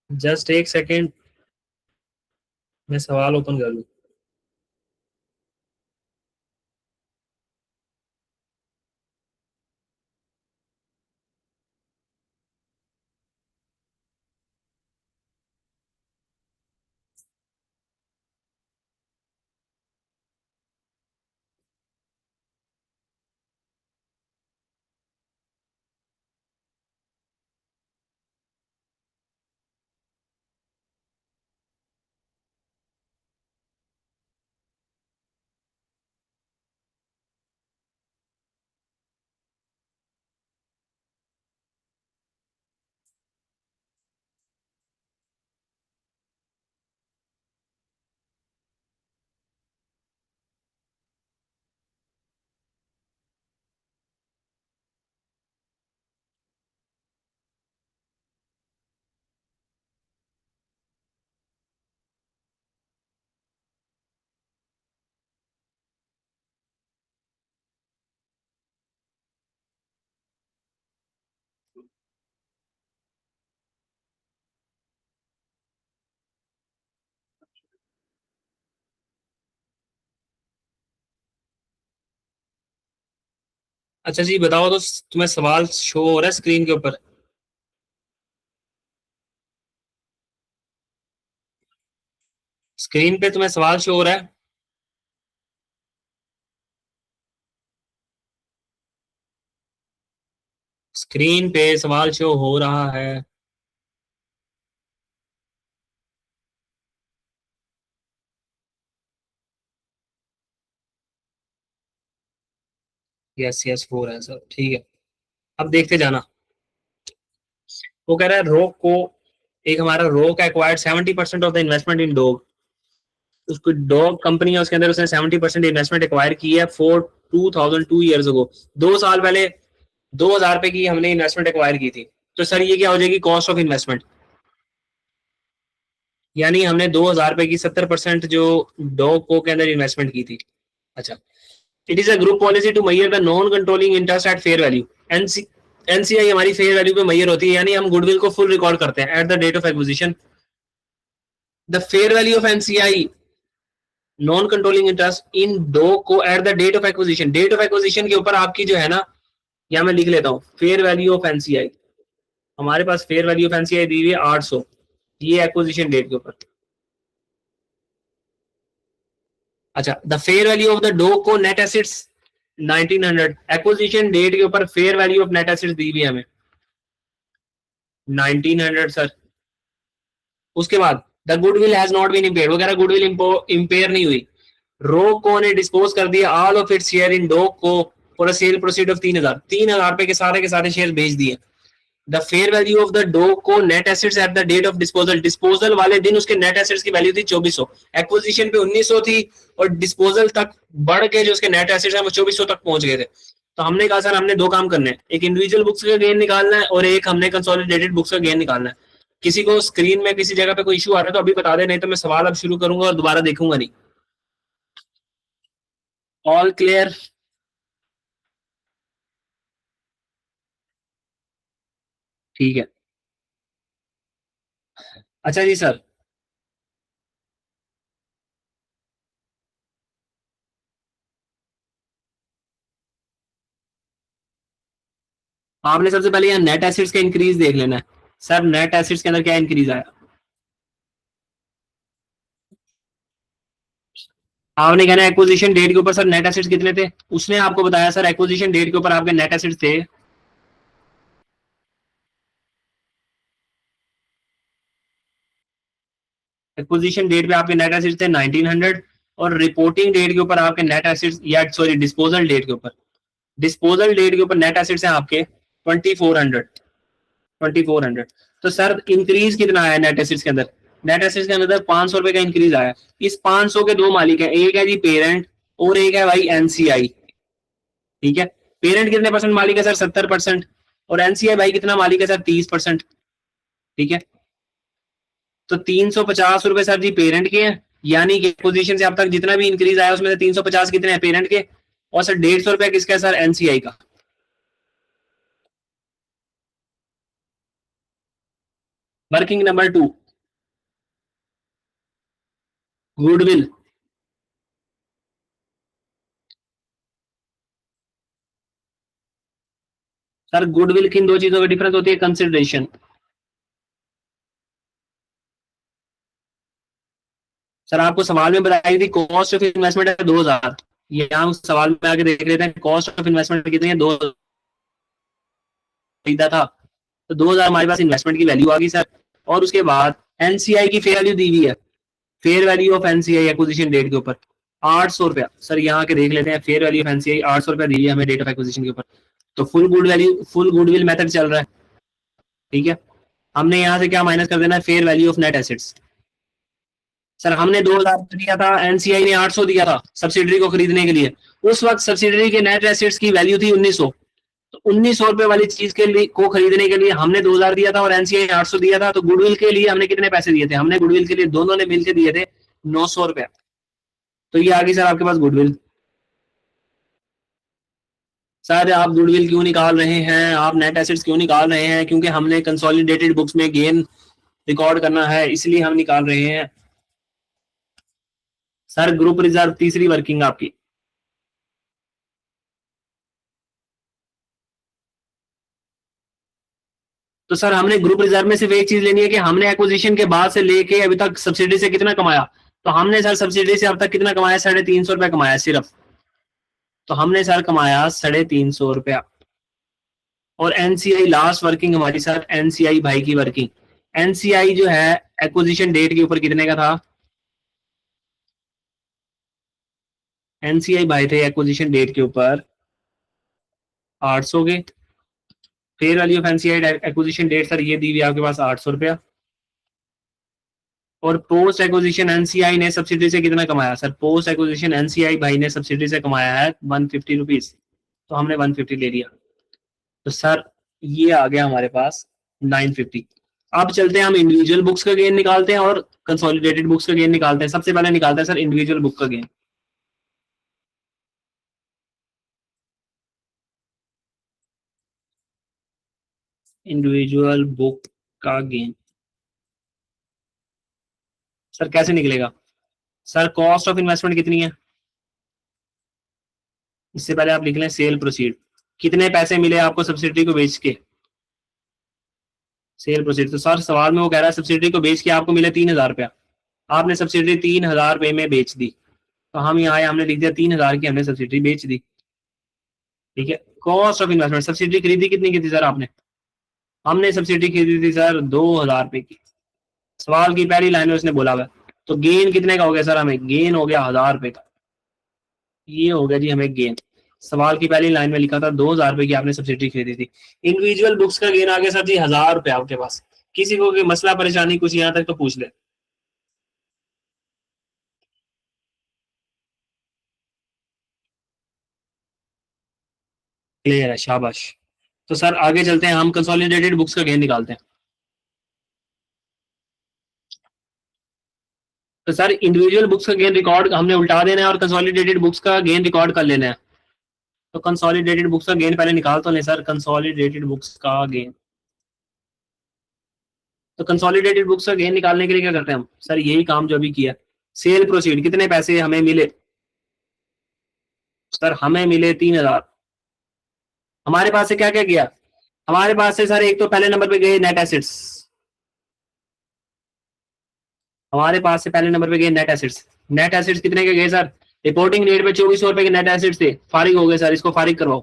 S1: जस्ट एक सेकेंड, मैं सवाल ओपन कर लूं। अच्छा जी बताओ, तो तुम्हें सवाल शो हो रहा है स्क्रीन के ऊपर? स्क्रीन पे तुम्हें सवाल शो हो रहा है? स्क्रीन पे सवाल शो हो रहा है। यस यस हो रहा है सर, ठीक है। अब देखते जाना। वो कह रहा है रोक को, एक हमारा रोक acquired 70% of the investment in dog. उसको डॉग कंपनी है, उसके अंदर उसने 70% इन्वेस्टमेंट एक्वायर की है फॉर 2002 ईयर्स अगो। 2 साल पहले 2000 रुपए की हमने इन्वेस्टमेंट एक्वायर की थी। तो सर ये क्या हो जाएगी, कॉस्ट ऑफ इन्वेस्टमेंट। यानी हमने 2000 रुपए की 70% जो डॉग को के अंदर इन्वेस्टमेंट की थी। अच्छा, it is a group policy to measure the non controlling interest at fair value. NCI हमारी फेयर वैल्यू पे मेजर होती है, यानी हम गुडविल को फुल रिकॉर्ड करते हैं at the date of acquisition. The fair value of NCI non controlling interest in Dough Co at the date of acquisition. Date of acquisition के ऊपर आपकी जो है ना, या मैं लिख लेता हूँ फेयर वैल्यू ऑफ एनसीआई। हमारे पास फेयर वैल्यू ऑफ एनसीआई दी हुई है 800, ये एक्विजिशन डेट के ऊपर। अच्छा, the fair value of the Dough Co net assets 1900। Acquisition date के ऊपर fair value of net assets दी हुई है हमें 1900 सर। उसके बाद the goodwill has not been impaired, वगैरह गुडविल इम्पेयर नहीं हुई। रोक को ने डिस्पोज कर दिया all of its share in Dog को for a sale proceed of 3000 रुपए के सारे शेयर भेज दिए। The fair value of the Dog Co net assets at the date of disposal, disposal वाले दिन उसके नेट एसेट्स की वैल्यू थी 2400। एक्विजिशन पे 1900 थी और डिस्पोजल तक बढ़ के जो उसके नेट एसेट्स हैं वो 2400 तक पहुंच गए थे। तो हमने कहा सर हमने दो काम करने हैं, एक इंडिविजुअल बुक्स का गेन निकालना है और एक हमने कंसोलिडेटेड बुक्स का गेन निकालना है। किसी को स्क्रीन में किसी जगह पे कोई इशू आ रहा है तो अभी बता दे, नहीं तो मैं सवाल अब शुरू करूंगा और दोबारा देखूंगा नहीं। All clear? ठीक है। अच्छा जी सर, आपने सबसे पहले यहाँ नेट एसिड्स का इंक्रीज देख लेना है। सर नेट एसिड्स के अंदर क्या इंक्रीज आया? आपने कहना एक्विजिशन डेट के ऊपर सर नेट एसिड्स कितने थे, उसने आपको बताया सर एक्विजिशन डेट के ऊपर आपके नेट एसिड्स थे। एक्विजिशन डेट पे आपके नेट एसिड्स थे 1900 और रिपोर्टिंग डेट के ऊपर आपके नेट एसिड्स, या सॉरी डिस्पोजल डेट के ऊपर, डिस्पोजल डेट के ऊपर नेट एसिड्स हैं आपके 2400। 2400। तो सर इंक्रीज कितना आया नेट एसिड्स के अंदर? नेट एसिड्स के अंदर 500 रुपए का इंक्रीज आया। इस 500 के दो मालिक है, एक है जी पेरेंट और एक है भाई एनसीआई। ठीक है, पेरेंट कितने परसेंट मालिक है सर? 70%। और एनसीआई भाई कितना मालिक है सर? 30%। ठीक है, तो 350 रुपए सर जी पेरेंट के हैं, यानी कि पोजीशन से अब तक जितना भी इंक्रीज आया उसमें से 350 कितने हैं पेरेंट के, और सर 150 रुपया किसका है सर? एनसीआई का। Working number 2, goodwill. Sir goodwill किन दो चीजों में डिफरेंस होती है? कंसिडरेशन। सर आपको सवाल में बताई थी कॉस्ट ऑफ इन्वेस्टमेंट है 2000, ये हम सवाल में आगे देख लेते हैं कॉस्ट ऑफ इन्वेस्टमेंट कितनी है। 2000 खरीदा था, तो 2000 हमारे पास इन्वेस्टमेंट की वैल्यू आ गई सर। और उसके बाद एनसीआई की फेयर वैल्यू दी हुई है, fair value of NCI acquisition date के ऊपर 800 रुपया। सर यहाँ के देख लेते हैं, फेयर वैल्यू ऑफ एनसीआई 800 रुपया दी है हमें डेट ऑफ एक्विजिशन के ऊपर। तो full good value, full goodwill method चल रहा है। ठीक है, हमने यहाँ से क्या माइनस कर देना है? Fair value of net assets. Sir हमने 2000 दिया था, एनसीआई ने 800 दिया था सब्सिडरी को खरीदने के लिए। उस वक्त सब्सिडरी के नेट एसेट्स की वैल्यू थी 1900। तो 1900 रुपए वाली चीज के लिए को खरीदने के लिए हमने 2000 दिया था और एनसीआई ने 800 दिया था। तो गुडविल के लिए हमने कितने पैसे दिए थे? हमने गुडविल के लिए दोनों ने मिलकर दिए थे 900 रुपया। तो ये आ गई सर आपके पास गुडविल। सर आप गुडविल क्यों निकाल रहे हैं, आप नेट एसेट्स क्यों निकाल रहे हैं? क्योंकि हमने कंसोलिडेटेड बुक्स में गेन रिकॉर्ड करना है, इसलिए हम निकाल रहे हैं। सर ग्रुप रिजर्व तीसरी वर्किंग आपकी। तो सर हमने ग्रुप रिजर्व में सिर्फ एक चीज लेनी है कि हमने एक्विजिशन के बाद से लेके अभी तक सब्सिडी से कितना कमाया। तो हमने सर सब्सिडी से अब तक कितना कमाया? 350 रुपया कमाया सिर्फ। तो हमने सर कमाया 350 रुपया। और एनसीआई लास्ट वर्किंग हमारे साथ, एनसीआई भाई की वर्किंग, एनसीआई जो है एक्विजिशन डेट के ऊपर कितने का था, एनसीआई भाई थे एक्विजिशन डेट के ऊपर 800 के। Fair value of NCI acquisition date sir ये दी हुई आपके पास 800 रुपया। और पोस्ट एक्विजिशन एनसीआई ने सब्सिडी से कितना कमाया सर, पोस्ट एक्विजिशन एनसीआई भाई ने सब्सिडी से कमाया है 150 रुपीज, तो हमने 150 ले लिया। तो सर ये आ गया हमारे पास 950। अब चलते हैं हम इंडिविजुअल बुक्स का गेन निकालते हैं और कंसोलिडेटेड बुक्स का गेन निकालते हैं। सबसे पहले निकालते हैं सर इंडिविजुअल बुक का गेन। इंडिविजुअल बुक का गेन सर कैसे निकलेगा, सर कॉस्ट ऑफ इन्वेस्टमेंट कितनी है, इससे पहले आप लिख लें सेल प्रोसीड, कितने पैसे मिले आपको सब्सिडी को बेच के, सेल प्रोसीड। तो सर सवाल में वो कह रहा है सब्सिडी को बेच के आपको मिले 3000 रुपया, आपने सब्सिडी 3000 रुपये में बेच दी, तो हम यहाँ आए हमने लिख दिया 3000 की हमने सब्सिडी बेच दी, ठीक है। कॉस्ट ऑफ इन्वेस्टमेंट, सब्सिडी खरीदी कितनी की थी सर आपने, हमने सब्सिडी खरीदी थी सर 2000 रुपए की, सवाल की पहली लाइन में उसने बोला हुआ। तो गेन कितने का हो गया सर, हमें गेन हो गया 1000 रुपए का, ये हो गया जी हमें गेन। सवाल की पहली लाइन में लिखा था 2000 रुपए की आपने सब्सिडी खरीदी थी। इंडिविजुअल बुक्स का गेन आ गया सर जी 1000 रुपए आपके पास। किसी को कोई मसला परेशानी कुछ यहाँ तक तो पूछ ले। क्लियर है, शाबाश। तो सर आगे चलते हैं, हम कंसोलिडेटेड बुक्स का गेन निकालते हैं। तो सर इंडिविजुअल बुक्स का गेन रिकॉर्ड हमने उल्टा देना है और कंसोलिडेटेड बुक्स का गेन रिकॉर्ड कर लेना है। तो कंसोलिडेटेड बुक्स का गेन पहले निकाल तो लें सर, कंसोलिडेटेड बुक्स का गेन। तो कंसोलिडेटेड बुक्स का गेन निकालने के लिए क्या करते हैं हम सर, यही काम जो अभी किया, सेल प्रोसीड, कितने पैसे हमें मिले सर, हमें मिले 3000। हमारे पास से क्या क्या गया, हमारे पास से सर एक तो पहले नंबर पे गए नेट एसेट्स, हमारे पास से पहले नंबर पे गए नेट एसेट्स। नेट एसेट्स कितने के गए सर, रिपोर्टिंग डेट पे 2400 रुपए के नेट एसेट्स थे, फारिग हो गए सर, इसको फारिग करवाओ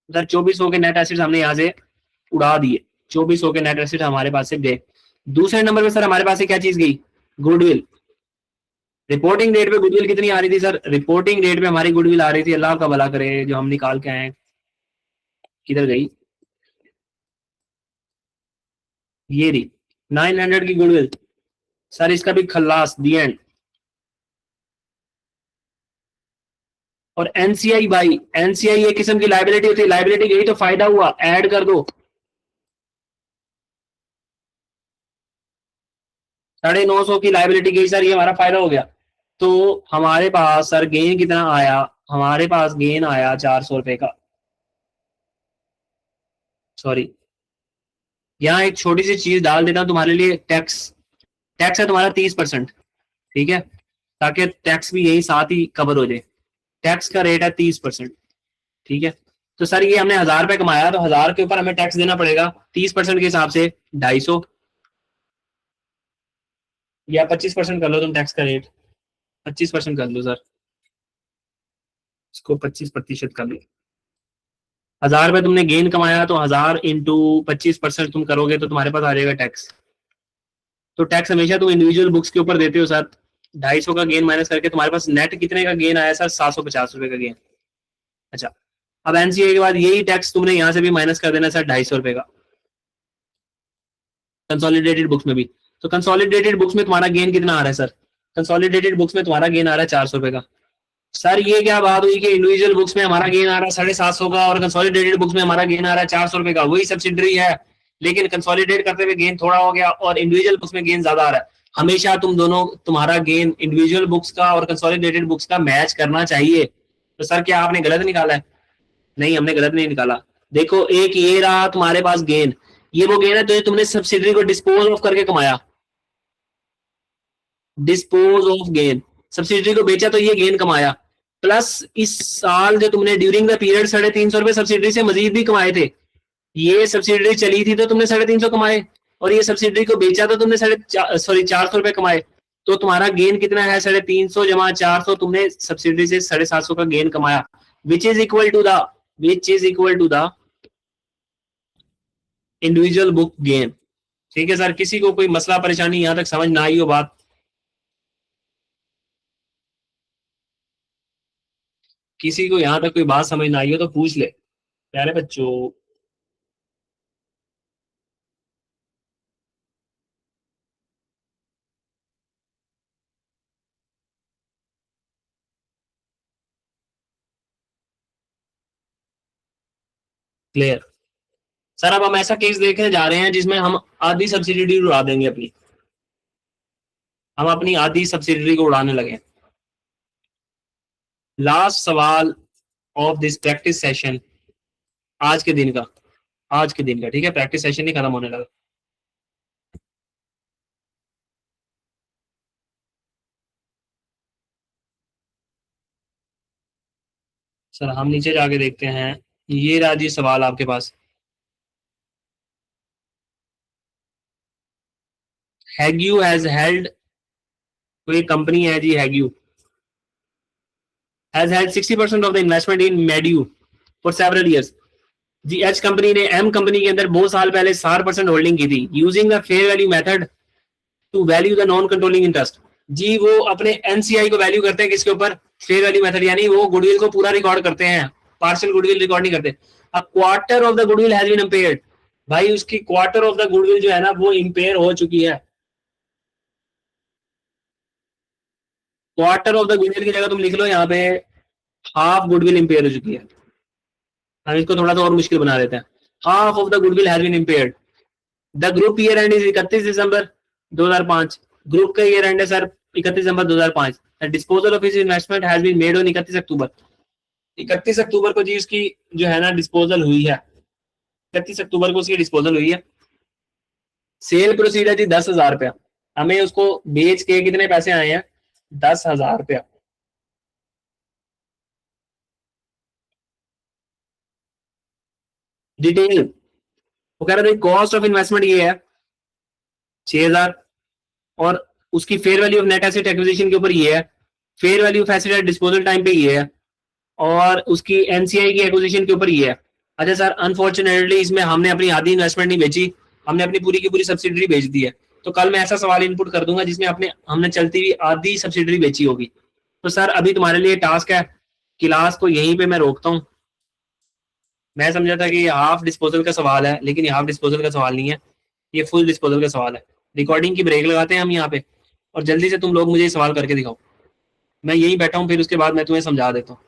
S1: सर। 2400 के नेट एसेट्स हमने यहाँ से उड़ा दिए, 2400 के नेट एसेट्स हमारे पास से गए। दूसरे नंबर पे सर हमारे पास से क्या चीज गई, गुडविल। रिपोर्टिंग डेट पे गुडविल कितनी आ रही थी सर, रिपोर्टिंग डेट पे हमारी गुडविल आ रही थी, अल्लाह का भला करे जो हम निकाल के आए, किधर गई, ये रही 900 की गुडविल सर, इसका भी खल्लास दी एंड। और एनसीआई भाई, एनसीआई एक किस्म की लाइबिलिटी होती है, लाइबिलिटी गई तो फायदा हुआ, ऐड कर दो 950 की लाइबिलिटी गई सर, ये हमारा फायदा हो गया। तो हमारे पास सर गेन कितना आया, हमारे पास गेन आया 400 रुपए का। सॉरी, यहाँ एक छोटी सी चीज डाल देता हूं तुम्हारे लिए, टैक्स, टैक्स है तुम्हारा 30%, ठीक है, ताकि टैक्स भी यही साथ ही कवर हो जाए। टैक्स का रेट है 30%, ठीक है। तो सर ये हमने 1000 रुपए कमाया, तो 1000 के ऊपर हमें टैक्स देना पड़ेगा 30% के हिसाब से 250, या 25% कर लो तुम टैक्स का रेट, 25% कर लो सर, इसको 25% कर लो। 1000 रुपए तुमने गेन कमाया, तो 1000 इंटू 25% तुम करोगे तो तुम्हारे पास आ जाएगा टैक्स। तो टैक्स हमेशा तुम इंडिविजुअल बुक्स के ऊपर देते हो सर। 250 का गेन माइनस करके तुम्हारे पास नेट कितने का गेन आया सर, 750 रुपए का गेन। अच्छा, अब एनसीए के बाद यही टैक्स तुमने यहाँ से भी माइनस कर देना सर 250 रुपए का, कंसोलिडेटेड बुक्स में भी। तो कंसोलिडेटेड बुक्स में तुम्हारा गेन कितना आ रहा है सर, कंसोलिडेटेड बुक्स में तुम्हारा गेन आ रहा है 400 रुपए का। सर ये क्या बात हुई कि इंडिविजुअल बुक्स में हमारा गेन आ रहा है 750 का और कंसोलिडेटेड बुक्स में हमारा गेन आ रहा है 400 रुपए का, वही सब्सिडरी है, लेकिन कंसोलिडेट करते हुए गेन थोड़ा हो गया और इंडिविजुअल बुक्स में गेन ज्यादा आ रहा है। हमेशा तुम दोनों, तुम्हारा गेन इंडिविजुअल बुक्स का और कंसोलिडेटेड बुक्स का मैच करना चाहिए। तो सर क्या आपने गलत निकाला है, नहीं हमने गलत नहीं निकाला। देखो एक ये रहा तुम्हारे पास गेन, ये वो गेन है तो तुमने सब्सिडरी को डिस्पोज ऑफ करके कमाया, डिस्पोज ऑफ गेन, सब्सिडरी को बेचा तो ये गेन कमाया, प्लस इस साल जो तुमने ड्यूरिंग द पीरियड 350 रुपए सब्सिडरी से मजीद भी कमाए थे। ये सब्सिडरी चली थी तो तुमने 350 कमाए, और ये सब्सिडरी को बेचा तो तुमने 400 रुपए कमाए। तो तुम्हारा गेन कितना है, 350 जमा 400, तुमने सब्सिडरी से 750 का गेन कमाया, which is equal to the individual book gain. ठीक है सर, किसी को कोई मसला परेशानी यहां तक समझ ना आई हो बात? किसी को यहां तक कोई बात समझ ना आई हो तो पूछ ले प्यारे बच्चों। क्लियर? सर अब हम ऐसा केस देखने जा रहे हैं जिसमें हम आधी सब्सिडी उड़ा देंगे अपनी, हम अपनी आधी सब्सिडी को उड़ाने लगे। लास्ट सवाल ऑफ दिस प्रैक्टिस सेशन, आज के दिन का, आज के दिन का, ठीक है, प्रैक्टिस सेशन ही खत्म होने लगा। सर हम नीचे जाके देखते हैं, ये रहा जी सवाल आपके पास। हैग्यू हैज हेल्ड, कोई कंपनी है जी Hague, has held 60% of the investment in Medew for several years. जी एच कंपनी ने एम कंपनी के अंदर बहुत साल पहले 60% होल्डिंग की थी, using the fair value method to value the non controlling interest. जी वो अपने एनसीआई को वैल्यू करते हैं किसके ऊपर? फेयर वैल्यू मेथड, यानी वो गुडविल को पूरा रिकॉर्ड करते हैं, पार्शियल गुडविल रिकॉर्ड नहीं करते। A quarter of the goodwill has been impaired, भाई उसकी क्वार्टर ऑफ द गुडविल जो है ना वो इंपेयर हो चुकी है। क्वार्टर ऑफ द गुडविल की जगह तुम लिख लो यहाँ पे हाफ गुडविल इंपेयर हो चुकी है। हम इसको थोड़ा सा और मुश्किल बना देते हैं, half of the goodwill has been impaired. The group year end is 31 December 2005, group का ईयर एंड है sir 31 December 2005। Disposal of his investment has been made on 31 October, 31 अक्टूबर को जी उसकी जो है ना डिस्पोजल हुई है, 31 अक्टूबर को उसकी डिस्पोजल हुई है। सेल प्रोसीड है जी 10,000 रुपया, हमें उसको बेच के कितने पैसे आए हैं? 10,000 रुपया। डिटेल, वो कह रहे थे कॉस्ट ऑफ इन्वेस्टमेंट ये है 6,000, और उसकी fair value of net asset acquisition के ऊपर ये है, fair value of asset eight disposal time पे ये है, और उसकी एनसीआई की एक्विजिशन के ऊपर ये है। अच्छा सर अनफॉर्चुनेटली इसमें हमने अपनी आधी इन्वेस्टमेंट नहीं बेची, हमने अपनी पूरी की पूरी सब्सिडरी बेच दी है। तो कल मैं ऐसा सवाल इनपुट कर दूंगा जिसमें अपने हमने चलती हुई आधी सब्सिडरी बेची होगी। तो सर अभी तुम्हारे लिए टास्क है, क्लास को यहीं पे मैं रोकता हूँ। मैं समझा था कि ये हाफ डिस्पोजल का सवाल है, लेकिन ये हाफ डिस्पोजल का सवाल नहीं है, ये फुल डिस्पोजल का सवाल है। रिकॉर्डिंग की ब्रेक लगाते हैं हम यहाँ पे, और जल्दी से तुम लोग मुझे सवाल करके दिखाओ। मैं यही बैठा हूँ, फिर उसके बाद मैं तुम्हें समझा देता हूँ।